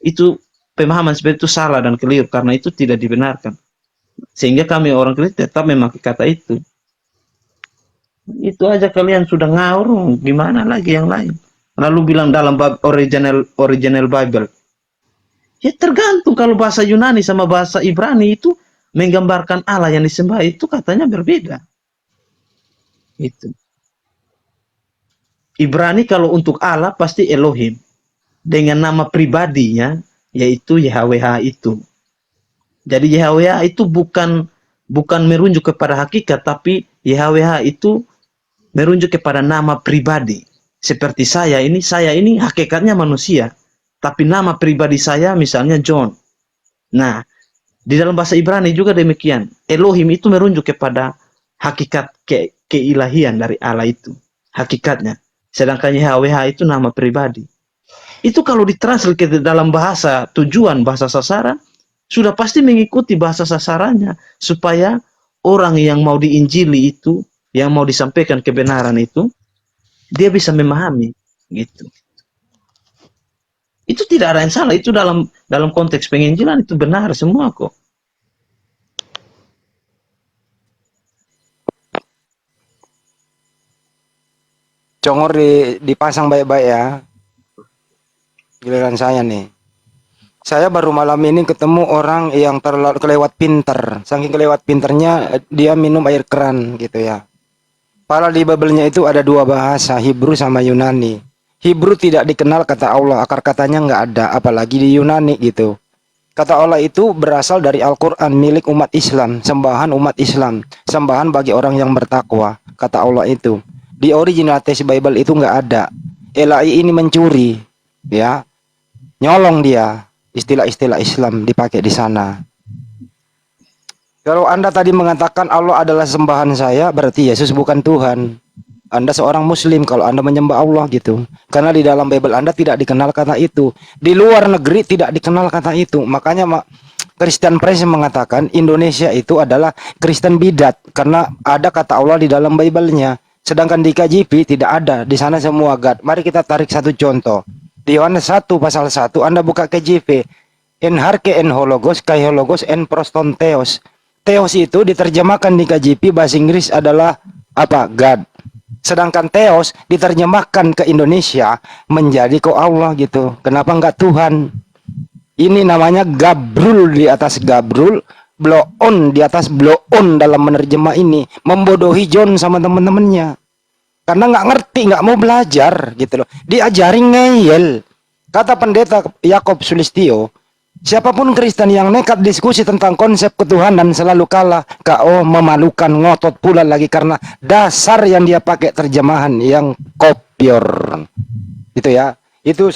Speaker 10: itu pemahaman seperti itu salah dan keliru karena itu tidak dibenarkan. Sehingga kami orang Kristen tetap memakai kata itu. Itu aja kalian sudah ngawur, gimana lagi yang lain? Lalu bilang dalam original Bible. Ya tergantung, kalau bahasa Yunani sama bahasa Ibrani itu menggambarkan Allah yang disembah itu katanya berbeda. Itu. Ibrani kalau untuk Allah pasti Elohim dengan nama pribadinya yaitu YHWH itu. Jadi YHWH itu bukan merujuk kepada hakikat, tapi YHWH itu merujuk kepada nama pribadi. Seperti saya ini hakikatnya manusia, tapi nama pribadi saya misalnya John. Nah, di dalam bahasa Ibrani juga demikian. Elohim itu merujuk kepada hakikat keilahian dari Allah itu, hakikatnya. Sedangkan YHWH itu nama pribadi. Itu kalau ditranslate ke dalam bahasa tujuan, bahasa sasaran, sudah pasti mengikuti bahasa sasarannya. Supaya orang yang mau diinjili itu, yang mau disampaikan kebenaran itu, dia bisa memahami. Gitu. Itu tidak ada yang salah. Itu dalam konteks penginjilan itu benar semua kok.
Speaker 5: Congor dipasang baik-baik ya. Giliran saya nih. Saya baru malam ini ketemu orang yang terlalu kelewat pinter. Saking kelewat pinternya dia minum air keran gitu ya. Padahal di Bible-nya itu ada dua bahasa, Hebrew sama Yunani. Hebrew tidak dikenal kata Allah, akar katanya nggak ada, apalagi di Yunani gitu. Kata Allah itu berasal dari Al-Quran, milik umat Islam, sembahan umat Islam, sembahan bagi orang yang bertakwa. Kata Allah itu. Di original text Bible itu nggak ada. Eli ini mencuri, ya, nyolong dia. Istilah-istilah Islam dipakai di sana. Kalau Anda tadi mengatakan Allah adalah sembahan saya, berarti Yesus bukan Tuhan. Anda seorang Muslim kalau Anda menyembah Allah gitu. Karena di dalam Bible Anda tidak dikenal kata itu. Di luar negeri tidak dikenal kata itu. Makanya Christian Press mengatakan Indonesia itu adalah Kristen bidat karena ada kata Allah di dalam Bible-nya. Sedangkan di KJP tidak ada, di sana semua God. Mari kita tarik satu contoh. Di Yohanes 1 pasal 1 Anda buka KJP. En harke en hologos kai hologos en proston theos. Theos itu diterjemahkan di KJP bahasa Inggris adalah apa? God. Sedangkan theos diterjemahkan ke Indonesia menjadi kok Allah gitu. Kenapa enggak Tuhan? Ini namanya gabrul di atas gabrul, blow on di atas blow on dalam menerjemah ini. Membodohi John sama teman-temannya. Karena nggak ngerti, nggak mau belajar gitu loh. Diajarin ngeyel. Kata pendeta Yakob Sulistio, siapapun Kristen yang nekat diskusi tentang konsep ketuhanan selalu kalah. KO memalukan, ngotot pula lagi karena dasar yang dia pakai terjemahan yang kopior. Gitu ya. Itu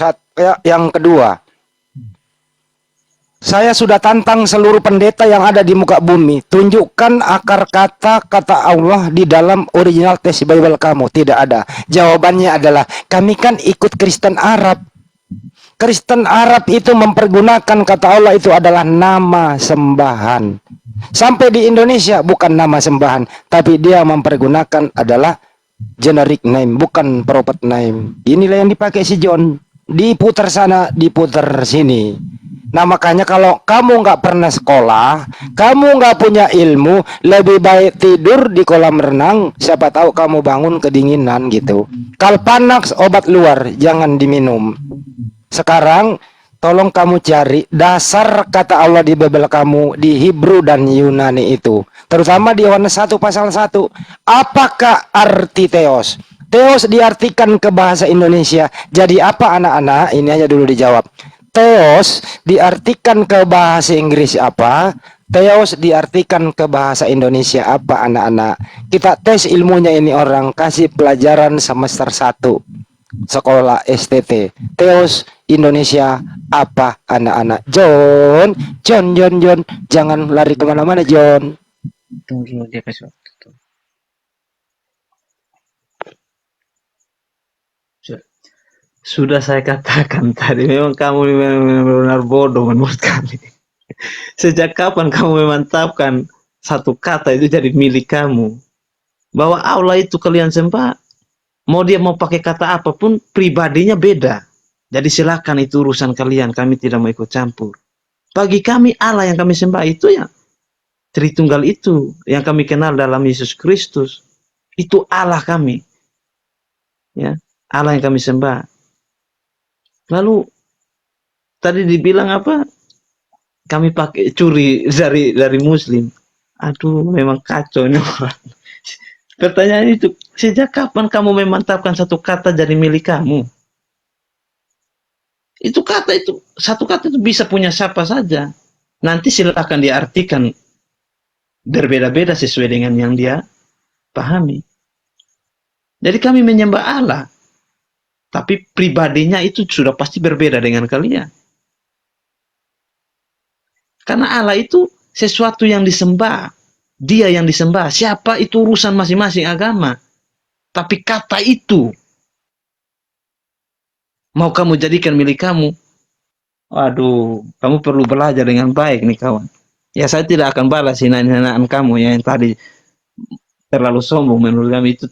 Speaker 5: yang kedua. Saya sudah tantang seluruh pendeta yang ada di muka bumi. Tunjukkan akar kata Allah di dalam original text Bible kamu. Tidak ada. Jawabannya adalah, kami kan ikut Kristen Arab. Kristen Arab itu mempergunakan kata Allah itu adalah nama sembahan. Sampai di Indonesia bukan nama sembahan. Tapi dia mempergunakan adalah generic name. Bukan prophet name. Inilah yang dipakai si John. Diputar sana, diputar sini. Nah makanya kalau kamu nggak pernah sekolah, kamu nggak punya ilmu, lebih baik tidur di kolam renang. Siapa tahu kamu bangun kedinginan gitu. Kalpanax obat luar, jangan diminum. Sekarang tolong kamu cari dasar kata Allah di Bible kamu, di Hebrew dan Yunani itu. Terutama di Yohanes 1 pasal 1. Apakah arti theos? Theos diartikan ke bahasa Indonesia. Jadi apa anak-anak? Ini aja dulu dijawab. Theos diartikan ke bahasa Inggris apa? Theos diartikan ke bahasa Indonesia apa, anak-anak? Kita tes ilmunya ini orang, kasih pelajaran semester 1 sekolah STT. Theos Indonesia apa, anak-anak? John, jangan lari kemana-mana, John.
Speaker 10: Tunggu dulu, dia kasih waktu tuh. Sudah saya katakan tadi, memang kamu memang benar-benar bodoh menurut kami. Sejak kapan kamu memantapkan satu kata itu jadi milik kamu? Bahwa Allah itu kalian sembah, mau dia mau pakai kata apapun, pribadinya beda. Jadi silakan, itu urusan kalian, kami tidak mau ikut campur. Bagi kami Allah yang kami sembah itu ya Tritunggal itu, yang kami kenal dalam Yesus Kristus. Itu Allah kami. Ya, Allah yang kami sembah. Lalu tadi dibilang apa? Kami pakai curi dari Muslim. Aduh, memang kacau ini orang. Pertanyaan itu, sejak kapan kamu memantapkan satu kata jadi milik kamu? Itu kata itu, satu kata itu bisa punya siapa saja. Nanti silakan diartikan berbeda-beda sesuai dengan yang dia pahami. Jadi kami menyembah Allah, tapi pribadinya itu sudah pasti berbeda dengan kalian. Karena Allah itu sesuatu yang disembah, dia yang disembah. Siapa itu urusan masing-masing agama. Tapi kata itu mau kamu jadikan milik kamu, waduh, kamu perlu belajar dengan baik nih kawan. Ya, saya tidak akan balas hinaan-hinaan kamu yang tadi terlalu sombong menurut kami itu.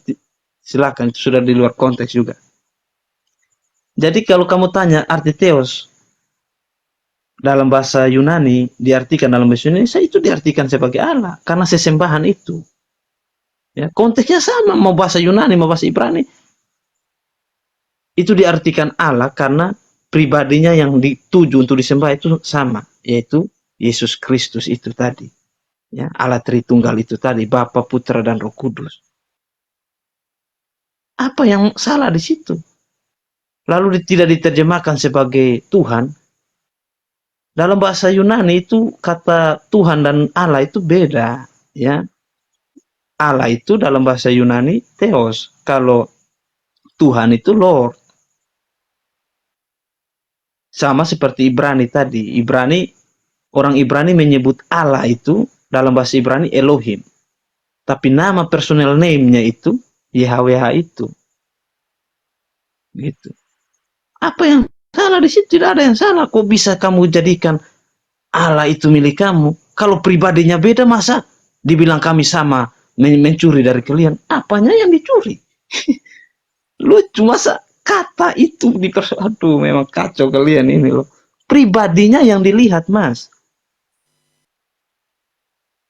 Speaker 10: Silakan, itu sudah di luar konteks juga. Jadi kalau kamu tanya arti Theos dalam bahasa Yunani, diartikan dalam bahasa Indonesia, itu diartikan sebagai Allah karena sesembahan itu. Ya, konteksnya sama, mau bahasa Yunani mau bahasa Ibrani, itu diartikan Allah karena pribadinya yang dituju untuk disembah itu sama, yaitu Yesus Kristus itu tadi. Ya, Allah Tritunggal itu tadi, Bapa, Putra, dan Roh Kudus. Apa yang salah di situ? Lalu tidak diterjemahkan sebagai Tuhan. Dalam bahasa Yunani itu kata Tuhan dan Allah itu beda, ya. Allah itu dalam bahasa Yunani Theos, kalau Tuhan itu Lord. Sama seperti Ibrani tadi. Orang Ibrani menyebut Allah itu dalam bahasa Ibrani Elohim. Tapi nama personal name-nya itu YHWH itu. Gitu. Apa yang salah di situ? Tidak ada yang salah. Kok bisa kamu jadikan Allah itu milik kamu? Kalau pribadinya beda, masa dibilang kami sama mencuri dari kalian? Apanya yang dicuri? Lucu, masa kata itu aduh, memang kacau kalian ini loh. Pribadinya yang dilihat, Mas.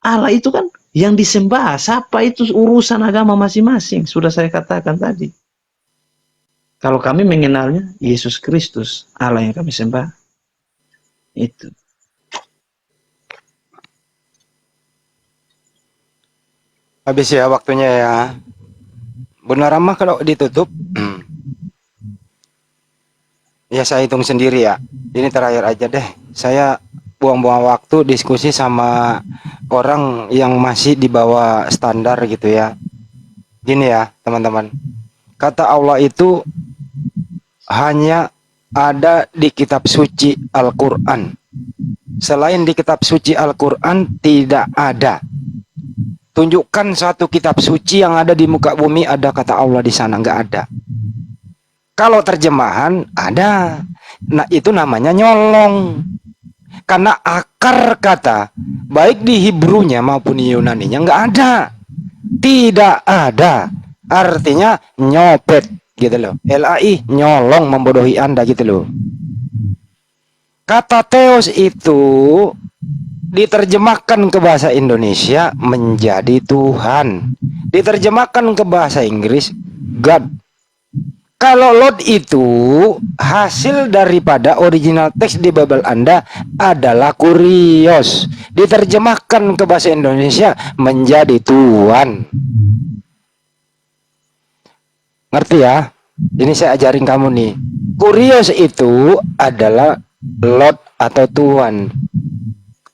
Speaker 10: Allah itu kan yang disembah. Siapa itu urusan agama masing-masing. Sudah saya katakan tadi. Kalau kami mengenalnya Yesus Kristus, Allah yang kami sembah. Itu.
Speaker 5: Habis ya waktunya ya. Benar mah kalau ditutup. Ya saya hitung sendiri ya. Ini terakhir aja deh. Saya buang-buang waktu diskusi sama orang yang masih di bawah standar gitu ya. Gini ya teman-teman. Kata Allah itu hanya ada di kitab suci Al-Quran. Selain di kitab suci Al-Quran tidak ada. Tunjukkan satu kitab suci yang ada di muka bumi ada kata Allah di sana, nggak ada. Kalau terjemahan ada. Nah itu namanya nyolong. Karena akar kata baik di Hebrunya maupun di Yunaninya nggak ada. Tidak ada. Artinya nyopet gitu loh. LAI nyolong, membodohi Anda gitu loh. Kata Theos itu diterjemahkan ke bahasa Indonesia menjadi Tuhan. Diterjemahkan ke bahasa Inggris God. Kalau Lord itu hasil daripada original teks di Bible Anda adalah kurios. Diterjemahkan ke bahasa Indonesia menjadi Tuhan. Ngerti ya? Ini saya ajarin kamu nih. Kurios itu adalah Lord atau Tuhan.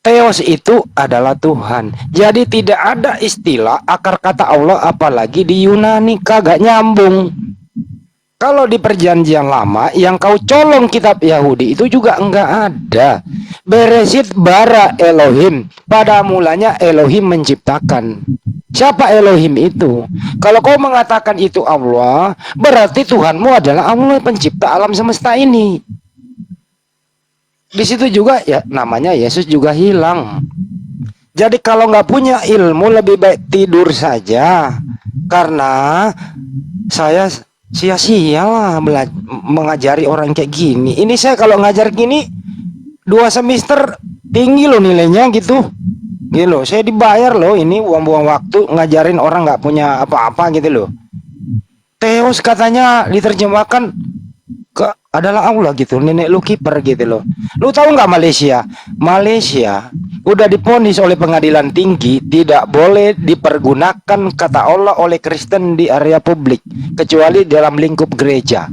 Speaker 5: Theos itu adalah Tuhan. Jadi tidak ada istilah akar kata Allah apalagi di Yunani, kagak nyambung. Kalau di perjanjian lama yang kau colong kitab Yahudi itu juga enggak ada. Beresit bara Elohim. Pada mulanya Elohim menciptakan. Siapa Elohim itu? Kalau kau mengatakan itu Allah, berarti Tuhanmu adalah Allah pencipta alam semesta ini. Di situ juga ya namanya Yesus juga hilang. Jadi kalau nggak punya ilmu lebih baik tidur saja. Karena saya sia-sia lah mengajari orang kayak gini. Ini saya kalau ngajar gini 2 semester tinggi loh nilainya gitu. Gitu loh, saya dibayar loh ini buang-buang waktu ngajarin orang nggak punya apa-apa gitu loh. Theos katanya diterjemahkan ke adalah Allah gitu, nenek lu kiper gitu loh. Lu tahu nggak Malaysia? Malaysia udah diponis oleh pengadilan tinggi tidak boleh dipergunakan kata Allah oleh Kristen di area publik kecuali dalam lingkup gereja.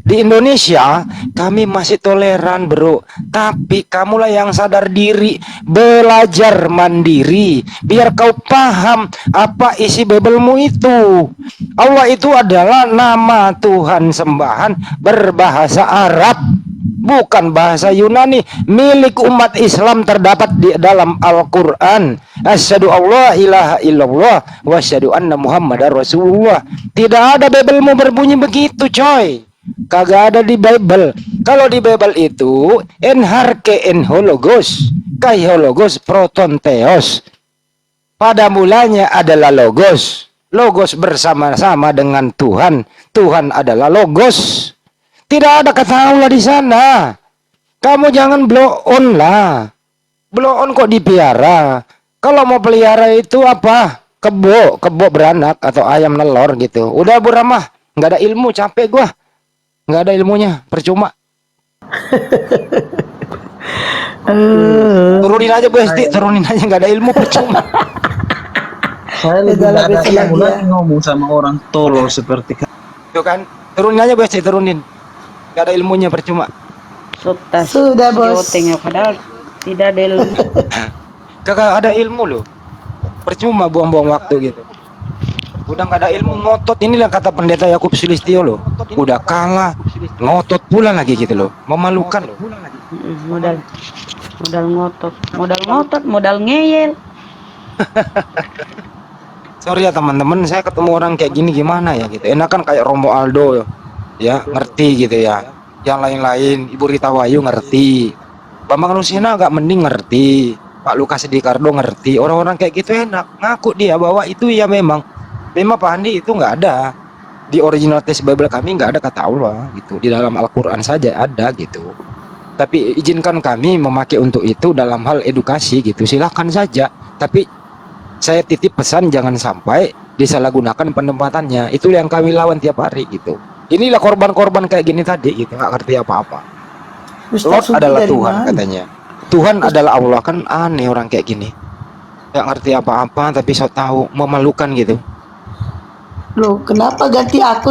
Speaker 5: Di Indonesia kami masih toleran bro, tapi kamulah yang sadar diri, belajar mandiri biar kau paham apa isi Bibelmu itu. Allah itu adalah nama Tuhan sembahan berbahasa Arab, bukan bahasa Yunani, milik umat Islam, terdapat di dalam Al-Quran. Asyhadu alla ilaha illallah wa asyhadu anna Muhammadar Rasulullah. Tidak ada Bibelmu berbunyi begitu coy. Kagak ada di Bible. Kalau di Bible itu enharke en hologos, kai hologos proton theos. Pada mulanya adalah logos. Logos bersama-sama dengan Tuhan. Tuhan adalah logos. Tidak ada kata Allah di sana. Kamu jangan blow on lah. Blow on kok dipiara. Kalau mau pelihara itu apa? Kebo beranak atau ayam nelor gitu. Udah Bu Ramah, nggak ada ilmu, capek gua. Nggak ada ilmunya, percuma. Turunin aja Bu Esti, turunin aja, nggak ada ilmu, percuma.
Speaker 10: Saya lebih nggak ada ilmu lagi ngomong sama orang tolol seperti
Speaker 5: Itu kan, turunin aja Bu Esti, turunin. Nggak ada ilmunya, percuma.
Speaker 2: Sudah bos.
Speaker 4: Padahal tidak ada ilmu.
Speaker 5: Kagak ada ilmu loh, percuma buang-buang waktu gitu. Udah nggak ada ilmu, ngotot. Inilah kata pendeta Yakub Sulistyo loh, udah kalah ngotot pula lagi gitu loh, memalukan loh.
Speaker 4: Modal ngotot, modal ngeyel.
Speaker 5: Sorry ya teman-teman, saya ketemu orang kayak gini gimana ya gitu. Enakan kayak Romo Aldo ya, ngerti gitu ya. Yang lain-lain, Ibu Rita Wayu ngerti, Bambang Lusina agak mending ngerti, Pak Lukas Dikardo ngerti. Orang-orang kayak gitu enak, ngaku dia bahwa itu ya memang Pak Andi itu nggak ada di original text Bible kami, nggak ada kata Allah gitu. Di dalam Al-Quran saja ada gitu. Tapi izinkan kami memakai untuk itu dalam hal edukasi gitu. Silahkan saja. Tapi saya titip pesan jangan sampai disalahgunakan penempatannya. Itu yang kami lawan tiap hari gitu. Inilah korban-korban kayak gini tadi gitu, nggak ngerti apa-apa. Lord adalah Tuhan katanya. Tuhan adalah Allah, kan aneh orang kayak gini. Nggak ngerti apa-apa tapi so tahu, memalukan gitu.
Speaker 2: Loh, kenapa ganti akun?